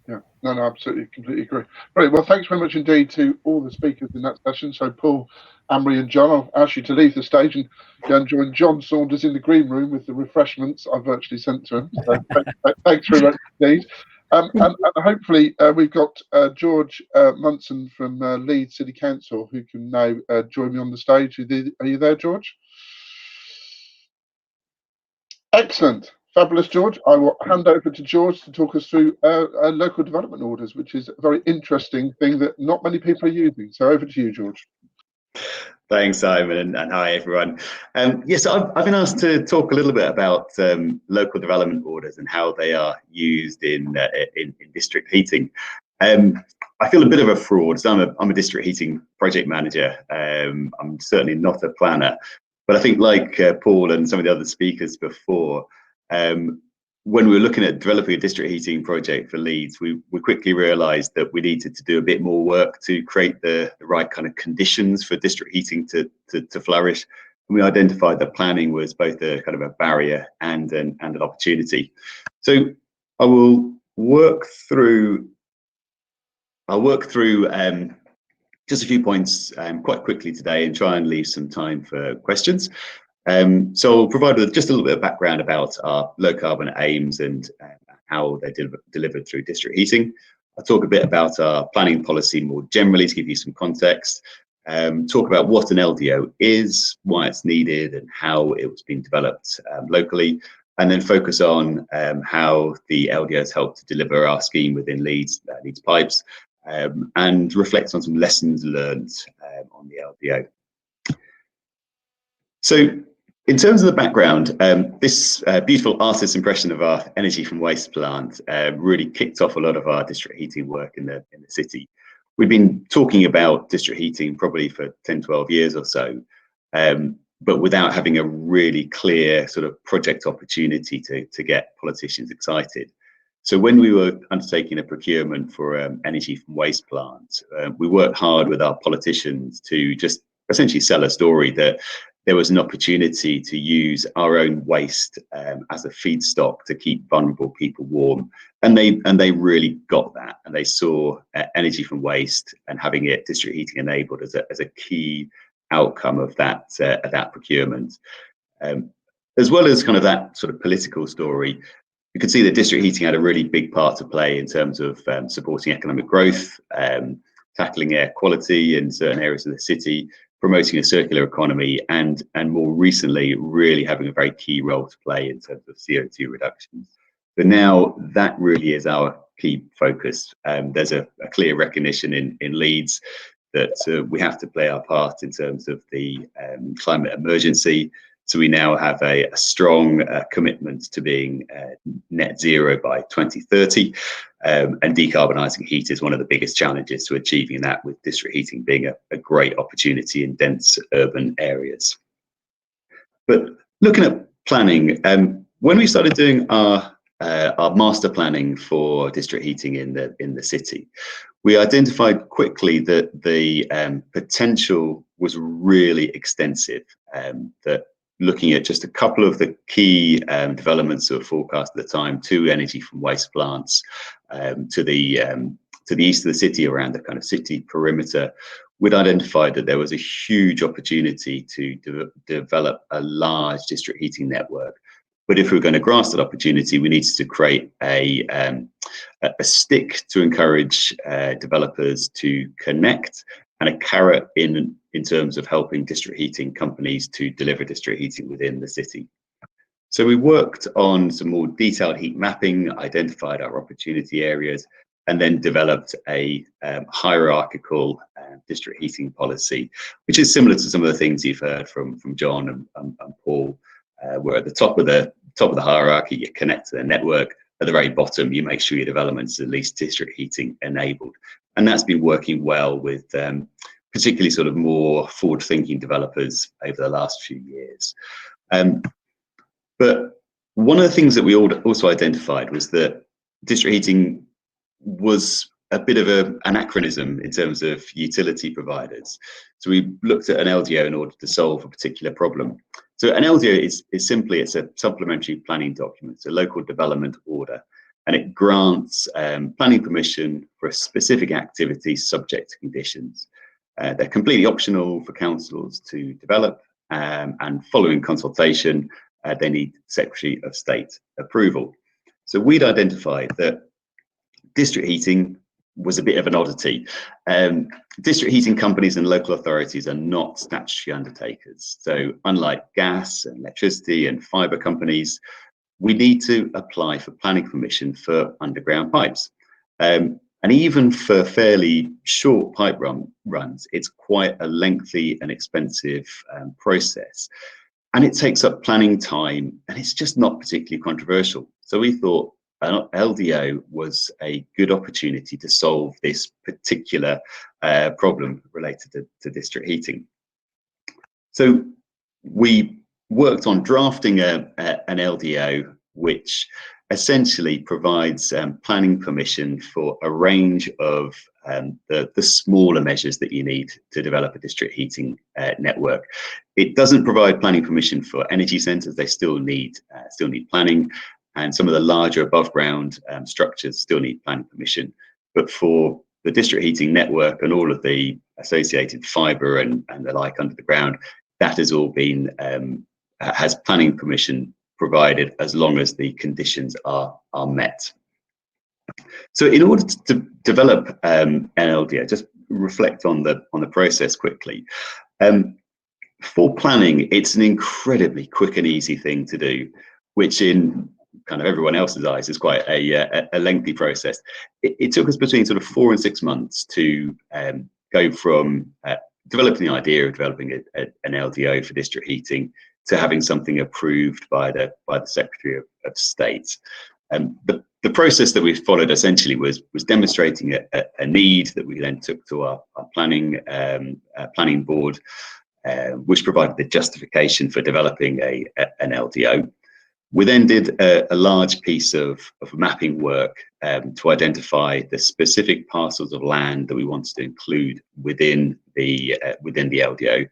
Yeah, no, absolutely, completely agree. Right, well, thanks very much indeed to all the speakers in that session. So Paul, Anne-Marie and John, I'll ask you to leave the stage and go and join John Saunders in the green room with the refreshments I've virtually sent to him. So thanks very much indeed. And hopefully we've got George Munson from Leeds City Council, who can now join me on the stage. Are you there, George? Excellent. Fabulous, George. I will hand over to George to talk us through local development orders, which is a very interesting thing that not many people are using. So over to you, George. Thanks, Simon, and hi, everyone. Yes, I've been asked to talk a little bit about local development orders and how they are used in district heating. I feel a bit of a fraud. So I'm a district heating project manager. I'm certainly not a planner, but I think, like Paul and some of the other speakers before, when we were looking at developing a district heating project for Leeds, we quickly realised that we needed to do a bit more work to create the right kind of conditions for district heating to flourish. And we identified that planning was both a kind of a barrier and an opportunity. So I will work through just a few points quite quickly today and try and leave some time for questions. So I'll provide just a little bit of background about our low carbon aims and how they're delivered through district heating. I'll talk a bit about our planning policy more generally to give you some context. Talk about what an LDO is, why it's needed, and how it's been developed locally, and then focus on how the LDOs help to deliver our scheme within Leeds Pipes, and reflect on some lessons learned on the LDO. So in terms of the background, this beautiful artist's impression of our energy from waste plant really kicked off a lot of our district heating work in the city. we've been talking about district heating probably for 10, 12 years or so, but without having a really clear sort of project opportunity to get politicians excited. So when we were undertaking a procurement for energy from waste plants, we worked hard with our politicians to just essentially sell a story that there was an opportunity to use our own waste as a feedstock to keep vulnerable people warm. And they really got that, and they saw energy from waste and having it district heating enabled as a key outcome of that procurement. As well as kind of that sort of political story, you can see that district heating had a really big part to play in terms of supporting economic growth, tackling air quality in certain areas of the city, promoting a circular economy, and more recently, really having a very key role to play in terms of CO2 reductions. But now that really is our key focus. There's a clear recognition in Leeds that we have to play our part in terms of the climate emergency. So we now have a strong commitment to being net zero by 2030, and decarbonising heat is one of the biggest challenges to achieving that, with district heating being a great opportunity in dense urban areas. But looking at planning, when we started doing our master planning for district heating in the city, we identified quickly that the potential was really extensive, that looking at just a couple of the key developments that were forecast at the time, 2 energy from waste plants to the east of the city, around the kind of city perimeter, we'd identified that there was a huge opportunity to develop a large district heating network. But if we were going to grasp that opportunity, we needed to create a stick to encourage developers to connect, and a carrot in terms of helping district heating companies to deliver district heating within the city. So we worked on some more detailed heat mapping, identified our opportunity areas, and then developed a hierarchical district heating policy, which is similar to some of the things you've heard from John and Paul, where at the top of the hierarchy, you connect to the network. At the very bottom, you make sure your development's at least district heating enabled. And that's been working well with particularly sort of more forward-thinking developers over the last few years. But one of the things that we also identified was that district heating was a bit of an anachronism in terms of utility providers. So we looked at an LDO in order to solve a particular problem. So an LDO is simply, it's a supplementary planning document, it's a local development order, and it grants planning permission for a specific activity subject to conditions. They're completely optional for councils to develop, and following consultation, they need Secretary of State approval. So we'd identified that district heating was a bit of an oddity. District heating companies and local authorities are not statutory undertakers. So unlike gas and electricity and fibre companies, we need to apply for planning permission for underground pipes. And even for fairly short pipe runs, it's quite a lengthy and expensive process. And it takes up planning time, and it's just not particularly controversial. So we thought LDO was a good opportunity to solve this particular problem related to district heating. So we worked on drafting an LDO, which essentially provides planning permission for a range of the smaller measures that you need to develop a district heating network. It doesn't provide planning permission for energy centres; they still need planning, and some of the larger above ground structures still need planning permission. But for the district heating network and all of the associated fibre and the like under the ground, that has all been has planning permission provided as long as the conditions are met. So in order to develop an LDO, just reflect on the process quickly. For planning, it's an incredibly quick and easy thing to do, which in kind of everyone else's eyes is quite a lengthy process. It took us between sort of 4 and 6 months to go from developing the idea of developing an LDO for district heating to having something approved by the Secretary of State. The process that we followed essentially was demonstrating a need that we then took to our planning board, which provided the justification for developing an LDO. We then did a large piece of mapping work to identify the specific parcels of land that we wanted to include within the LDO.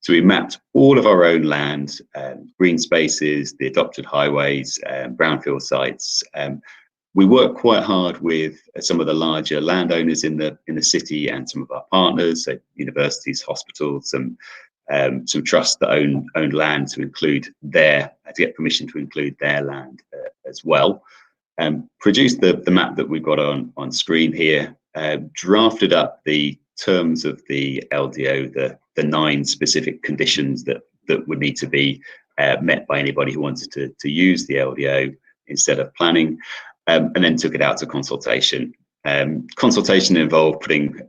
So we mapped all of our own land, green spaces, the adopted highways, brownfield sites. We worked quite hard with some of the larger landowners in the city and some of our partners, so universities, hospitals, some trusts that own land to get permission to include their land as well. Produced the map that we've got on screen here, drafted up the terms of the LDO, the 9 specific conditions that would need to be met by anybody who wanted to use the LDO instead of planning, and then took it out to consultation. Consultation involved putting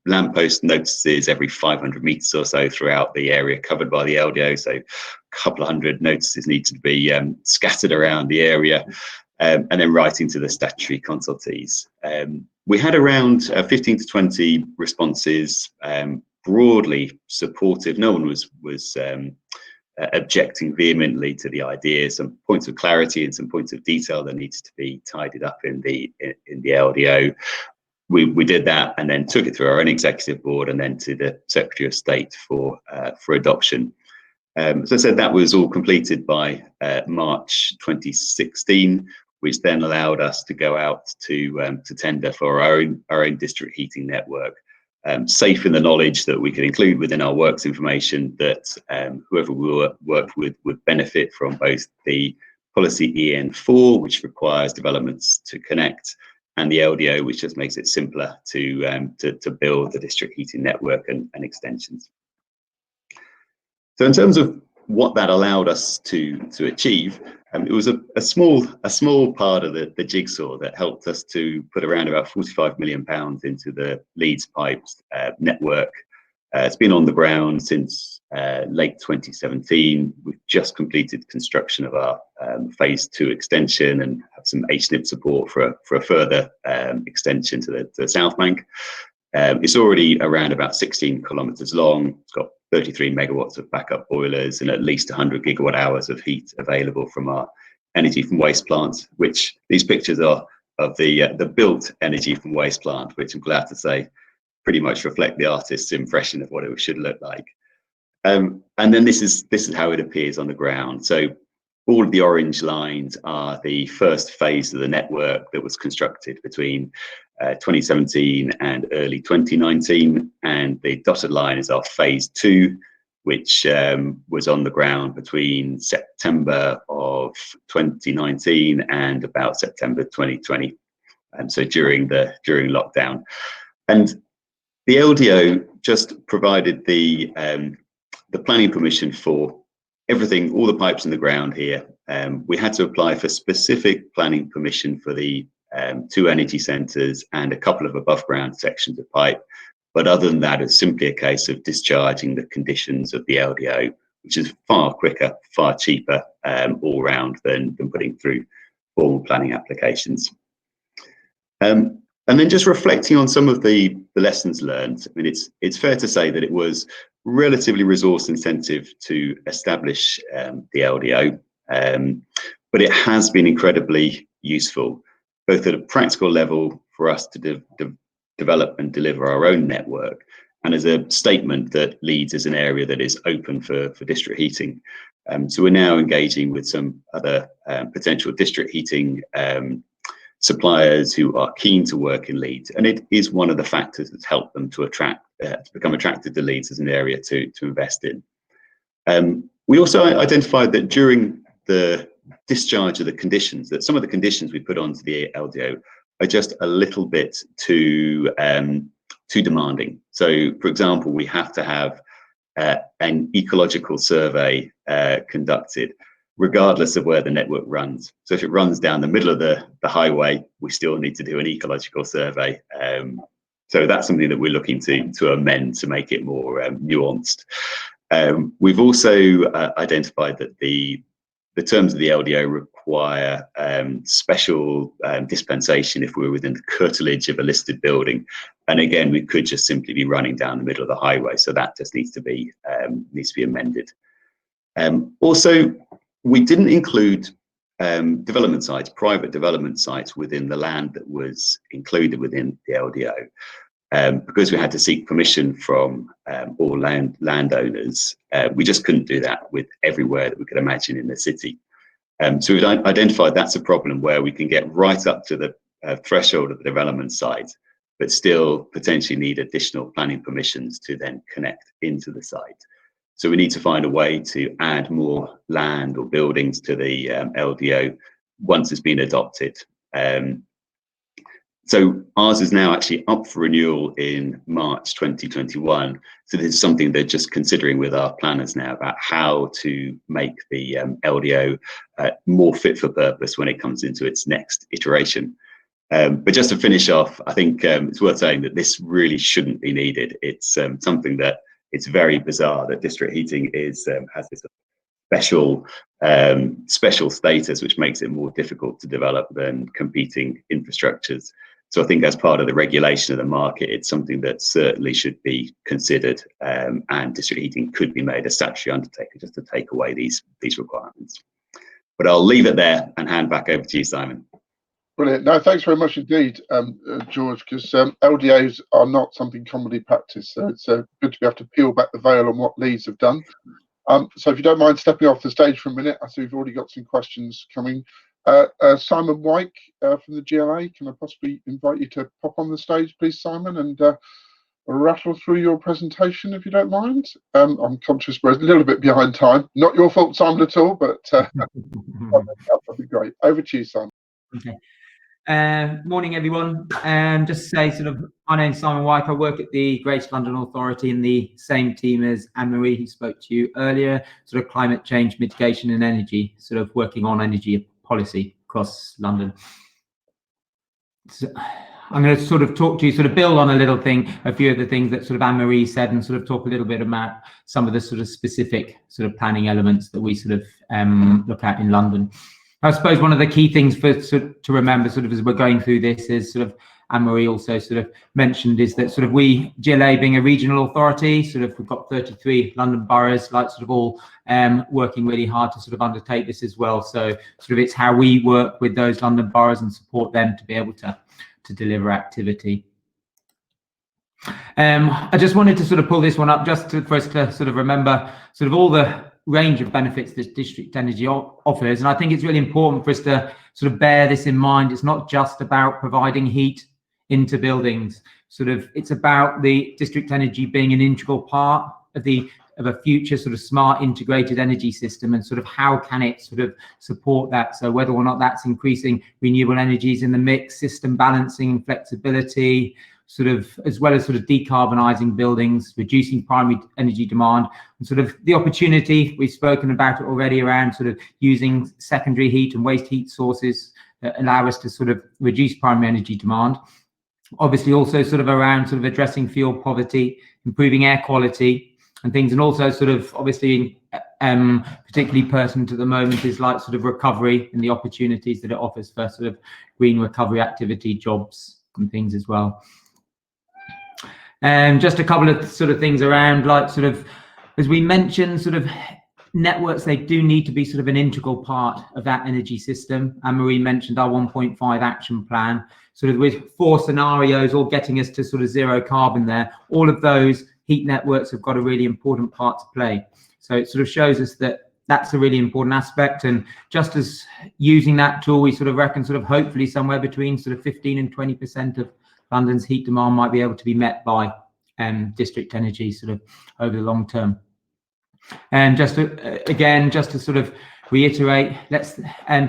lamppost notices every 500 meters or so throughout the area covered by the LDO. So a couple of hundred notices need to be scattered around the area, and then writing to the statutory consultees. We had around 15 to 20 responses, broadly supportive. No one was objecting vehemently to the idea. Some points of clarity and some points of detail that needed to be tidied up in the LDO. We did that and then took it through our own executive board and then to the Secretary of State for adoption. As I said, that was all completed by March 2016, which then allowed us to go out to tender for our own district heating network. Safe in the knowledge that we could include within our works information that whoever we worked with would benefit from both the policy EN4, which requires developments to connect, and the LDO, which just makes it simpler to build the district heating network and extensions. So in terms of what that allowed us to achieve, it was a small part of the jigsaw that helped us to put around about £45 million into the Leeds Pipes network. It's been on the ground since late 2017. We've just completed construction of our phase 2 extension and have some HNIP support for a further extension to the South Bank. It's already around about 16 kilometres long. It's got 33 megawatts of backup boilers and at least 100 gigawatt hours of heat available from our energy from waste plants, which these pictures are of the built energy from waste plant, which I'm glad to say pretty much reflect the artist's impression of what it should look like. And then this is how it appears on the ground. So all of the orange lines are the first phase of the network that was constructed between 2017 and early 2019, and the dotted line is our phase 2, which was on the ground between September of 2019 and about September 2020, and so during lockdown. And the LDO just provided the planning permission for everything, all the pipes in the ground here. We had to apply for specific planning permission for the 2 energy centres and a couple of above ground sections of pipe. But other than that, it's simply a case of discharging the conditions of the LDO, which is far quicker, far cheaper all round than putting through formal planning applications. And then just reflecting on some of the lessons learned, I mean, it's fair to say that it was relatively resource intensive to establish the LDO, but it has been incredibly useful, both at a practical level for us to develop and deliver our own network, and as a statement that Leeds is an area that is open for district heating. So we're now engaging with some other potential district heating suppliers who are keen to work in Leeds, and it is one of the factors that's helped them to become attracted to Leeds as an area to invest in. We also identified that during the discharge of the conditions, that some of the conditions we put onto the LDO are just a little bit too demanding. So, for example, we have to have an ecological survey conducted, regardless of where the network runs. So if it runs down the middle of the highway, we still need to do an ecological survey. So that's something that we're looking to amend to make it more nuanced. We've also identified that the the terms of the LDO require special dispensation if we're within the curtilage of a listed building. And again, we could just simply be running down the middle of the highway. So that just needs to be amended. Also, we didn't include development sites, private development sites within the land that was included within the LDO. Because we had to seek permission from all landowners, we just couldn't do that with everywhere that we could imagine in the city. So we've identified that's a problem where we can get right up to the threshold of the development site, but still potentially need additional planning permissions to then connect into the site. So we need to find a way to add more land or buildings to the LDO once it's been adopted. So ours is now actually up for renewal in March 2021. So this is something they're just considering with our planners now about how to make the LDO more fit for purpose when it comes into its next iteration. But just to finish off, I think it's worth saying that this really shouldn't be needed. It's something that it's very bizarre that district heating has this special status, which makes it more difficult to develop than competing infrastructures. So I think as part of the regulation of the market, it's something that certainly should be considered, and district heating could be made a statutory undertaking just to take away these requirements. But I'll leave it there and hand back over to you, Simon. Brilliant. No, thanks very much indeed, George, because LDAs are not something commonly practiced. So it's good to be able to peel back the veil on what Leeds have done. So if you don't mind stepping off the stage for a minute, I see we've already got some questions coming. Simon Wyke from the GLA, can I possibly invite you to pop on the stage, please, Simon, and rattle through your presentation, if you don't mind? I'm conscious we're a little bit behind time. Not your fault, Simon, at all, but that'd be great. Over to you, Simon. Okay. Morning, everyone. Just to say, my name's Simon Wyke. I work at the Greater London Authority in the same team as Anne-Marie, who spoke to you earlier, climate change mitigation and energy, working on energy policy across London. So I'm going to talk to you, build on a few of the things that Anne-Marie said, and talk a little bit about some of the specific planning elements that we look at in London. I suppose one of the key things to remember as we're going through this is Anne-Marie also mentioned is that we, GLA being a regional authority, we've got 33 London boroughs, all working really hard to undertake this as well. So it's how we work with those London boroughs and support them to be able to deliver activity. I just wanted to pull this one up just for us to remember all the range of benefits that district energy offers, and I think it's really important for us to bear this in mind. It's not just about providing heat into buildings. It's about the district energy being an integral part of a future smart integrated energy system, and how can it support that. So whether or not that's increasing renewable energies in the mix, system balancing and flexibility, as well as decarbonising buildings, reducing primary energy demand, and the opportunity we've spoken about it already around using secondary heat and waste heat sources that allow us to reduce primary energy demand. Obviously also around addressing fuel poverty, improving air quality and things, and also obviously particularly pertinent at the moment is recovery and the opportunities that it offers for green recovery activity, jobs and things as well. Just a couple of things around as we mentioned, networks, they do need to be an integral part of that energy system. Anne-Marie mentioned our 1.5 action plan, with 4 scenarios all getting us to zero carbon there. All of those heat networks have got a really important part to play. So it shows us that that's a really important aspect, and just as using that tool, we reckon hopefully somewhere between 15 and 20% of London's heat demand might be able to be met by district energy over the long term. And just to reiterate, let's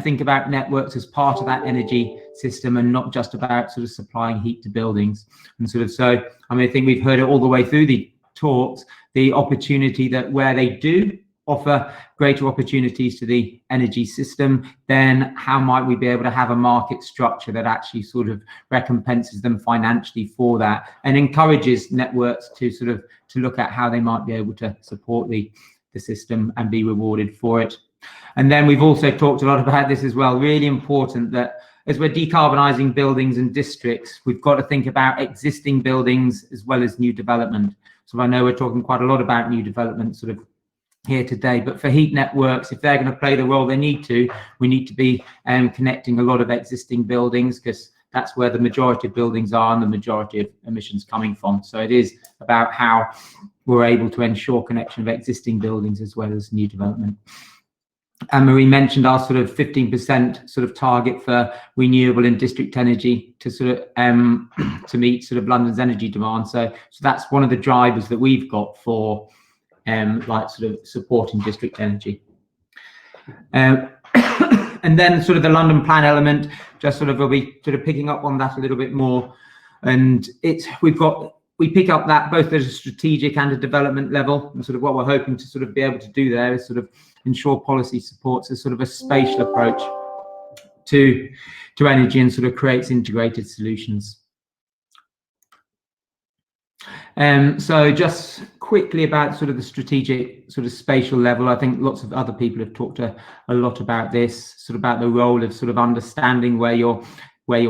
think about networks as part of that energy system and not just about supplying heat to buildings. And so I think we've heard it all the way through the talks, the opportunity that where they do offer greater opportunities to the energy system, then how might we be able to have a market structure that actually recompenses them financially for that and encourages networks to look at how they might be able to support the system and be rewarded for it. And then we've also talked a lot about this as well. Really important that as we're decarbonising buildings and districts, we've got to think about existing buildings as well as new development. So I know we're talking quite a lot about new development sort of here today, but for heat networks, if they're going to play the role they need to, we need to be connecting a lot of existing buildings, because that's where the majority of buildings are and the majority of emissions coming from. So it is about how we're able to ensure connection of existing buildings as well as new development. And Marie mentioned our sort of 15% sort of target for renewable and district energy to sort of to meet sort of London's energy demand. So that's one of the drivers that we've got for like sort of supporting district energy. And then sort of the London plan element, just sort of we'll be sort of picking up on that a little bit more. And we pick up that both at a strategic and a development level, and sort of what we're hoping to sort of be able to do there is sort of ensure policy supports a sort of a spatial approach to energy and sort of creates integrated solutions. So just quickly about sort of the strategic sort of spatial level, I think lots of other people have talked a lot about this, sort of about the role of sort of understanding where your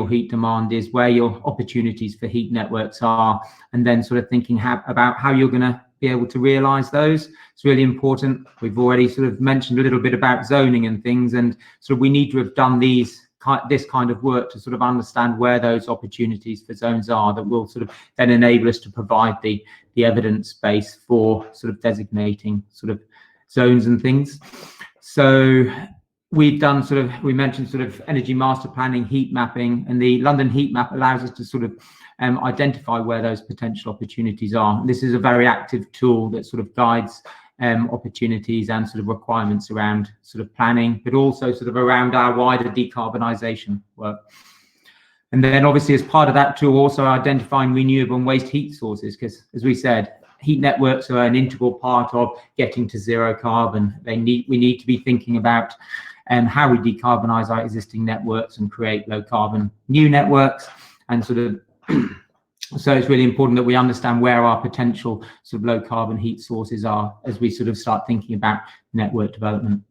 heat demand is, where your opportunities for heat networks are, and then sort of thinking about how you're going to be able to realise those. It's really important. We've already sort of mentioned a little bit about zoning and things, and sort of we need to have done this kind of work to sort of understand where those opportunities for zones are, that will sort of then enable us to provide the evidence base for sort of designating sort of zones and things. So we've done sort of, we mentioned sort of energy master planning, heat mapping, and the London heat map allows us to sort of identify where those potential opportunities are. And this is a very active tool that sort of guides opportunities and sort of requirements around sort of planning, but also sort of around our wider decarbonisation work. And then obviously as part of that tool, also identifying renewable and waste heat sources, because as we said, heat networks are an integral part of getting to zero carbon. We need to be thinking about how we decarbonise our existing networks and create low carbon new networks, and sort of so it's really important that we understand where our potential sort of low carbon heat sources are as we sort of start thinking about network development.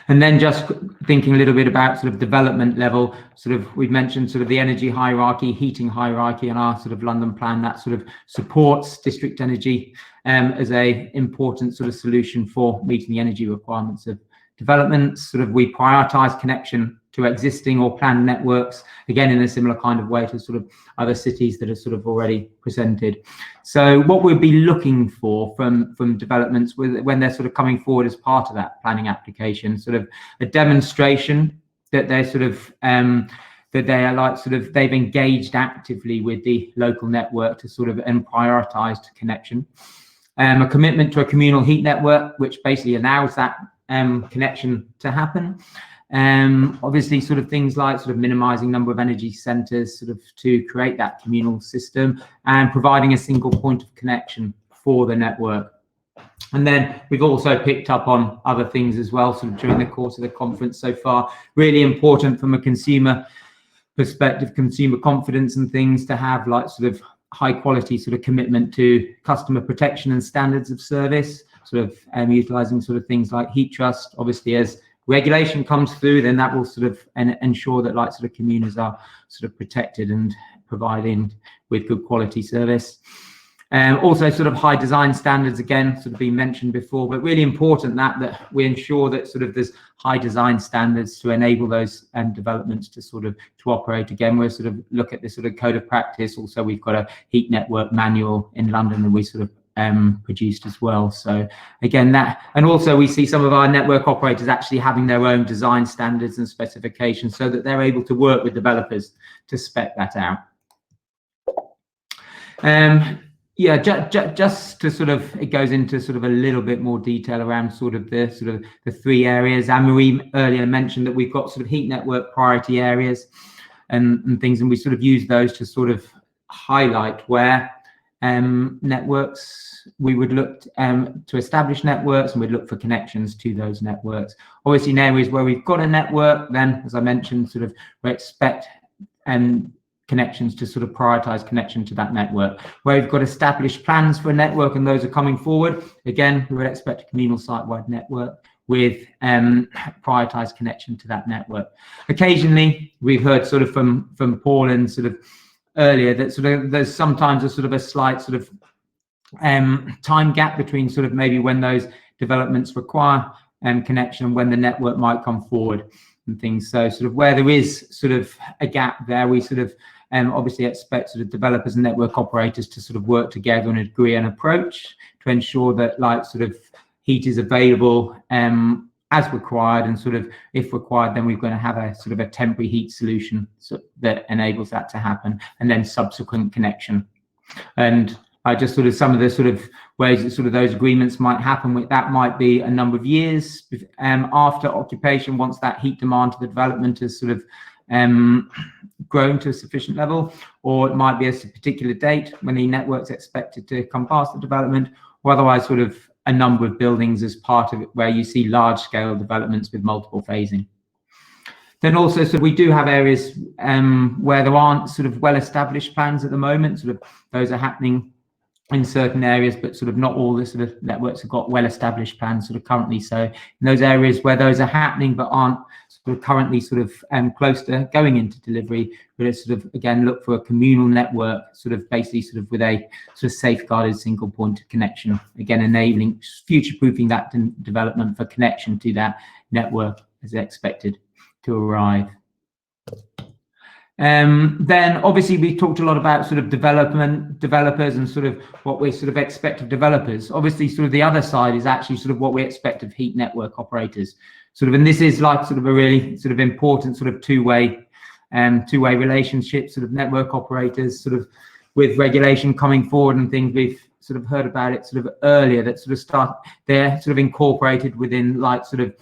And then just thinking a little bit about sort of development level, sort of we've mentioned sort of the energy hierarchy, heating hierarchy, and our sort of London plan that sort of supports district energy as a important sort of solution for meeting the energy requirements of developments. Sort of we prioritise connection to existing or planned networks, again in a similar kind of way to sort of other cities that are sort of already presented. So what we'll be looking for from developments when they're sort of coming forward as part of that planning application, sort of a demonstration that they're sort of that they are like sort of they've engaged actively with the local network to sort of and prioritised connection. A commitment to a communal heat network, which basically allows that connection to happen. Obviously sort of things like sort of minimizing number of energy centers sort of to create that communal system, and providing a single point of connection for the network. And then we've also picked up on other things as well sort of during the course of the conference so far. Really important from a consumer perspective, consumer confidence and things, to have like sort of high quality sort of commitment to customer protection and standards of service, sort of utilizing sort of things like heat trust. Obviously as regulation comes through, then that will sort of ensure that like sort of communities are sort of protected and providing with good quality service. Also sort of high design standards, again sort of been mentioned before, but really important that we ensure that sort of there's high design standards to enable those developments to sort of to operate. Again, we'll sort of look at this sort of code of practice. Also we've got a heat network manual in London that we sort of produced as well. So again, that, and also we see some of our network operators actually having their own design standards and specifications so that they're able to work with developers to spec that out. Yeah, just to sort of, it goes into sort of a little bit more detail around sort of the three areas. Anne-Marie earlier mentioned that we've got sort of heat network priority areas and things, and we sort of use those to sort of highlight where networks we would look to establish networks, and we'd look for connections to those networks. Obviously in areas where we've got a network, then as I mentioned, sort of we expect connections to sort of prioritize connection to that network. Where we've got established plans for a network and those are coming forward, again, we would expect a communal site-wide network with prioritized connection to that network. Occasionally, we've heard sort of from Paul and sort of earlier that sort of there's sometimes a sort of a slight sort of time gap between sort of maybe when those developments require connection and when the network might come forward and things. So sort of where there is sort of a gap there, we sort of obviously expect sort of developers and network operators to sort of work together and agree an approach to ensure that like sort of heat is available as required, and sort of if required, then we're going to have a sort of a temporary heat solution that enables that to happen, and then subsequent connection. And just sort of some of the sort of ways that sort of those agreements might happen, that might be a number of years after occupation, once that heat demand to the development has sort of grown to a sufficient level, or it might be a particular date when the network's expected to come past the development, or otherwise sort of a number of buildings as part of it, where you see large scale developments with multiple phasing. Then also, so we do have areas where there aren't sort of well-established plans at the moment. Sort of those are happening in certain areas, but sort of not all the sort of networks have got well-established plans sort of currently. So in those areas where those are happening but aren't sort of currently sort of close to going into delivery, we'll sort of again look for a communal network, sort of basically sort of with a sort of safeguarded single point of connection, again enabling future-proofing that development for connection to that network as expected to arrive. Then obviously we talked a lot about sort of developers and sort of what we sort of expect of developers. Obviously sort of the other side is actually sort of what we expect of heat network operators. Sort of, and this is like sort of a really sort of important sort of two-way relationship, sort of network operators sort of with regulation coming forward and things. We've sort of heard about it sort of earlier, that sort of they're sort of incorporated within like sort of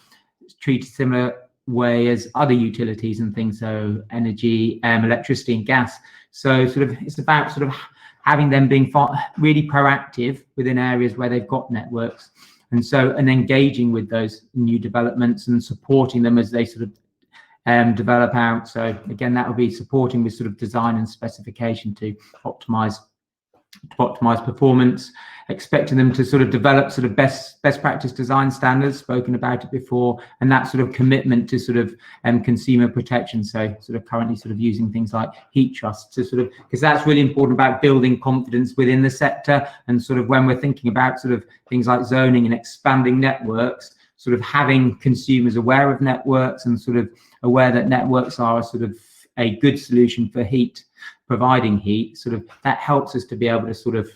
treated similar way as other utilities and things, so energy, electricity and gas. So sort of it's about sort of having them being really proactive within areas where they've got networks, and engaging with those new developments and supporting them as they sort of develop out. So again, that will be supporting with sort of design and specification to optimize performance, expecting them to sort of develop sort of best practice design standards, spoken about it before, and that sort of commitment to sort of consumer protection. So sort of currently sort of using things like heat trusts to sort of, because that's really important about building confidence within the sector, and sort of when we're thinking about sort of things like zoning and expanding networks, sort of having consumers aware of networks and sort of aware that networks are sort of a good solution for providing heat, sort of that helps us to be able to sort of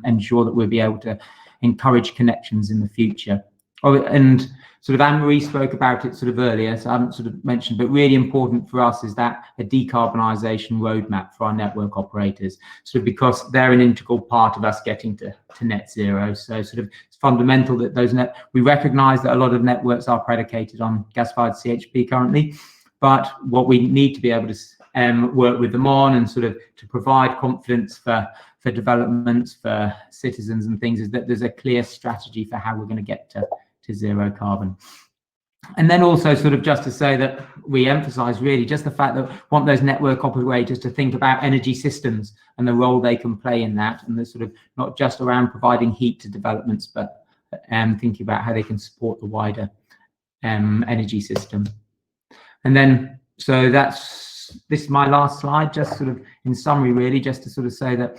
ensure that we'll be able to encourage connections in the future. Oh, and sort of Anne-Marie spoke about it sort of earlier, so I haven't sort of mentioned, but really important for us is that a decarbonisation roadmap for our network operators, sort of because they're an integral part of us getting to net zero. So sort of it's fundamental that we recognise that a lot of networks are predicated on gas-fired CHP currently, but what we need to be able to work with them on and sort of to provide confidence for developments, for citizens and things, is that there's a clear strategy for how we're going to get to zero carbon. And then also sort of just to say that we emphasize really just the fact that we want those network operators to think about energy systems and the role they can play in that, and they're sort of not just around providing heat to developments, but thinking about how they can support the wider energy system. And then so this is my last slide, just sort of in summary really, just to sort of say that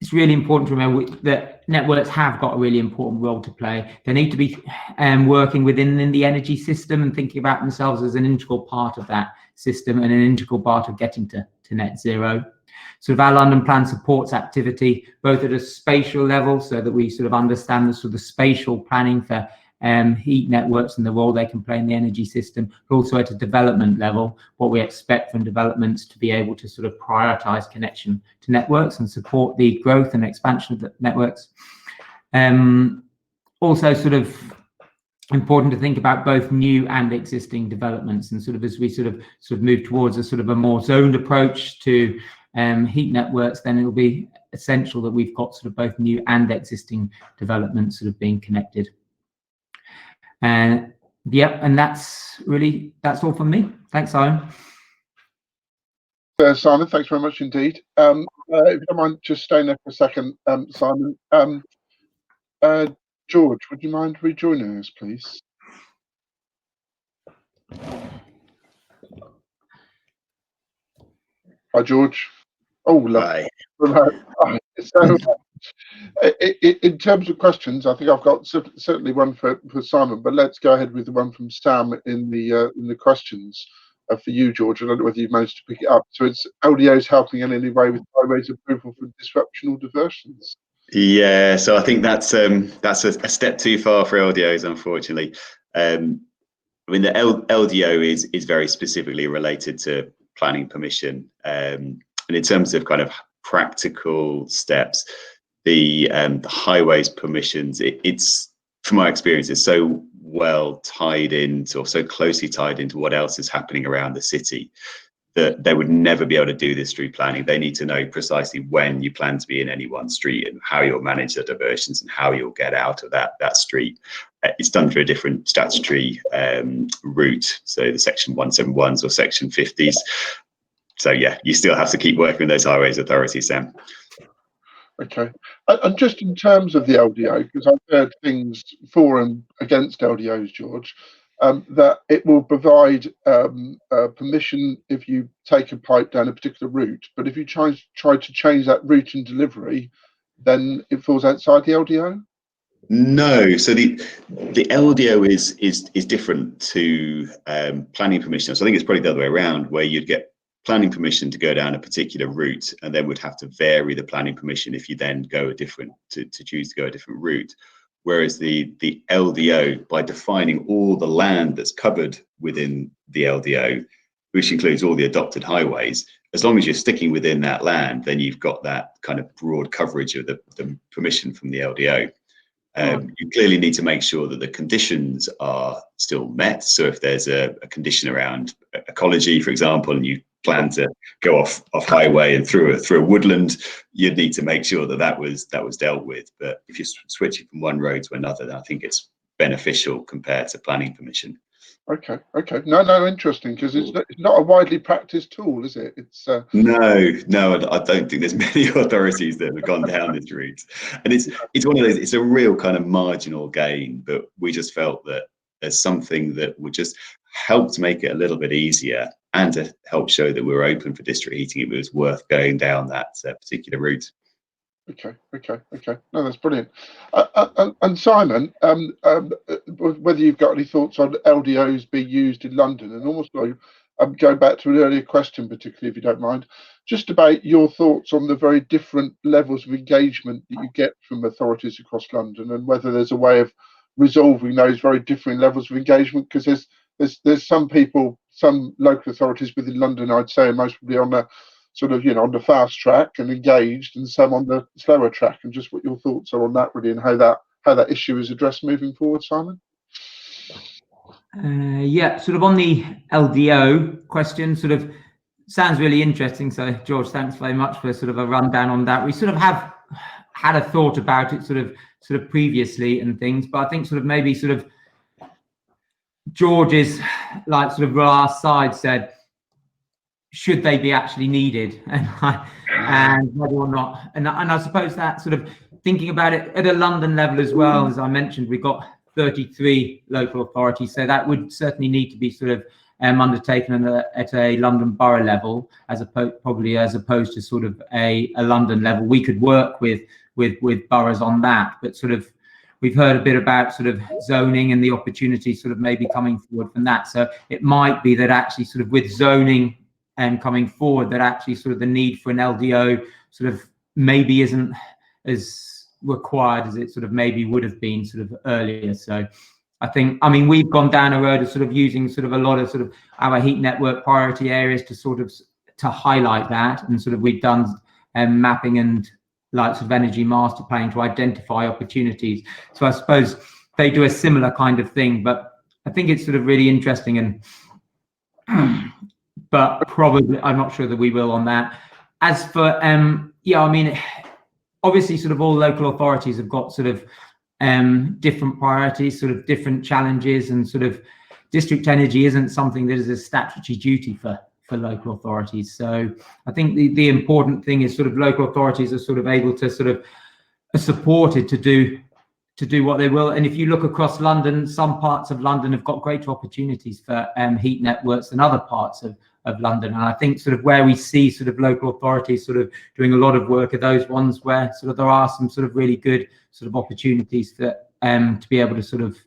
it's really important to remember that networks have got a really important role to play. They need to be working within the energy system and thinking about themselves as an integral part of that system and an integral part of getting to net zero. Sort of our London plan supports activity both at a spatial level, so that we sort of understand the sort of spatial planning for heat networks and the role they can play in the energy system, but also at a development level, what we expect from developments to be able to sort of prioritise connection to networks and support the growth and expansion of the networks. Also sort of important to think about both new and existing developments, and sort of as we sort of move towards a sort of a more zoned approach to heat networks, then it will be essential that we've got sort of both new and existing developments sort of being connected. And yep, and that's all from me. Thanks, Owen. Simon, thanks very much indeed. If you don't mind just staying there for a second, Simon. George, would you mind rejoining us, please? Hi, George. Oh, lovely. Hi. So, in terms of questions, I think I've got certainly one for Simon, but let's go ahead with the one from Sam in the questions for you, George. I don't know whether you've managed to pick it up. So it's LDOs helping in any way with highways approval for disruption or diversions? Yeah, so I think that's a step too far for LDOs, unfortunately. I mean, the LDO is very specifically related to planning permission, and in terms of kind of practical steps, the highways permissions, it's from my experience, it's so well tied into, or so closely tied into what else is happening around the city, that they would never be able to do this through planning. They need to know precisely when you plan to be in any one street and how you'll manage the diversions and how you'll get out of that street. It's done through a different statutory route, so the section 171s or section 50s. So yeah, you still have to keep working with those highways authorities, Sam. Okay, and just in terms of the LDO, because I've heard things for and against LDOs, George, that it will provide permission if you take a pipe down a particular route, but if you try to change that route and delivery, then it falls outside the LDO? No, so the LDO is different to planning permission. So I think it's probably the other way around, where you'd get planning permission to go down a particular route and then would have to vary the planning permission if you then go to choose to go a different route. Whereas the LDO, by defining all the land that's covered within the LDO, which includes all the adopted highways, as long as you're sticking within that land, then you've got that kind of broad coverage of the permission from the LDO. You clearly need to make sure that the conditions are still met. So if there's a condition around ecology, for example, and you plan to go off highway and through a woodland, you'd need to make sure that was dealt with. But if you're switching from one road to another, then I think it's beneficial compared to planning permission. Okay. No, interesting, because it's not a widely practiced tool, is it? It's No, I don't think there's many authorities that have gone down this route, and it's one of those. It's a real kind of marginal gain, but we just felt that there's something that would just help to make it a little bit easier and to help show that we're open for district heating. It was worth going down that particular route. Okay. No, that's brilliant. And Simon, whether you've got any thoughts on LDOs being used in London, and also going back to an earlier question, particularly if you don't mind, just about your thoughts on the very different levels of engagement that you get from authorities across London, and whether there's a way of resolving those very different levels of engagement, because there's some people, some local authorities within London, I'd say, are most probably on the sort of, on the fast track and engaged, and some on the slower track, and just what your thoughts are on that, really, and how that issue is addressed moving forward, Simon. Yeah, sort of on the LDO question, sort of sounds really interesting. So George, thanks very much for sort of a rundown on that. We sort of have had a thought about it sort of previously and things, but I think sort of maybe sort of George's like sort of last side said, should they be actually needed, and whether or not, and I suppose that sort of thinking about it at a London level as well, as I mentioned, we've got 33 local authorities, so that would certainly need to be sort of undertaken at a London borough level, as opposed to sort of a London level. We could work with boroughs on that, but sort of we've heard a bit about sort of zoning and the opportunity sort of maybe coming forward from that. So it might be that actually sort of with zoning and coming forward, that actually sort of the need for an LDO sort of maybe isn't as required as it sort of maybe would have been sort of earlier. So I mean, we've gone down a road of sort of using sort of a lot of sort of our heat network priority areas to highlight that, and sort of we've done mapping and like sort of energy master planning to identify opportunities. So I suppose they do a similar kind of thing, but I think it's sort of really interesting, and but probably I'm not sure that we will on that. As for yeah, I mean, obviously sort of all local authorities have got sort of different priorities, sort of different challenges, and sort of district energy isn't something that is a statutory duty for local authorities. So I think the important thing is sort of local authorities are sort of able to sort of are supported to do what they will. And if you look across London, some parts of London have got greater opportunities for heat networks than other parts of London. And I think sort of where we see sort of local authorities sort of doing a lot of work are those ones where sort of there are some sort of really good sort of opportunities that to be able to sort of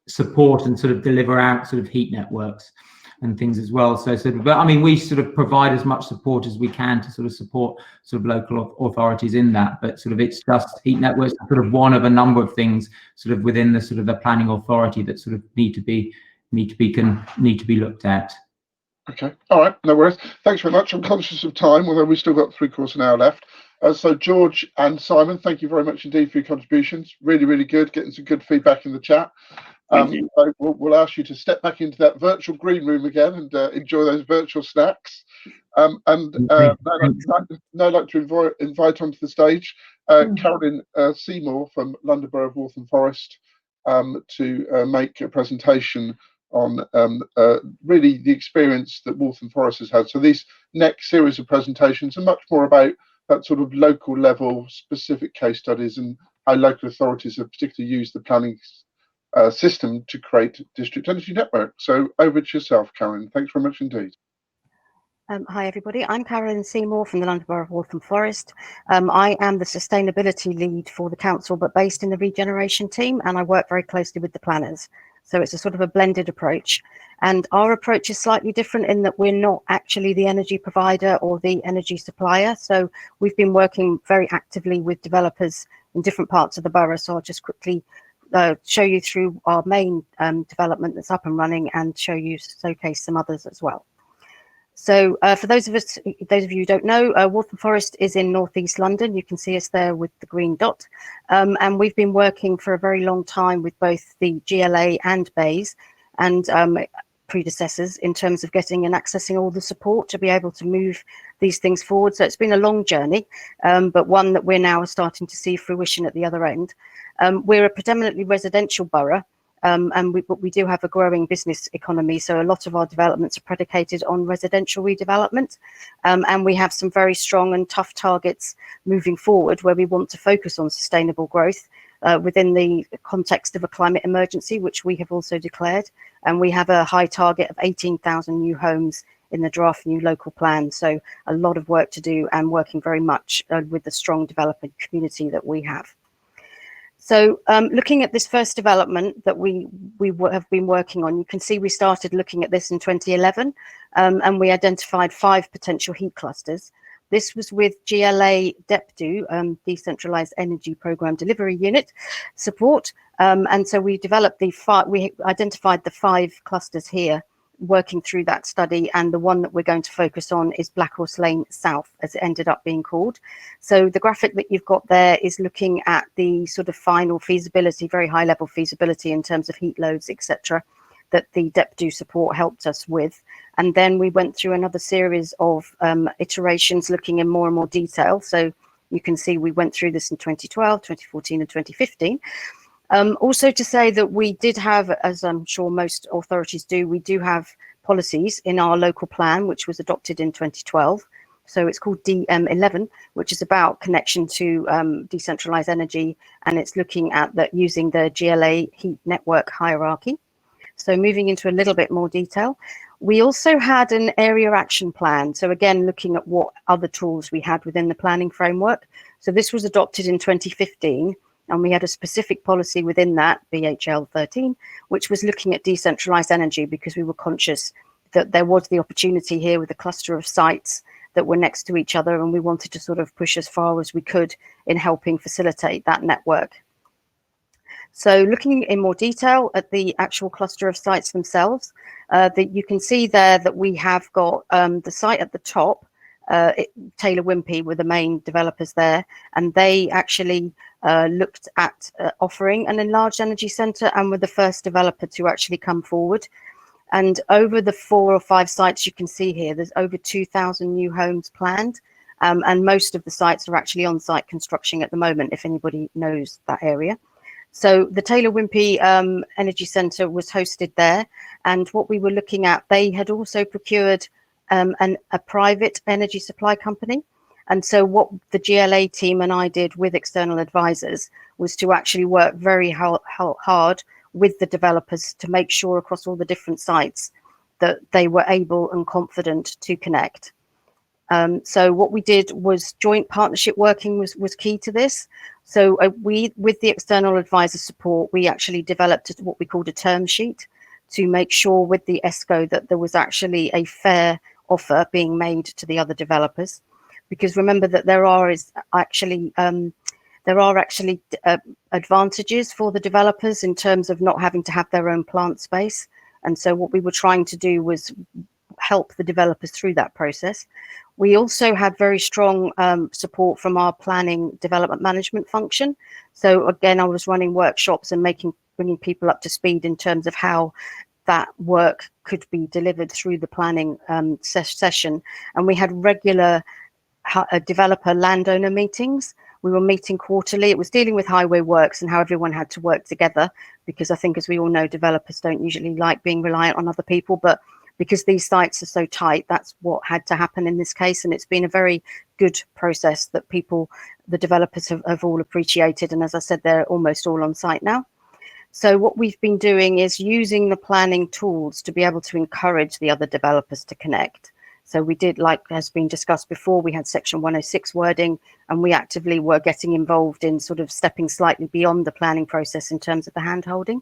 support and sort of deliver out sort of heat networks and things as well. So sort of, but I mean, we sort of provide as much support as we can to sort of support sort of local authorities in that. But sort of it's just heat networks are sort of one of a number of things sort of within the sort of the planning authority that sort of need to be looked at. Okay, all right, no worries. Thanks very much. I'm conscious of time, although we've still got 3/4 an hour left. So George and Simon, thank you very much indeed for your contributions. Really, really good. Getting some good feedback in the chat. So we'll ask you to step back into that virtual green room again and enjoy those virtual snacks. Now I'd like to invite onto the stage Carolyn Seymour from London Borough of Waltham Forest to make a presentation on really the experience that Waltham Forest has had. So these next series of presentations are much more about that sort of local level specific case studies and how local authorities have particularly used the planning system to create district energy network. So over to yourself, Karen. Thanks very much indeed. Hi everybody, I'm Carolyn Seymour from the London Borough of Waltham Forest. I am the sustainability lead for the council, but based in the regeneration team, and I work very closely with the planners. So it's a sort of a blended approach. And our approach is slightly different in that we're not actually the energy provider or the energy supplier. So we've been working very actively with developers in different parts of the borough. So I'll just quickly show you through our main development that's up and running and showcase some others as well. So for those of you who don't know, Waltham Forest is in northeast London. You can see us there with the green dot. And we've been working for a very long time with both the GLA and BEIS and predecessors in terms of getting and accessing all the support to be able to move these things forward. So it's been a long journey, but one that we're now starting to see fruition at the other end. We're a predominantly residential borough. But we do have a growing business economy, so a lot of our developments are predicated on residential redevelopment, and we have some very strong and tough targets moving forward where we want to focus on sustainable growth within the context of a climate emergency, which we have also declared, and we have a high target of 18,000 new homes in the draft new local plan. So a lot of work to do and working very much with the strong development community that we have. So looking at this first development that we have been working on, you can see we started looking at this in 2011 and we identified 5 potential heat clusters. This was with GLA DEPDU, Decentralized Energy Program Delivery Unit support. And so we developed we identified the 5 clusters here working through that study, and the one that we're going to focus on is Black Horse Lane South, as it ended up being called. So the graphic that you've got there is looking at the sort of final feasibility, very high level feasibility in terms of heat loads, etc., that the DEPDU support helped us with. And then we went through another series of iterations looking in more and more detail. So you can see we went through this in 2012, 2014 and 2015. Also to say that we did have, as I'm sure most authorities do, we do have policies in our local plan, which was adopted in 2012. So it's called DM11, which is about connection to decentralized energy, and it's looking at that using the GLA heat network hierarchy. So moving into a little bit more detail, we also had an area action plan. So again, looking at what other tools we had within the planning framework. So this was adopted in 2015. And we had a specific policy within that, BHL 13, which was looking at decentralized energy, because we were conscious that there was the opportunity here with a cluster of sites that were next to each other, and we wanted to sort of push as far as we could in helping facilitate that network. So looking in more detail at the actual cluster of sites themselves, that you can see there that we have got the site at the top, Taylor Wimpey were the main developers there, and they actually looked at offering an enlarged energy centre and were the first developer to actually come forward. And over the 4 or 5 sites you can see here, there's over 2,000 new homes planned, and most of the sites are actually on site construction at the moment, if anybody knows that area. So the Taylor Wimpey Energy Centre was hosted there, and what we were looking at, they had also procured a private energy supply company. And so what the GLA team and I did with external advisors was to actually work very hard with the developers to make sure across all the different sites that they were able and confident to connect. So what we did was joint partnership working was key to this. So we, with the external advisor support, we actually developed what we called a term sheet to make sure with the ESCO that there was actually a fair offer being made to the other developers. Because remember that there are actually advantages for the developers in terms of not having to have their own plant space. And so what we were trying to do was help the developers through that process. We also had very strong support from our planning development management function. So again, I was running workshops and bringing people up to speed in terms of how that work could be delivered through the planning session. And we had regular developer landowner meetings. We were meeting quarterly. It was dealing with highway works and how everyone had to work together, because I think, as we all know, developers don't usually like being reliant on other people, but because these sites are so tight, that's what had to happen in this case. And it's been a very good process that the developers have all appreciated. And as I said, they're almost all on site now. So what we've been doing is using the planning tools to be able to encourage the other developers to connect. So we did, like has been discussed before, we had Section 106 wording, and we actively were getting involved in sort of stepping slightly beyond the planning process in terms of the hand-holding.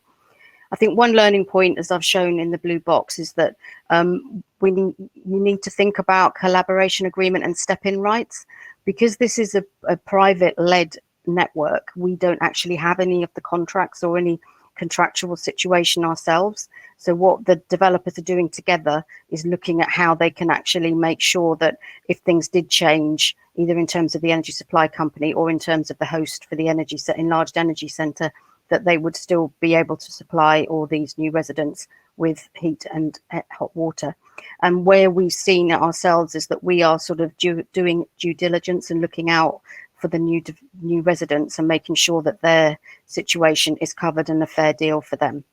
I think one learning point, as I've shown in the blue box, is that you need to think about collaboration agreement and step-in rights. Because this is a private-led network, we don't actually have any of the contracts or any contractual situation ourselves. So what the developers are doing together is looking at how they can actually make sure that if things did change, either in terms of the energy supply company or in terms of the host for the enlarged energy centre, that they would still be able to supply all these new residents with heat and hot water. And where we've seen it ourselves is that we are sort of doing due diligence and looking out for the new residents and making sure that their situation is covered and a fair deal for them.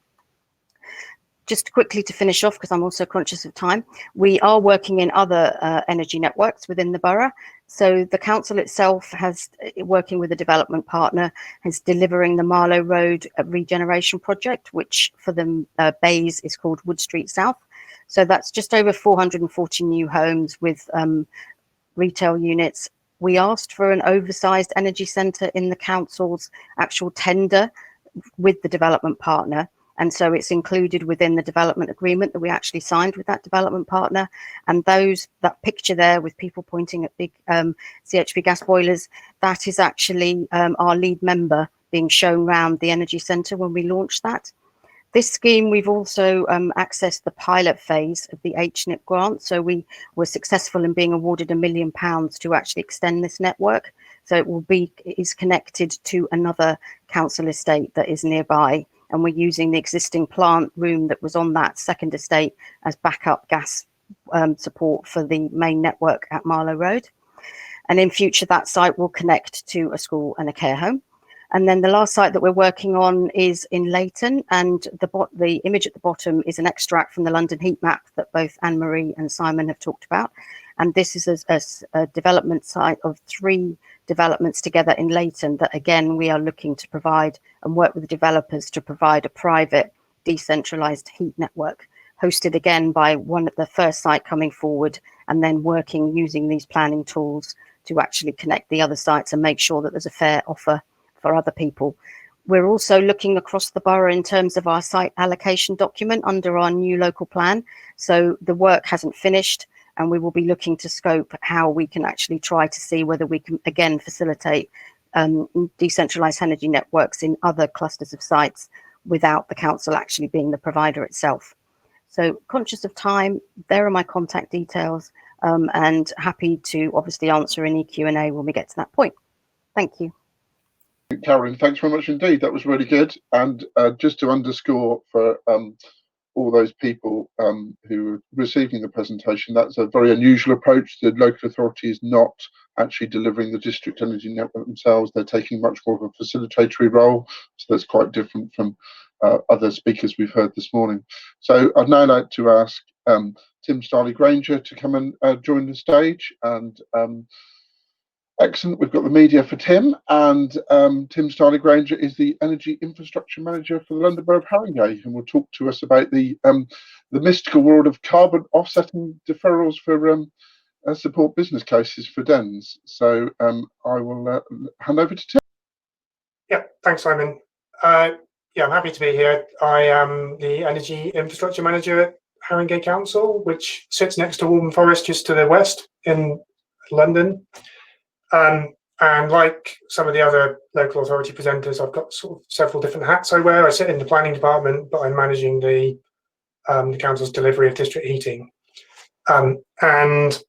Just quickly to finish off, because I'm also conscious of time, we are working in other energy networks within the borough. So the council itself has, working with a development partner, is delivering the Marlow Road regeneration project, which for the Bays is called Wood Street South. So that's just over 440 new homes with retail units. We asked for an oversized energy centre in the council's actual tender with the development partner. And so it's included within the development agreement that we actually signed with that development partner. And that picture there with people pointing at big CHP gas boilers, that is actually our lead member being shown around the energy centre when we launched that. This scheme, we've also accessed the pilot phase of the HNIP grant. So we were successful in being awarded £1 million to actually extend this network. So it is connected to another council estate that is nearby. And we're using the existing plant room that was on that second estate as backup gas support for the main network at Marlow Road. And in future, that site will connect to a school and a care home. And then the last site that we're working on is in Leighton, and the image at the bottom is an extract from the London heat map that both Anne-Marie and Simon have talked about. And this is a development site of 3 developments together in Leighton that, again, we are looking to provide and work with the developers to provide a private decentralized heat network, hosted again by one of the first site coming forward, and then working using these planning tools to actually connect the other sites and make sure that there's a fair offer for other people. We're also looking across the borough in terms of our site allocation document under our new local plan. So the work hasn't finished, and we will be looking to scope how we can actually try to see whether we can again facilitate decentralized energy networks in other clusters of sites without the council actually being the provider itself. So conscious of time, there are my contact details, and happy to obviously answer any Q&A when we get to that point. Thank you. Carolyn, thanks very much indeed. That was really good. And just to underscore for all those people who are receiving the presentation, that's a very unusual approach. The local authority is not actually delivering the district energy network themselves. They're taking much more of a facilitatory role, so that's quite different from other speakers we've heard this morning. So I'd now like to ask Tim Starley-Granger to come and join the stage. And excellent, we've got the media for Tim, and Tim Starley-Granger is the Energy Infrastructure Manager for the London Borough of Haringey, and will talk to us about the mystical world of carbon offsetting deferrals for support business cases for DENS. So I will hand over to Tim. Yeah, thanks, Simon. Yeah, I'm happy to be here. I am the Energy Infrastructure Manager at Haringey Council, which sits next to Waltham Forest, just to the west in London. And like some of the other local authority presenters, I've got sort of several different hats I wear. I sit in the planning department, but I'm managing the council's delivery of district heating. And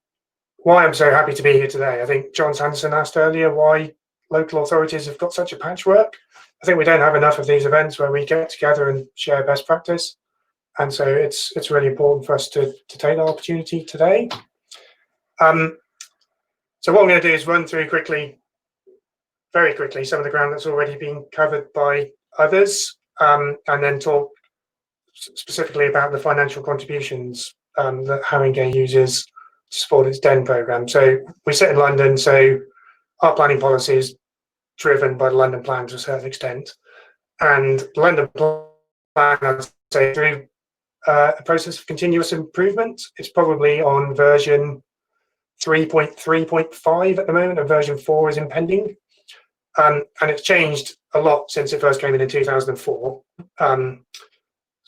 why I'm so happy to be here today, I think John Sanderson asked earlier why local authorities have got such a patchwork. I think we don't have enough of these events where we get together and share best practice. And so it's really important for us to take the opportunity today. So what I'm going to do is run through very quickly, some of the ground that's already been covered by others, and then talk specifically about the financial contributions that Haringey uses to support its DEN programme. So we sit in London, so our planning policy is driven by the London Plan to a certain extent. And the London Plan, I'd say, through a process of continuous improvement. It's probably on version 3.3.5 at the moment, and version 4 is impending. And it's changed a lot since it first came in 2004.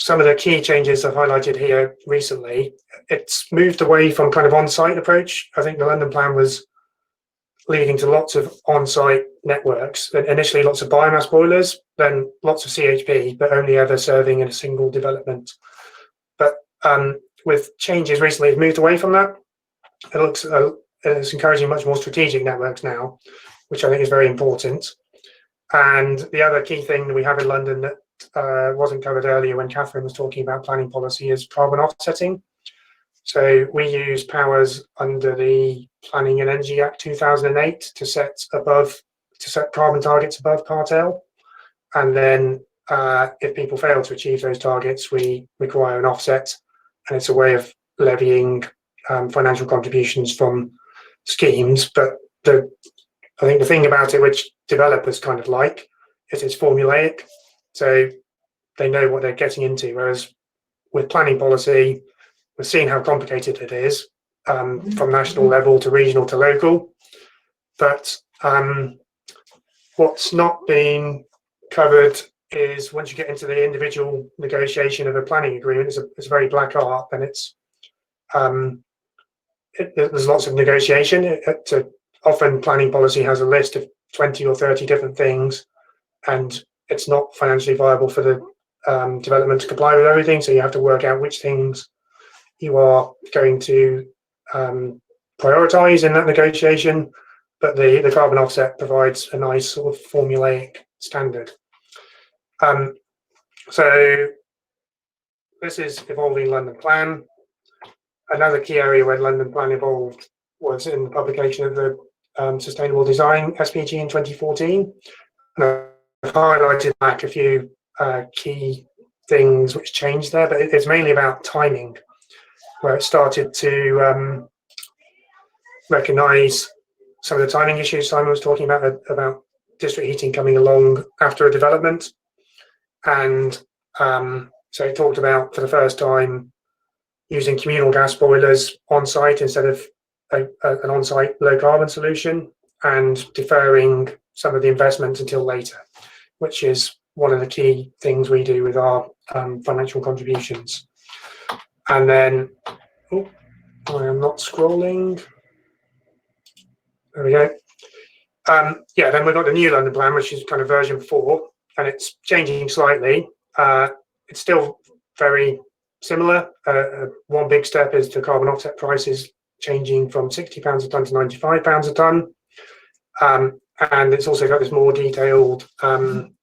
Some of the key changes I've highlighted here recently, it's moved away from kind of on-site approach. I think the London Plan was leading to lots of on-site networks, initially lots of biomass boilers, then lots of CHP, but only ever serving in a single development. But with changes recently, it's moved away from that. It looks it's encouraging much more strategic networks now, which I think is very important. And the other key thing that we have in London that wasn't covered earlier when Catherine was talking about planning policy is carbon offsetting. So we use powers under the Planning and Energy Act 2008 to set carbon targets above Part L. And then if people fail to achieve those targets, we require an offset. And it's a way of levying financial contributions from schemes. But I think the thing about it, which developers kind of like, is it's formulaic. So they know what they're getting into. Whereas with planning policy, we're seeing how complicated it is from national level to regional to local. But what's not been covered is once you get into the individual negotiation of a planning agreement, it's a very black art, and there's lots of negotiation. Often planning policy has a list of 20 or 30 different things, and it's not financially viable for the development to comply with everything. So you have to work out which things you are going to prioritize in that negotiation. But the carbon offset provides a nice sort of formulaic standard. So this is evolving London Plan. Another key area where London Plan evolved was in the publication of the Sustainable Design SPG in 2014. And I've highlighted back a few key things which changed there, but it's mainly about timing, where it started to recognise some of the timing issues Simon was talking about district heating coming along after a development. And so it talked about, for the first time, using communal gas boilers on site instead of an on-site low carbon solution, and deferring some of the investment until later, which is one of the key things we do with our financial contributions. And then, I am not scrolling. There we go. Yeah, then we've got the new London Plan, which is kind of version 4, and it's changing slightly. It's still very similar. One big step is the carbon offset prices changing from £60 a tonne to £95 a tonne. And it's also got this more detailed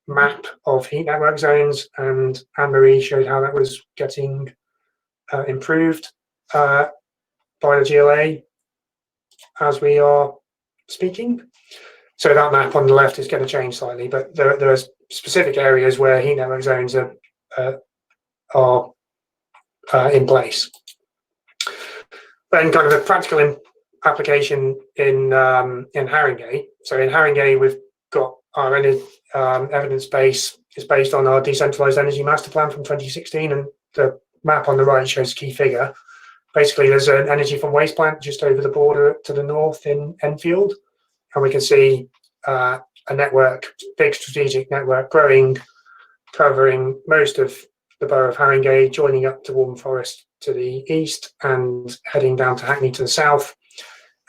map of heat network zones, and Anne-Marie showed how that was getting improved by the GLA as we are speaking. So that map on the left is going to change slightly, but there are specific areas where heat network zones are in place. Then kind of a practical application in Haringey. So in Haringey, we've got our evidence base is based on our decentralised energy master plan from 2016, and the map on the right shows a key figure. Basically, there's an energy from waste plant just over the border to the north in Enfield, and we can see a network, big strategic network, growing, covering most of the borough of Haringey, joining up to Waltham Forest to the east and heading down to Hackney to the south.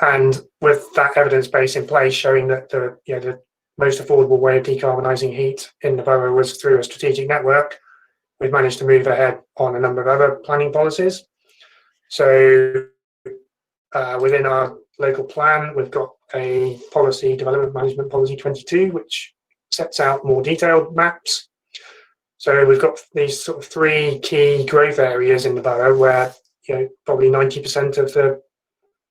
And with that evidence base in place, showing that the most affordable way of decarbonising heat in the borough was through a strategic network, we've managed to move ahead on a number of other planning policies. So within our local plan, we've got a policy, Development Management Policy 22, which sets out more detailed maps. So we've got these sort of 3 key growth areas in the borough where probably 90% of the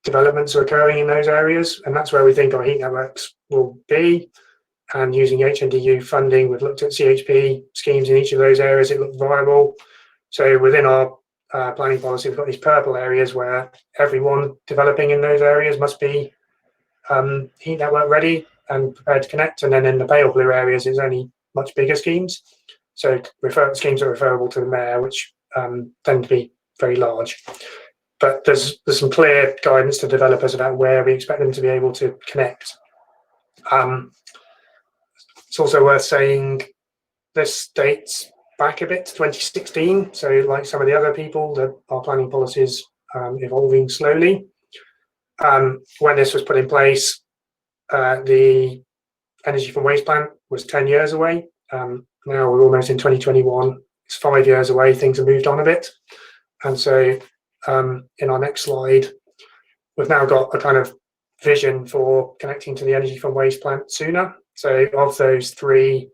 developments are occurring in those areas, and that's where we think our heat networks will be. And using HNDU funding, we've looked at CHP schemes in each of those areas. It looked viable. So within our planning policy, we've got these purple areas where everyone developing in those areas must be heat network ready and prepared to connect. And then in the pale blue areas, it's only much bigger schemes. So schemes are referable to the mayor, which tend to be very large. But there's some clear guidance to developers about where we expect them to be able to connect. It's also worth saying this dates back a bit to 2016. So like some of the other people, our planning policies evolving slowly. When this was put in place, the energy from waste plant was 10 years away. Now we're almost in 2021. It's 5 years away. Things have moved on a bit. And so in our next slide, we've now got a kind of vision for connecting to the energy from waste plant sooner. So of those 3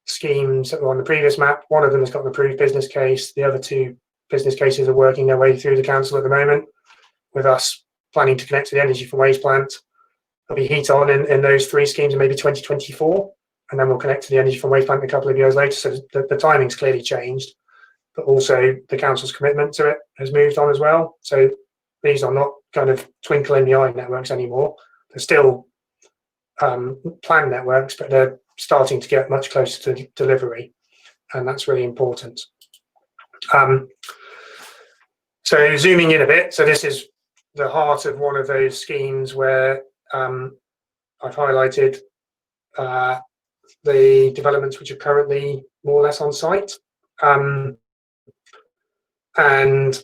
schemes that were on the previous map, one of them has got an approved business case. The other 2 business cases are working their way through the council at the moment, with us planning to connect to the energy from waste plant. There'll be heat on in those 3 schemes in maybe 2024, and then we'll connect to the energy from waste plant a couple of years later. So the timing's clearly changed, but also the council's commitment to it has moved on as well. So these are not kind of twinkle in the eye networks anymore. They're still planned networks, but they're starting to get much closer to delivery, and that's really important. So zooming in a bit, so this is the heart of one of those schemes where I've highlighted the developments which are currently more or less on site. And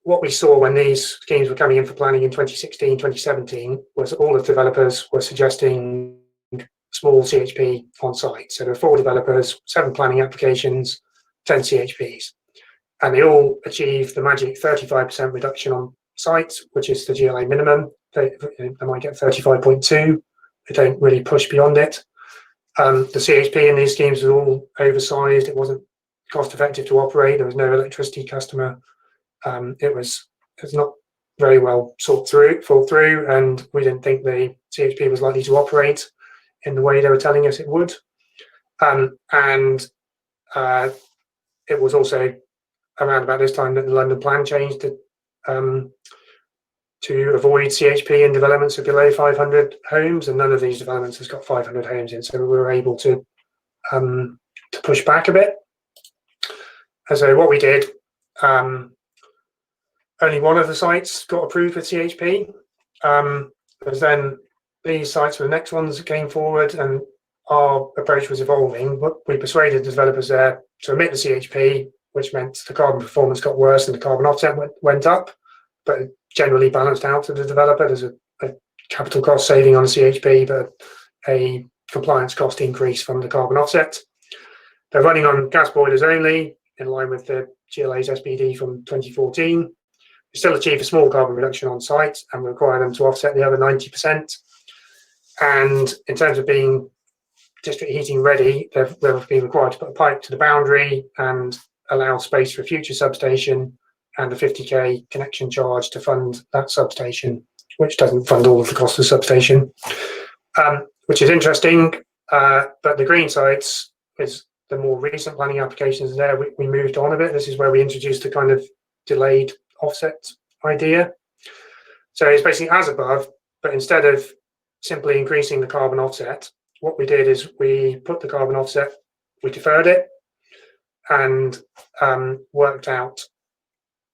what we saw when these schemes were coming in for planning in 2016, 2017 was all the developers were suggesting small CHP on site. So there were 4 developers, 7 planning applications, 10 CHPs. And they all achieved the magic 35% reduction on site, which is the GLA minimum. They might get 35.2. They don't really push beyond it. The CHP in these schemes was all oversized. It wasn't cost effective to operate. There was no electricity customer. It was not very well thought through, and we didn't think the CHP was likely to operate in the way they were telling us it would. It was also around about this time that the London plan changed to avoid CHP in developments of below 500 homes, and none of these developments has got 500 homes in, so we were able to push back a bit. And so what we did, only one of the sites got approved with CHP. Because then these sites were the next ones that came forward, and our approach was evolving. But we persuaded the developers there to omit the CHP, which meant the carbon performance got worse and the carbon offset went up, but it generally balanced out to the developer. There's a capital cost saving on the CHP, but a compliance cost increase from the carbon offset. They're running on gas boilers only, in line with the GLA's SPD from 2014. We still achieve a small carbon reduction on site, and we require them to offset the other 90%. And in terms of being district heating ready, they've been required to put a pipe to the boundary and allow space for a future substation and a 50k connection charge to fund that substation which doesn't fund all of the cost of the substation, which is interesting. But the green sites is the more recent planning applications there. We moved on a bit. This is where we introduced the kind of delayed offset idea. So it's basically as above, but instead of simply increasing the carbon offset, what we did is we put the carbon offset, we deferred it, and worked out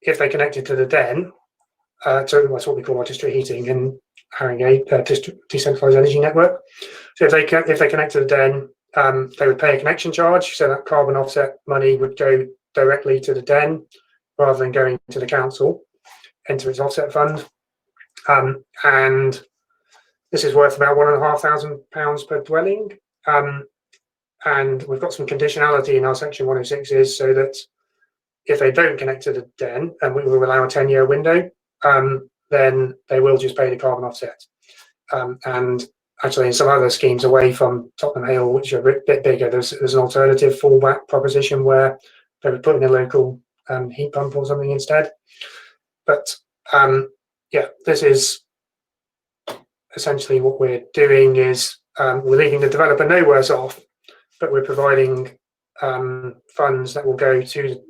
if they connected to the DEN, so that's what we call our district heating and having a decentralized energy network. So if they connect to the DEN, they would pay a connection charge, so that carbon offset money would go directly to the DEN rather than going to the council, enter its offset fund. And this is worth about £1,500 per dwelling. And we've got some conditionality in our section 106s so that if they don't connect to the DEN, and we will allow a 10-year window, then they will just pay the carbon offset. And actually, in some other schemes away from Tottenham Hale, which are a bit bigger, there's an alternative fallback proposition where they would put in a local heat pump or something instead. But yeah, this is essentially what we're doing is we're leaving the developer no worse off, but we're providing funds that will go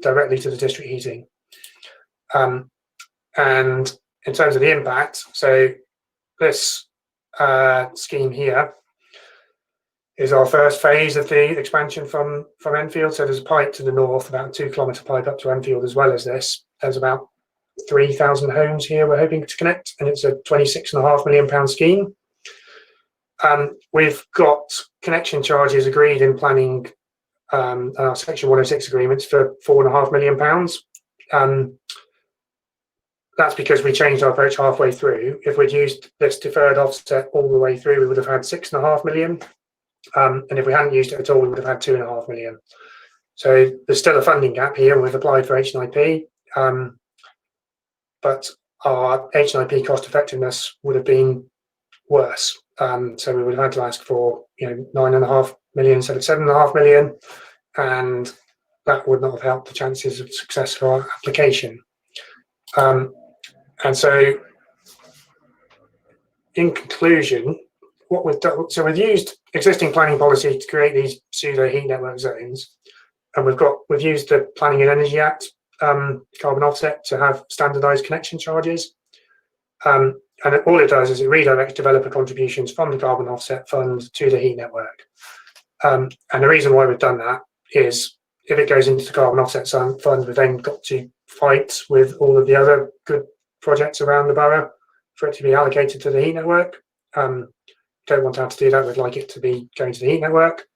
directly to the district heating. And in terms of the impact, so this scheme here is our first phase of the expansion from Enfield. So there's a pipe to the north, about a 2-kilometre pipe up to Enfield as well as this. There's about 3,000 homes here we're hoping to connect, and it's a £26.5 million scheme. We've got connection charges agreed in planning our Section 106 agreements for £4.5 million. That's because we changed our approach halfway through. If we'd used this deferred offset all the way through, we would have had £6.5 million. And if we hadn't used it at all, we would have had £2.5 million. So there's still a funding gap here, and we've applied for HNIP. But our HNIP cost effectiveness would have been worse. So we would have had to ask for £9.5 million instead of £7.5 million, and that would not have helped the chances of success for our application. And so, in conclusion, what we've done, so we've used existing planning policy to create these pseudo heat network zones, and we've used the Planning and Energy Act carbon offset to have standardised connection charges. And all it does is it redirects developer contributions from the carbon offset fund to the heat network. And the reason why we've done that is if it goes into the carbon offset fund, we've then got to fight with all of the other good projects around the borough for it to be allocated to the heat network. Don't want to have to do that. We'd like it to be going to the heat network.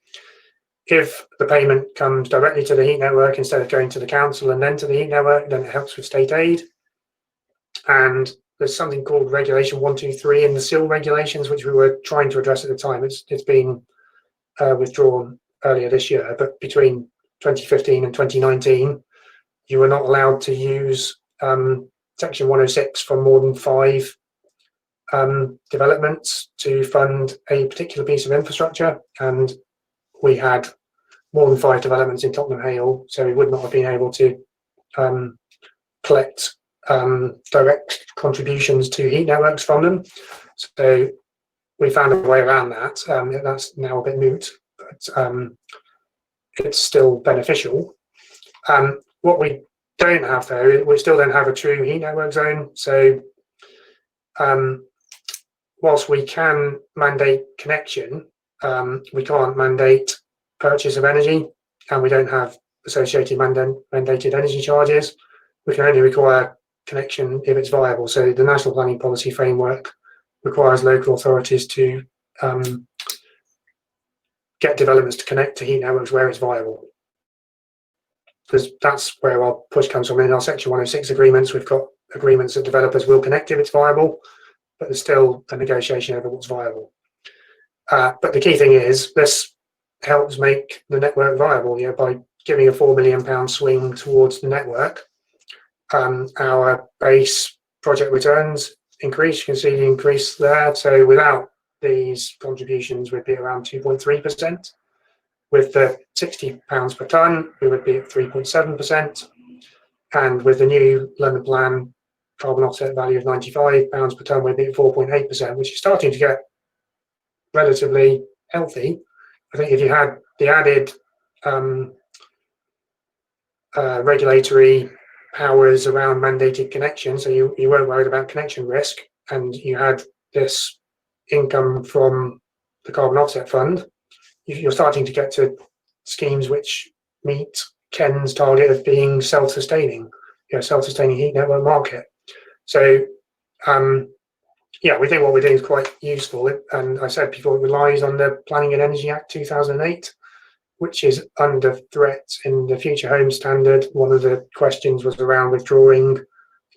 If the payment comes directly to the heat network instead of going to the council and then to the heat network, then it helps with state aid. And there's something called Regulation 123 in the SIL regulations, which we were trying to address at the time. It's been withdrawn earlier this year, but between 2015 and 2019, you were not allowed to use Section 106 for more than 5 developments to fund a particular piece of infrastructure. And we had more than 5 developments in Tottenham Hale, so we would not have been able to collect direct contributions to heat networks from them. So we found a way around that. That's now a bit moot, but it's still beneficial. What we don't have, though, we still don't have a true heat network zone. So whilst we can mandate connection, we can't mandate purchase of energy, and we don't have associated mandated energy charges. We can only require connection if it's viable. So the National Planning Policy Framework requires local authorities to get developments to connect to heat networks where it's viable. Because that's where our push comes from. In our Section 106 agreements, we've got agreements that developers will connect if it's viable, but there's still a negotiation over what's viable. But the key thing is this helps make the network viable. By giving a £4 million swing towards the network, our base project returns increase. You can see the increase there. So without these contributions, we'd be around 2.3%. With the £60 per tonne, we would be at 3.7%. And with the new London Plan carbon offset value of £95 per tonne, we'd be at 4.8%, which is starting to get relatively healthy. I think if you had the added regulatory powers around mandated connection, so you weren't worried about connection risk, and you had this income from the carbon offset fund, you're starting to get to schemes which meet Ken's target of being self-sustaining, self-sustaining heat network market. So yeah, we think what we're doing is quite useful, and I said before, it relies on the Planning and Energy Act 2008, which is under threat in the Future Home Standard. One of the questions was around withdrawing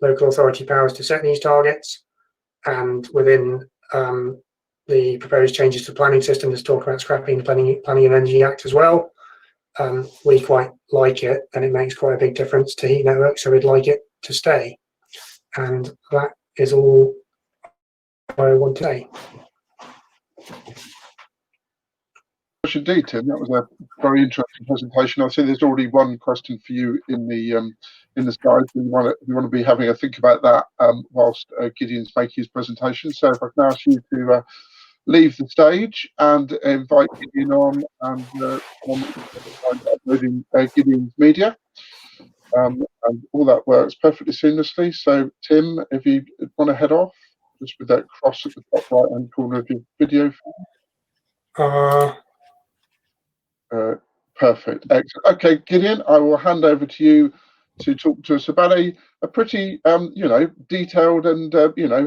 local authority powers to set these targets, and within the proposed changes to the planning system, there's talk about scrapping the Planning and Energy Act as well. We quite like it, and it makes quite a big difference to heat networks, so we'd like it to stay. And that is all I want to say. Indeed, Tim, that was a very interesting presentation. I see there's already one question for you in the slides. We want to be having a think about that whilst Gideon's making his presentation. So if I can ask you to leave the stage and invite Gideon on and uploading Gideon's media. And all that works perfectly seamlessly. So Tim, if you want to head off, just with that cross at the top right hand corner of your video. Perfect, excellent. Okay, Gideon, I will hand over to you to talk to us about a pretty detailed and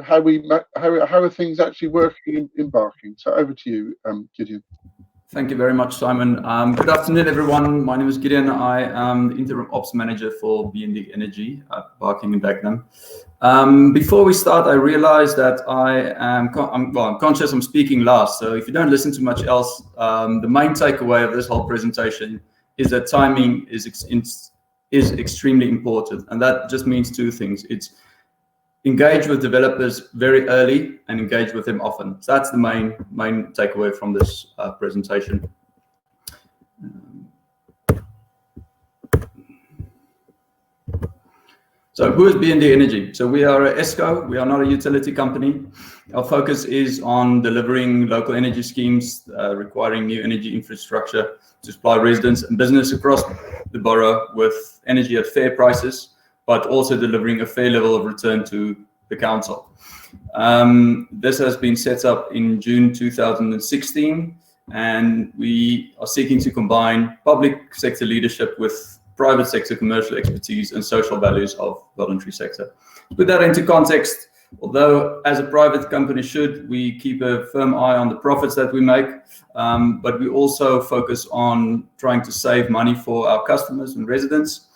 how are things actually working in Barking. So over to you, Gideon. Thank you very much, Simon. Good afternoon, everyone. My name is Gideon. I am the Interim Ops Manager for BND Energy at Barking and Dagenham. Before we start, I realize that I'm conscious I'm speaking last, so if you don't listen to much else, the main takeaway of this whole presentation is that timing is extremely important, and that just means two things. It's engage with developers very early and engage with them often. So that's the main takeaway from this presentation. So who is BND Energy? So we are a ESCO, we are not a utility company. Our focus is on delivering local energy schemes requiring new energy infrastructure to supply residents and business across the borough with energy at fair prices, but also delivering a fair level of return to the council. This has been set up in June 2016, and we are seeking to combine public sector leadership with private sector commercial expertise and social values of voluntary sector. To put that into context, although as a private company we keep a firm eye on the profits that we make, but we also focus on trying to save money for our customers and residents.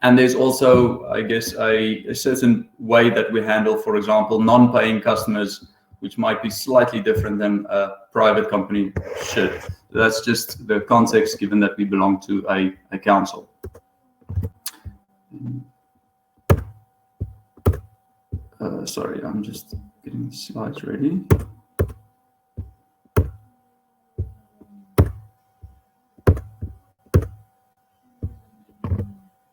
And there's also, I guess, a certain way that we handle, for example, non-paying customers, which might be slightly different than a private company should. That's just the context, given that we belong to a council. Sorry, I'm just getting the slides ready.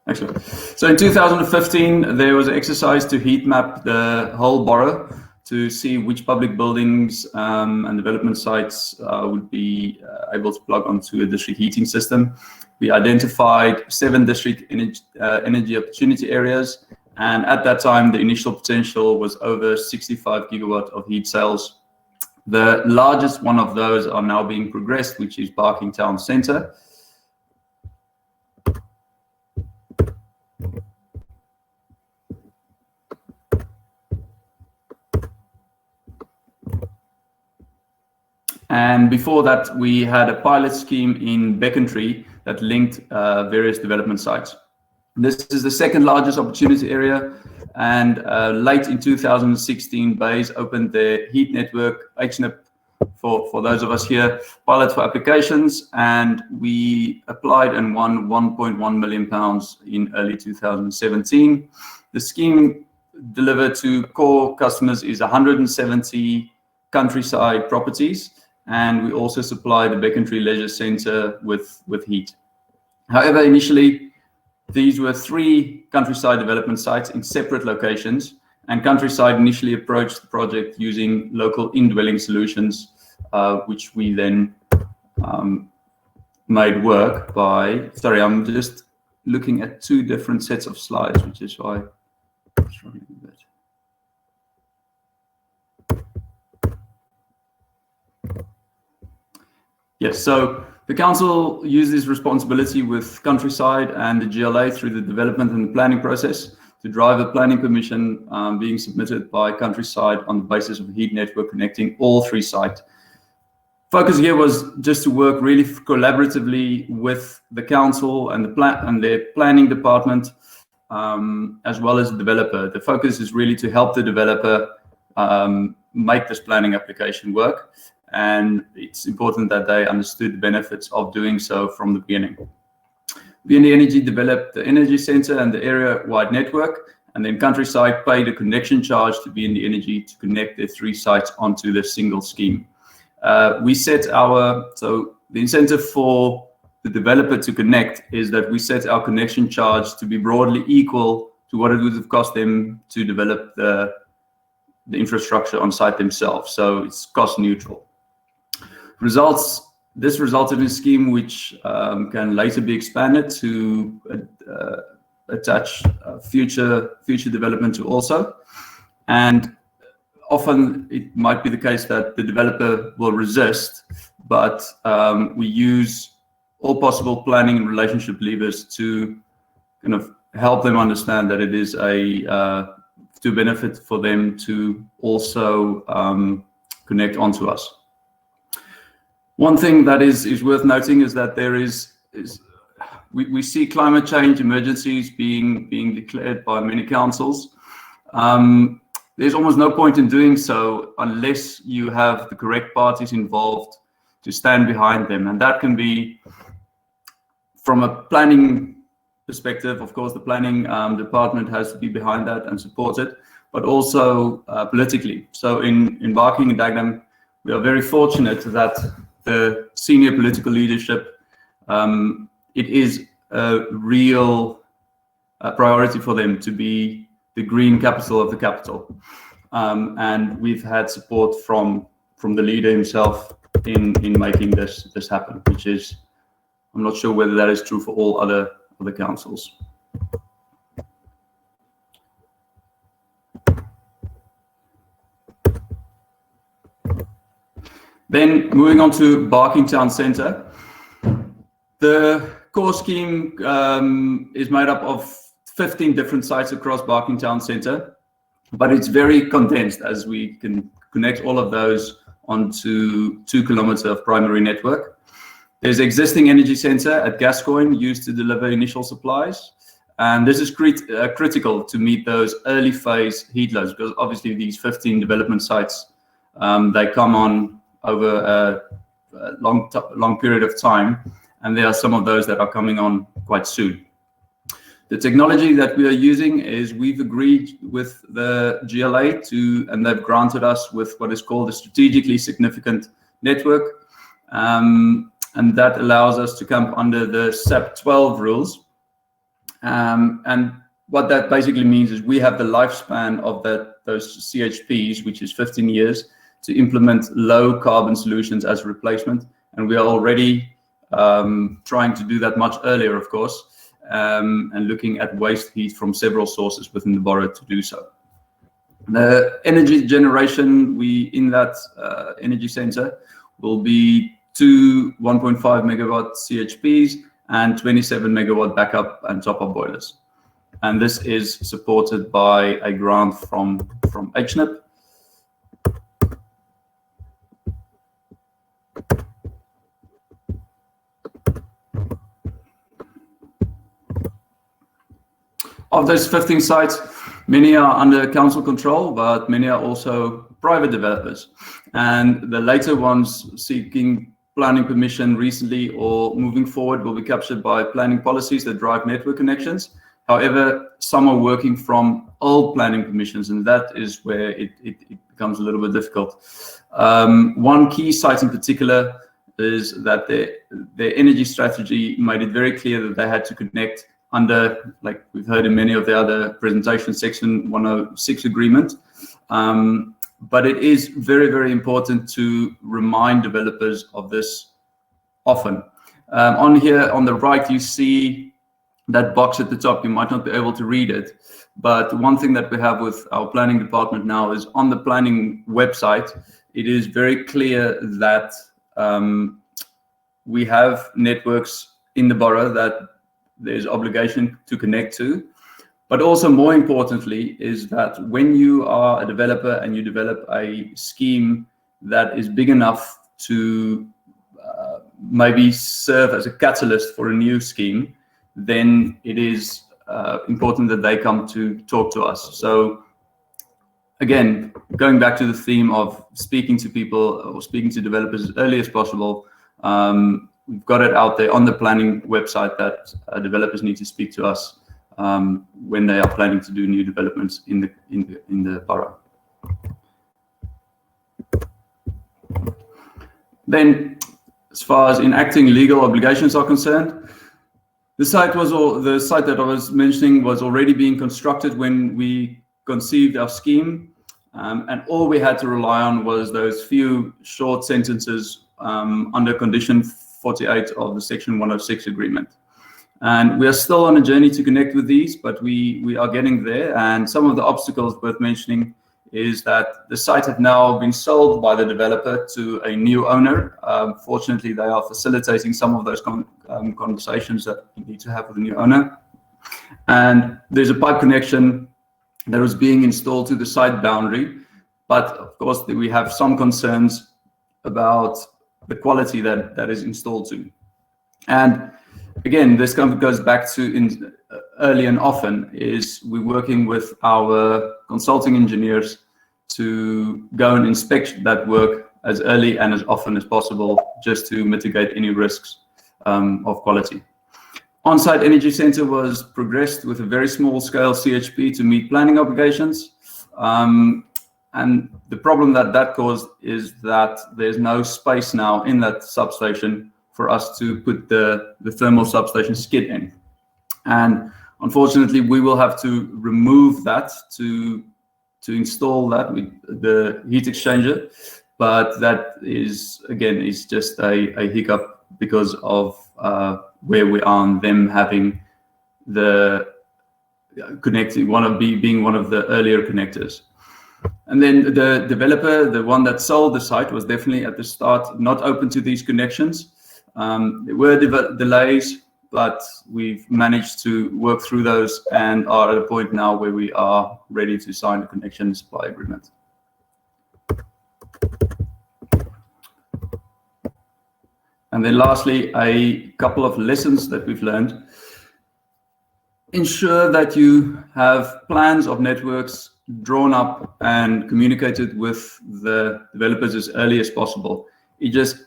Excellent. So in 2015, there was an exercise to heat map the whole borough to see which public buildings and development sites would be able to plug onto a district heating system. We identified 7 district energy opportunity areas, and at that time, the initial potential was over 65 gigawatt of heat cells. The largest one of those are now being progressed, which is Barking Town Centre. And before that, we had a pilot scheme in Becontree that linked various development sites. This is the second largest opportunity area, and late in 2016, BEIS opened their heat network, HNIP, for those of us here, pilot for applications, and we applied and won £1.1 million in early 2017. The scheme delivered to core customers is 170 countryside properties, and we also supply the Becontree Leisure Centre with heat. However, initially, these were 3 countryside development sites in separate locations, and Countryside initially approached the project using local indwelling solutions, which we then made work by, sorry, I'm just looking at two different sets of slides, which is why I'm struggling a bit. Yes, so the council uses responsibility with Countryside and the GLA through the development and the planning process to drive a planning permission being submitted by Countryside on the basis of a heat network connecting all three sites. Focus here was just to work really collaboratively with the council and their planning department, as well as the developer. The focus is really to help the developer make this planning application work. And it's important that they understood the benefits of doing so from the beginning. BND Energy developed the energy center and the area-wide network, and then Countryside paid a connection charge to BND Energy to connect their three sites onto the single scheme. We set so the incentive for the developer to connect is that we set our connection charge to be broadly equal to what it would have cost them to develop the infrastructure on site themselves. So it's cost neutral. This resulted in a scheme which can later be expanded to attach future development to also. And often it might be the case that the developer will resist, but we use all possible planning and relationship levers to kind of help them understand that it is to benefit for them to also connect onto us. One thing that is worth noting is that we see climate change emergencies being declared by many councils. There's almost no point in doing so unless you have the correct parties involved to stand behind them. And that can be from a planning perspective. Of course, the planning department has to be behind that and support it, but also politically. So in Barking and Dagenham, we are very fortunate that the senior political leadership, it is a real priority for them to be the green capital of the capital. And we've had support from the leader himself in making this happen, which is, I'm not sure whether that is true for all other councils. Then moving on to Barking Town Centre. The core scheme is made up of 15 different sites across Barking Town Centre, but it's very condensed as we can connect all of those onto 2 kilometers of primary network. There's existing energy centre at Gascoigne used to deliver initial supplies. And this is critical to meet those early phase heat loads, because obviously these 15 development sites, they come on over a long period of time, and there are some of those that are coming on quite soon. The technology that we are using is we've agreed with the GLA and they've granted us with what is called a strategically significant network, and that allows us to come under the SAP 12 rules. And what that basically means is we have the lifespan of those CHPs, which is 15 years, to implement low carbon solutions as a replacement. And we are already trying to do that much earlier, of course, and looking at waste heat from several sources within the borough to do so. The energy generation in that energy centre will be 2 1.5 megawatt CHPs and 27 megawatt backup and top-up boilers. And this is supported by a grant from HNIP. Of those 15 sites, many are under council control, but many are also private developers. And the later ones seeking planning permission recently or moving forward will be captured by planning policies that drive network connections. However, some are working from old planning permissions, and that is where it becomes a little bit difficult. One key site in particular is that their energy strategy made it very clear that they had to connect under, like we've heard in many of the other presentations, Section 106 agreement. But it is very, very important to remind developers of this often. On here on the right, you see that box at the top. You might not be able to read it, but one thing that we have with our planning department now is on the planning website, it is very clear that we have networks in the borough that there's obligation to connect to. But also more importantly is that when you are a developer and you develop a scheme that is big enough to maybe serve as a catalyst for a new scheme, then it is important that they come to talk to us. So again, going back to the theme of speaking to people or speaking to developers as early as possible, we've got it out there on the planning website that developers need to speak to us when they are planning to do new developments in the borough. Then, as far as enacting legal obligations are concerned, the site that I was mentioning was already being constructed when we conceived our scheme, and all we had to rely on was those few short sentences under condition 48 of the Section 106 agreement. And we are still on a journey to connect with these, but we are getting there. And some of the obstacles worth mentioning is that the site had now been sold by the developer to a new owner. Fortunately, they are facilitating some of those conversations that you need to have with the new owner. And there's a pipe connection that was being installed to the site boundary. But of course, we have some concerns about the quality that is installed to. And again, this kind of goes back to early and often is we're working with our consulting engineers to go and inspect that work as early and as often as possible, just to mitigate any risks of quality. On-site energy center was progressed with a very small scale CHP to meet planning obligations. And the problem that caused is that there's no space now in that substation for us to put the thermal substation skid in. And unfortunately, we will have to remove that to install that with the heat exchanger. But that is, again, is just a hiccup because of where we are and them having the connecting, being one of the earlier connectors. And then the developer, the one that sold the site, was definitely at the start not open to these connections. There were delays, but we've managed to work through those and are at a point now where we are ready to sign a connection supply agreement. And then lastly, a couple of lessons that we've learned. Ensure that you have plans of networks drawn up and communicated with the developers as early as possible. It just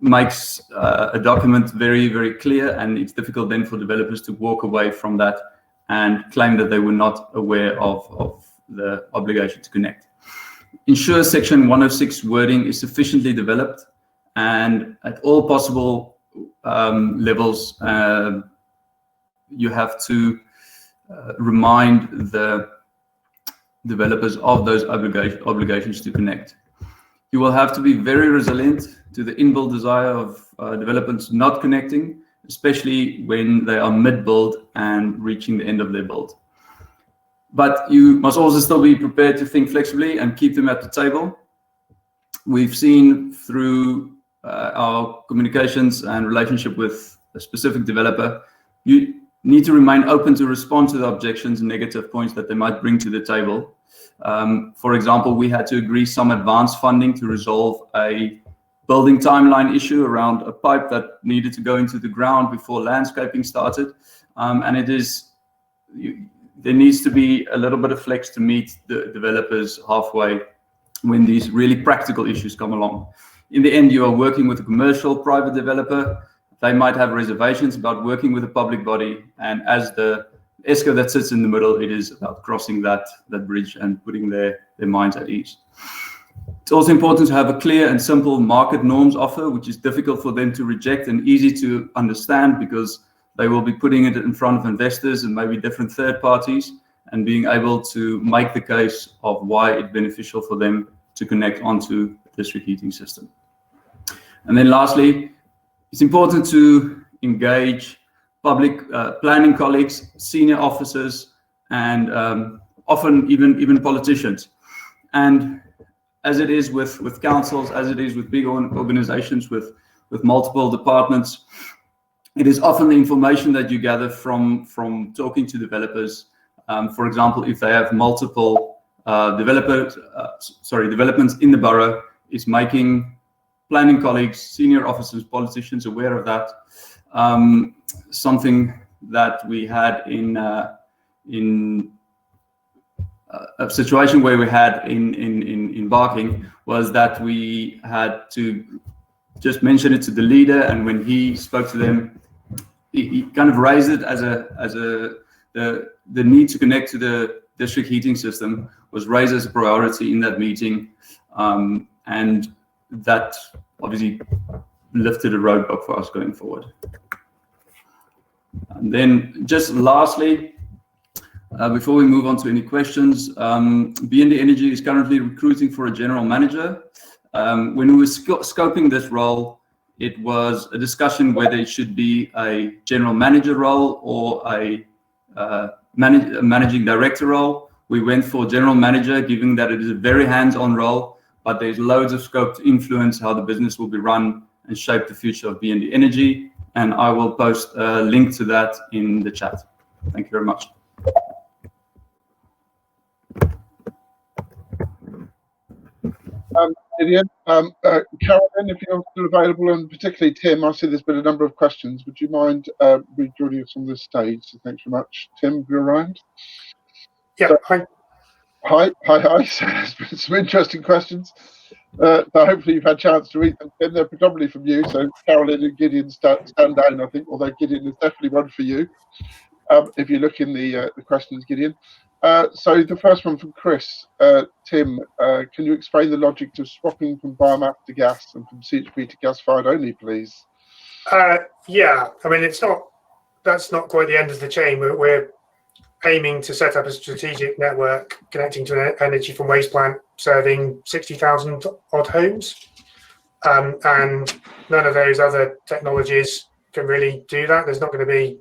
makes a document very, very clear, and it's difficult then for developers to walk away from that and claim that they were not aware of the obligation to connect. Ensure Section 106 wording is sufficiently developed, and at all possible levels, you have to remind the developers of those obligations to connect. You will have to be very resilient to the inbuilt desire of developers not connecting, especially when they are mid-build and reaching the end of their build. But you must also still be prepared to think flexibly and keep them at the table. We've seen through our communications and relationship with a specific developer, you need to remain open to respond to the objections and negative points that they might bring to the table. For example, we had to agree some advance funding to resolve a building timeline issue around a pipe that needed to go into the ground before landscaping started. And there needs to be a little bit of flex to meet the developers halfway when these really practical issues come along. In the end, you are working with a commercial private developer. They might have reservations about working with a public body, and as the ESCO that sits in the middle, it is about crossing that bridge and putting their minds at ease. It's also important to have a clear and simple market norms offer, which is difficult for them to reject and easy to understand, because they will be putting it in front of investors and maybe different third parties and being able to make the case of why it's beneficial for them to connect onto the district heating system. And then lastly, it's important to engage public planning colleagues, senior officers, and often even politicians. And as it is with councils, as it is with big organizations with multiple departments, it is often the information that you gather from talking to developers. For example, if they have multiple developments in the borough, is making planning colleagues, senior officers, politicians aware of that. Something that we had in a situation where we had in Barking was that we had to just mention it to the leader, and when he spoke to them, he kind of raised it as the need to connect to the district heating system was raised as a priority in that meeting, and that obviously lifted a roadblock for us going forward. And then just lastly, before we move on to any questions, BND Energy is currently recruiting for a general manager. When we were scoping this role, it was a discussion whether it should be a general manager role or a managing director role. We went for general manager, given that it is a very hands-on role, but there's loads of scope to influence how the business will be run and shape the future of BND Energy. And I will post a link to that in the chat. Thank you very much. Gideon, Carolyn, if you're still available, and particularly Tim, I see there's been a number of questions. Would you mind rejoining us on this stage? So thanks very much. Tim, if you're around. Yeah, so, hi. So there's been some interesting questions. So hopefully you've had a chance to read them, Tim. They're predominantly from you. So Carolyn and Gideon stand down, I think, although Gideon is definitely one for you. If you look in the questions, Gideon. So the first one from Chris. Tim, can you explain the logic to swapping from biomass to gas and from CHP to gas-fired only, please? Yeah, I mean, that's not quite the end of the chain. We're aiming to set up a strategic network connecting to an energy from waste plant serving 60,000 odd homes. And none of those other technologies can really do that. There's not going to be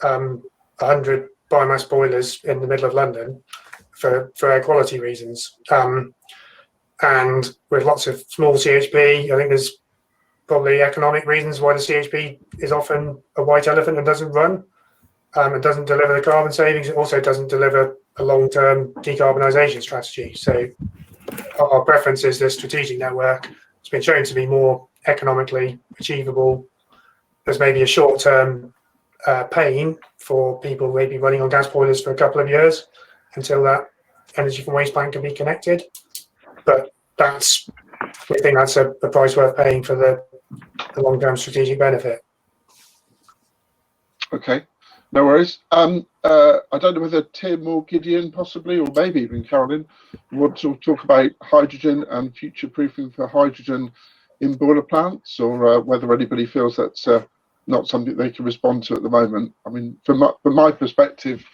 100 biomass boilers in the middle of London for air quality reasons. And with lots of small CHP, I think there's probably economic reasons why the CHP is often a white elephant and doesn't run. It doesn't deliver the carbon savings. It also doesn't deliver a long-term decarbonisation strategy. So our preference is the strategic network. It's been shown to be more economically achievable. There's maybe a short-term pain for people who may be running on gas boilers for a couple of years until that energy from waste plant can be connected. But we think that's a price worth paying for the long-term strategic benefit. Okay. No worries. I don't know whether Tim or Gideon possibly, or maybe even Carolyn, want to talk about hydrogen and future-proofing for hydrogen in boiler plants, or whether anybody feels that's not something they can respond to at the moment. I mean, from my perspective,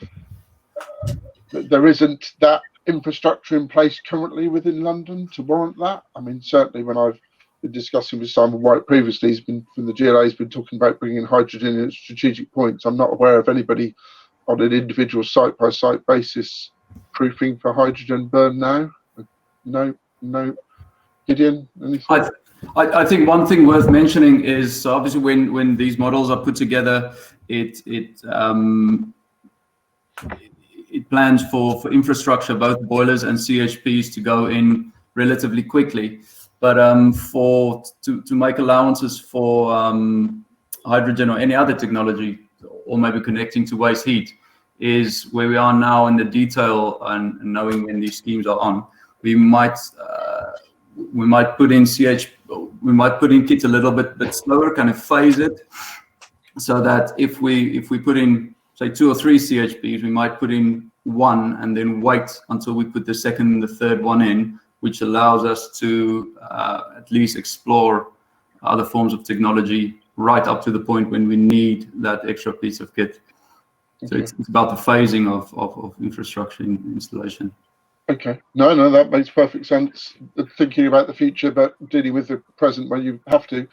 there isn't that infrastructure in place currently within London to warrant that. I mean, certainly when I've been discussing with Simon White previously, he's been from the GLA, he's been talking about bringing hydrogen in at strategic points. I'm not aware of anybody on an individual site-by-site basis proofing for hydrogen burn now. No. Gideon, anything? I think one thing worth mentioning is obviously when these models are put together, it plans for infrastructure, both boilers and CHPs, to go in relatively quickly. But to make allowances for hydrogen or any other technology, or maybe connecting to waste heat, is where we are now in the detail and knowing when these schemes are on. We might put in kits a little bit slower, kind of phase it, so that if we put in, say, 2 or 3 CHPs, we might put in 1 and then wait until we put the second and the third one in, which allows us to at least explore other forms of technology right up to the point when we need that extra piece of kit. So it's about the phasing of infrastructure installation. Okay, no, that makes perfect sense. Thinking about the future, but dealing with the present when you have to.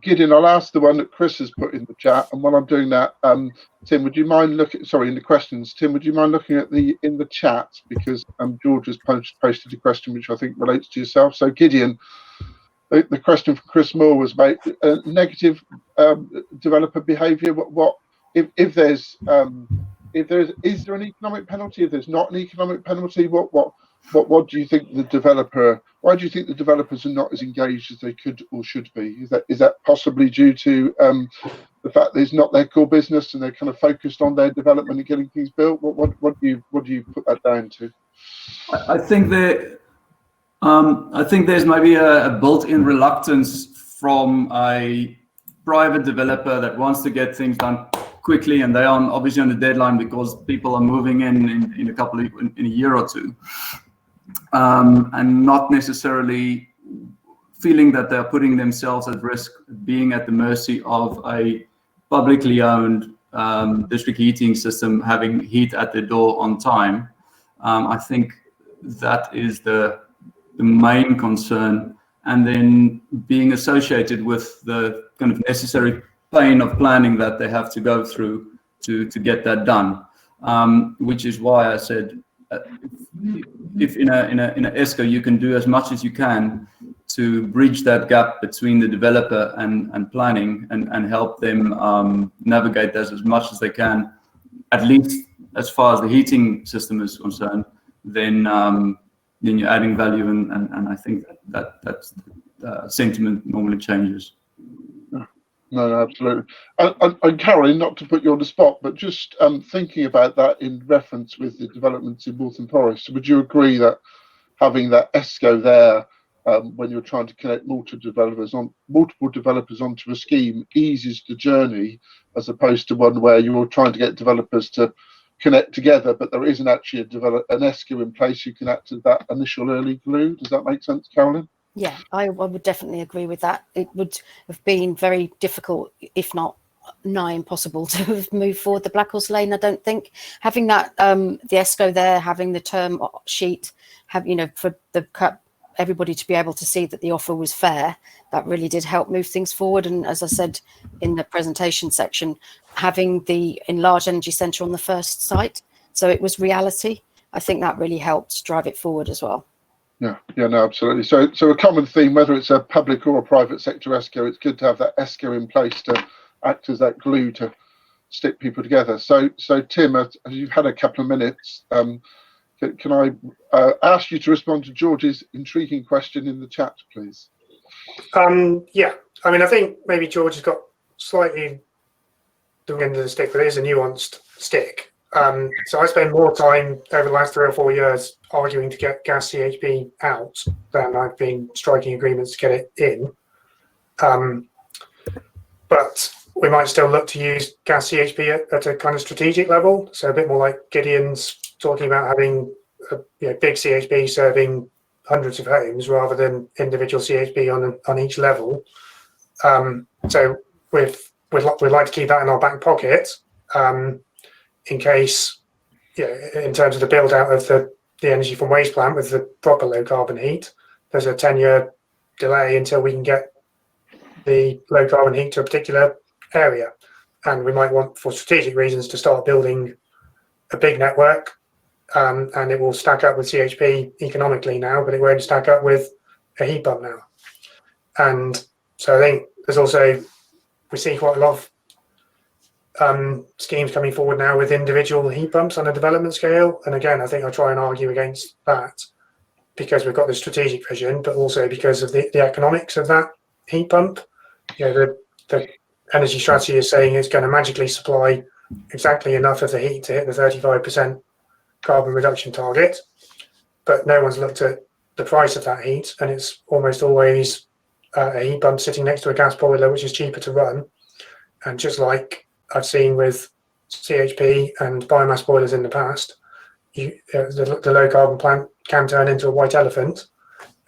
Gideon, I'll ask the one that Chris has put in the chat, and while I'm doing that, Tim, would you mind looking? Sorry, in the questions, Tim, would you mind looking at in the chat, because George has posted a question which I think relates to yourself. So Gideon, the question from Chris Moore was about negative developer behaviour. What if there's is there an economic penalty? If there's not an economic penalty, what do you think the developer? Why do you think the developers are not as engaged as they could or should be? Is that possibly due to the fact that it's not their core business and they're kind of focused on their development and getting things built? What do you put that down to? I think there's maybe a built-in reluctance from a private developer that wants to get things done quickly, and they are obviously on the deadline because people are moving in a year or two, and not necessarily feeling that they're putting themselves at risk, being at the mercy of a publicly owned district heating system having heat at the door on time. I think that is the main concern, and then being associated with the kind of necessary pain of planning that they have to go through to get that done, which is why I said if in a ESCO you can do as much as you can to bridge that gap between the developer and planning and help them navigate this as much as they can, at least as far as the heating system is concerned, then you're adding value, and I think that sentiment normally changes. No, absolutely. And Caroline, not to put you on the spot, but just thinking about that in reference with the developments in Waltham Forest, would you agree that having that ESCO there when you're trying to connect multiple developers onto a scheme eases the journey, as opposed to one where you're trying to get developers to connect together, but there isn't actually an ESCO in place who can act as that initial early glue? Does that make sense, Caroline? Yeah, I would definitely agree with that. It would have been very difficult, if not nigh impossible, to have moved forward the Blackhorse Lane. I don't think having that the ESCO there, having the term sheet, for everybody to be able to see that the offer was fair, that really did help move things forward. And as I said in the presentation section, having the enlarged energy centre on the first site, so it was reality, I think that really helped drive it forward as well. Yeah, no, absolutely. So a common theme, whether it's a public or a private sector ESCO, it's good to have that ESCO in place to act as that glue to stick people together. So Tim, as you've had a couple of minutes, can I ask you to respond to George's intriguing question in the chat, please? Yeah, I mean, I think maybe George has got slightly the end of the stick, but it is a nuanced stick. So I spend more time over the last 3 or 4 years arguing to get gas CHP out than I've been striking agreements to get it in. But we might still look to use gas CHP at a kind of strategic level. So a bit more like Gideon's talking about having a big CHP serving hundreds of homes rather than individual CHP on each level. So we'd like to keep that in our back pocket. In case, in terms of the build out of the energy from waste plant with the proper low carbon heat, there's a 10-year delay until we can get the low carbon heat to a particular area. And we might want, for strategic reasons, to start building a big network, and it will stack up with CHP economically now, but it won't stack up with a heat pump now. And so I think there's also, we see quite a lot of schemes coming forward now with individual heat pumps on a development scale, and again I think I try and argue against that because we've got the strategic vision, but also because of the economics of that heat pump. The energy strategy is saying it's going to magically supply exactly enough of the heat to hit the 35% carbon reduction target, but no one's looked at the price of that heat, and it's almost always a heat pump sitting next to a gas boiler, which is cheaper to run. And just like I've seen with CHP and biomass boilers in the past, the low carbon plant can turn into a white elephant.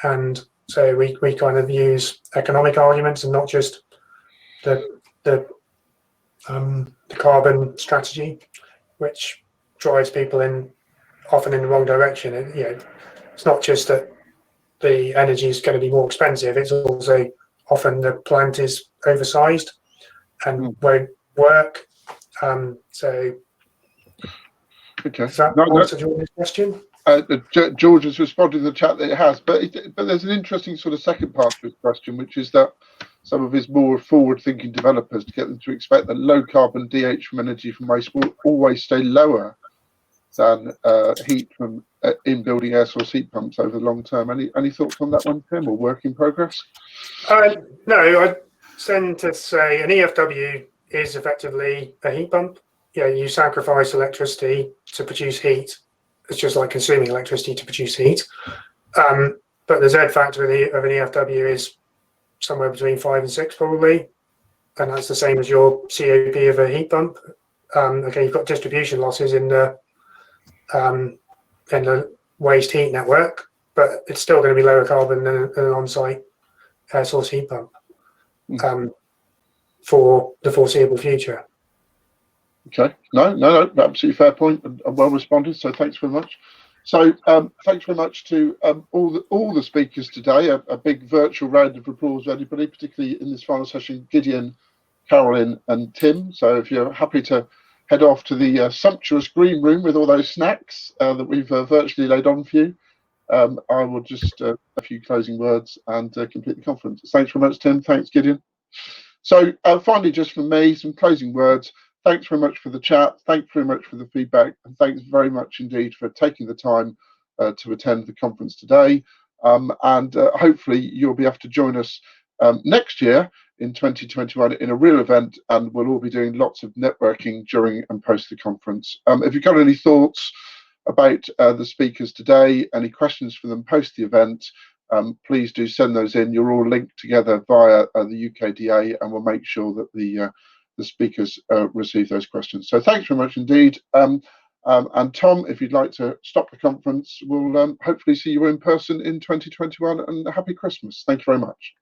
And so we kind of use economic arguments and not just the the carbon strategy, which drives people often in the wrong direction. It's not just that the energy is going to be more expensive, it's also often the plant is oversized and won't work. So okay. does that answer George's question? George has responded in the chat that it has, but there's an interesting sort of second part to his question, which is that some of his more forward-thinking developers, to get them to expect that low carbon DH from energy from waste will always stay lower than heat from in-building air source heat pumps over the long term. Any thoughts on that one, Tim, or work in progress? No, I tend to say an EFW is effectively a heat pump. Yeah, you sacrifice electricity to produce heat. It's just like consuming electricity to produce heat. But the Z factor of an EFW is somewhere between 5 and 6 probably, and that's the same as your COP of a heat pump. Okay, you've got distribution losses in the waste heat network, but it's still going to be lower carbon than an on-site air source heat pump for the foreseeable future. Okay, no, absolutely fair point and well responded. So thanks very much. So thanks very much to all the speakers today. A big virtual round of applause for everybody, particularly in this final session, Gideon, Carolyn, and Tim. So if you're happy to head off to the sumptuous green room with all those snacks that we've virtually laid on for you, I will just a few closing words and complete the conference. Thanks very much, Tim. Thanks, Gideon. So finally, just from me, some closing words. Thanks very much for the chat. Thanks very much for the feedback. And thanks very much indeed for taking the time to attend the conference today. And hopefully you'll be able to join us next year in 2021 in a real event, and we'll all be doing lots of networking during and post the conference. If you've got any thoughts about the speakers today, any questions for them post the event, please do send those in. You're all linked together via the UKDEA, and we'll make sure that the speakers receive those questions. So thanks very much indeed. And Tom, if you'd like to stop the conference, we'll hopefully see you in person in 2021, and happy Christmas. Thank you very much.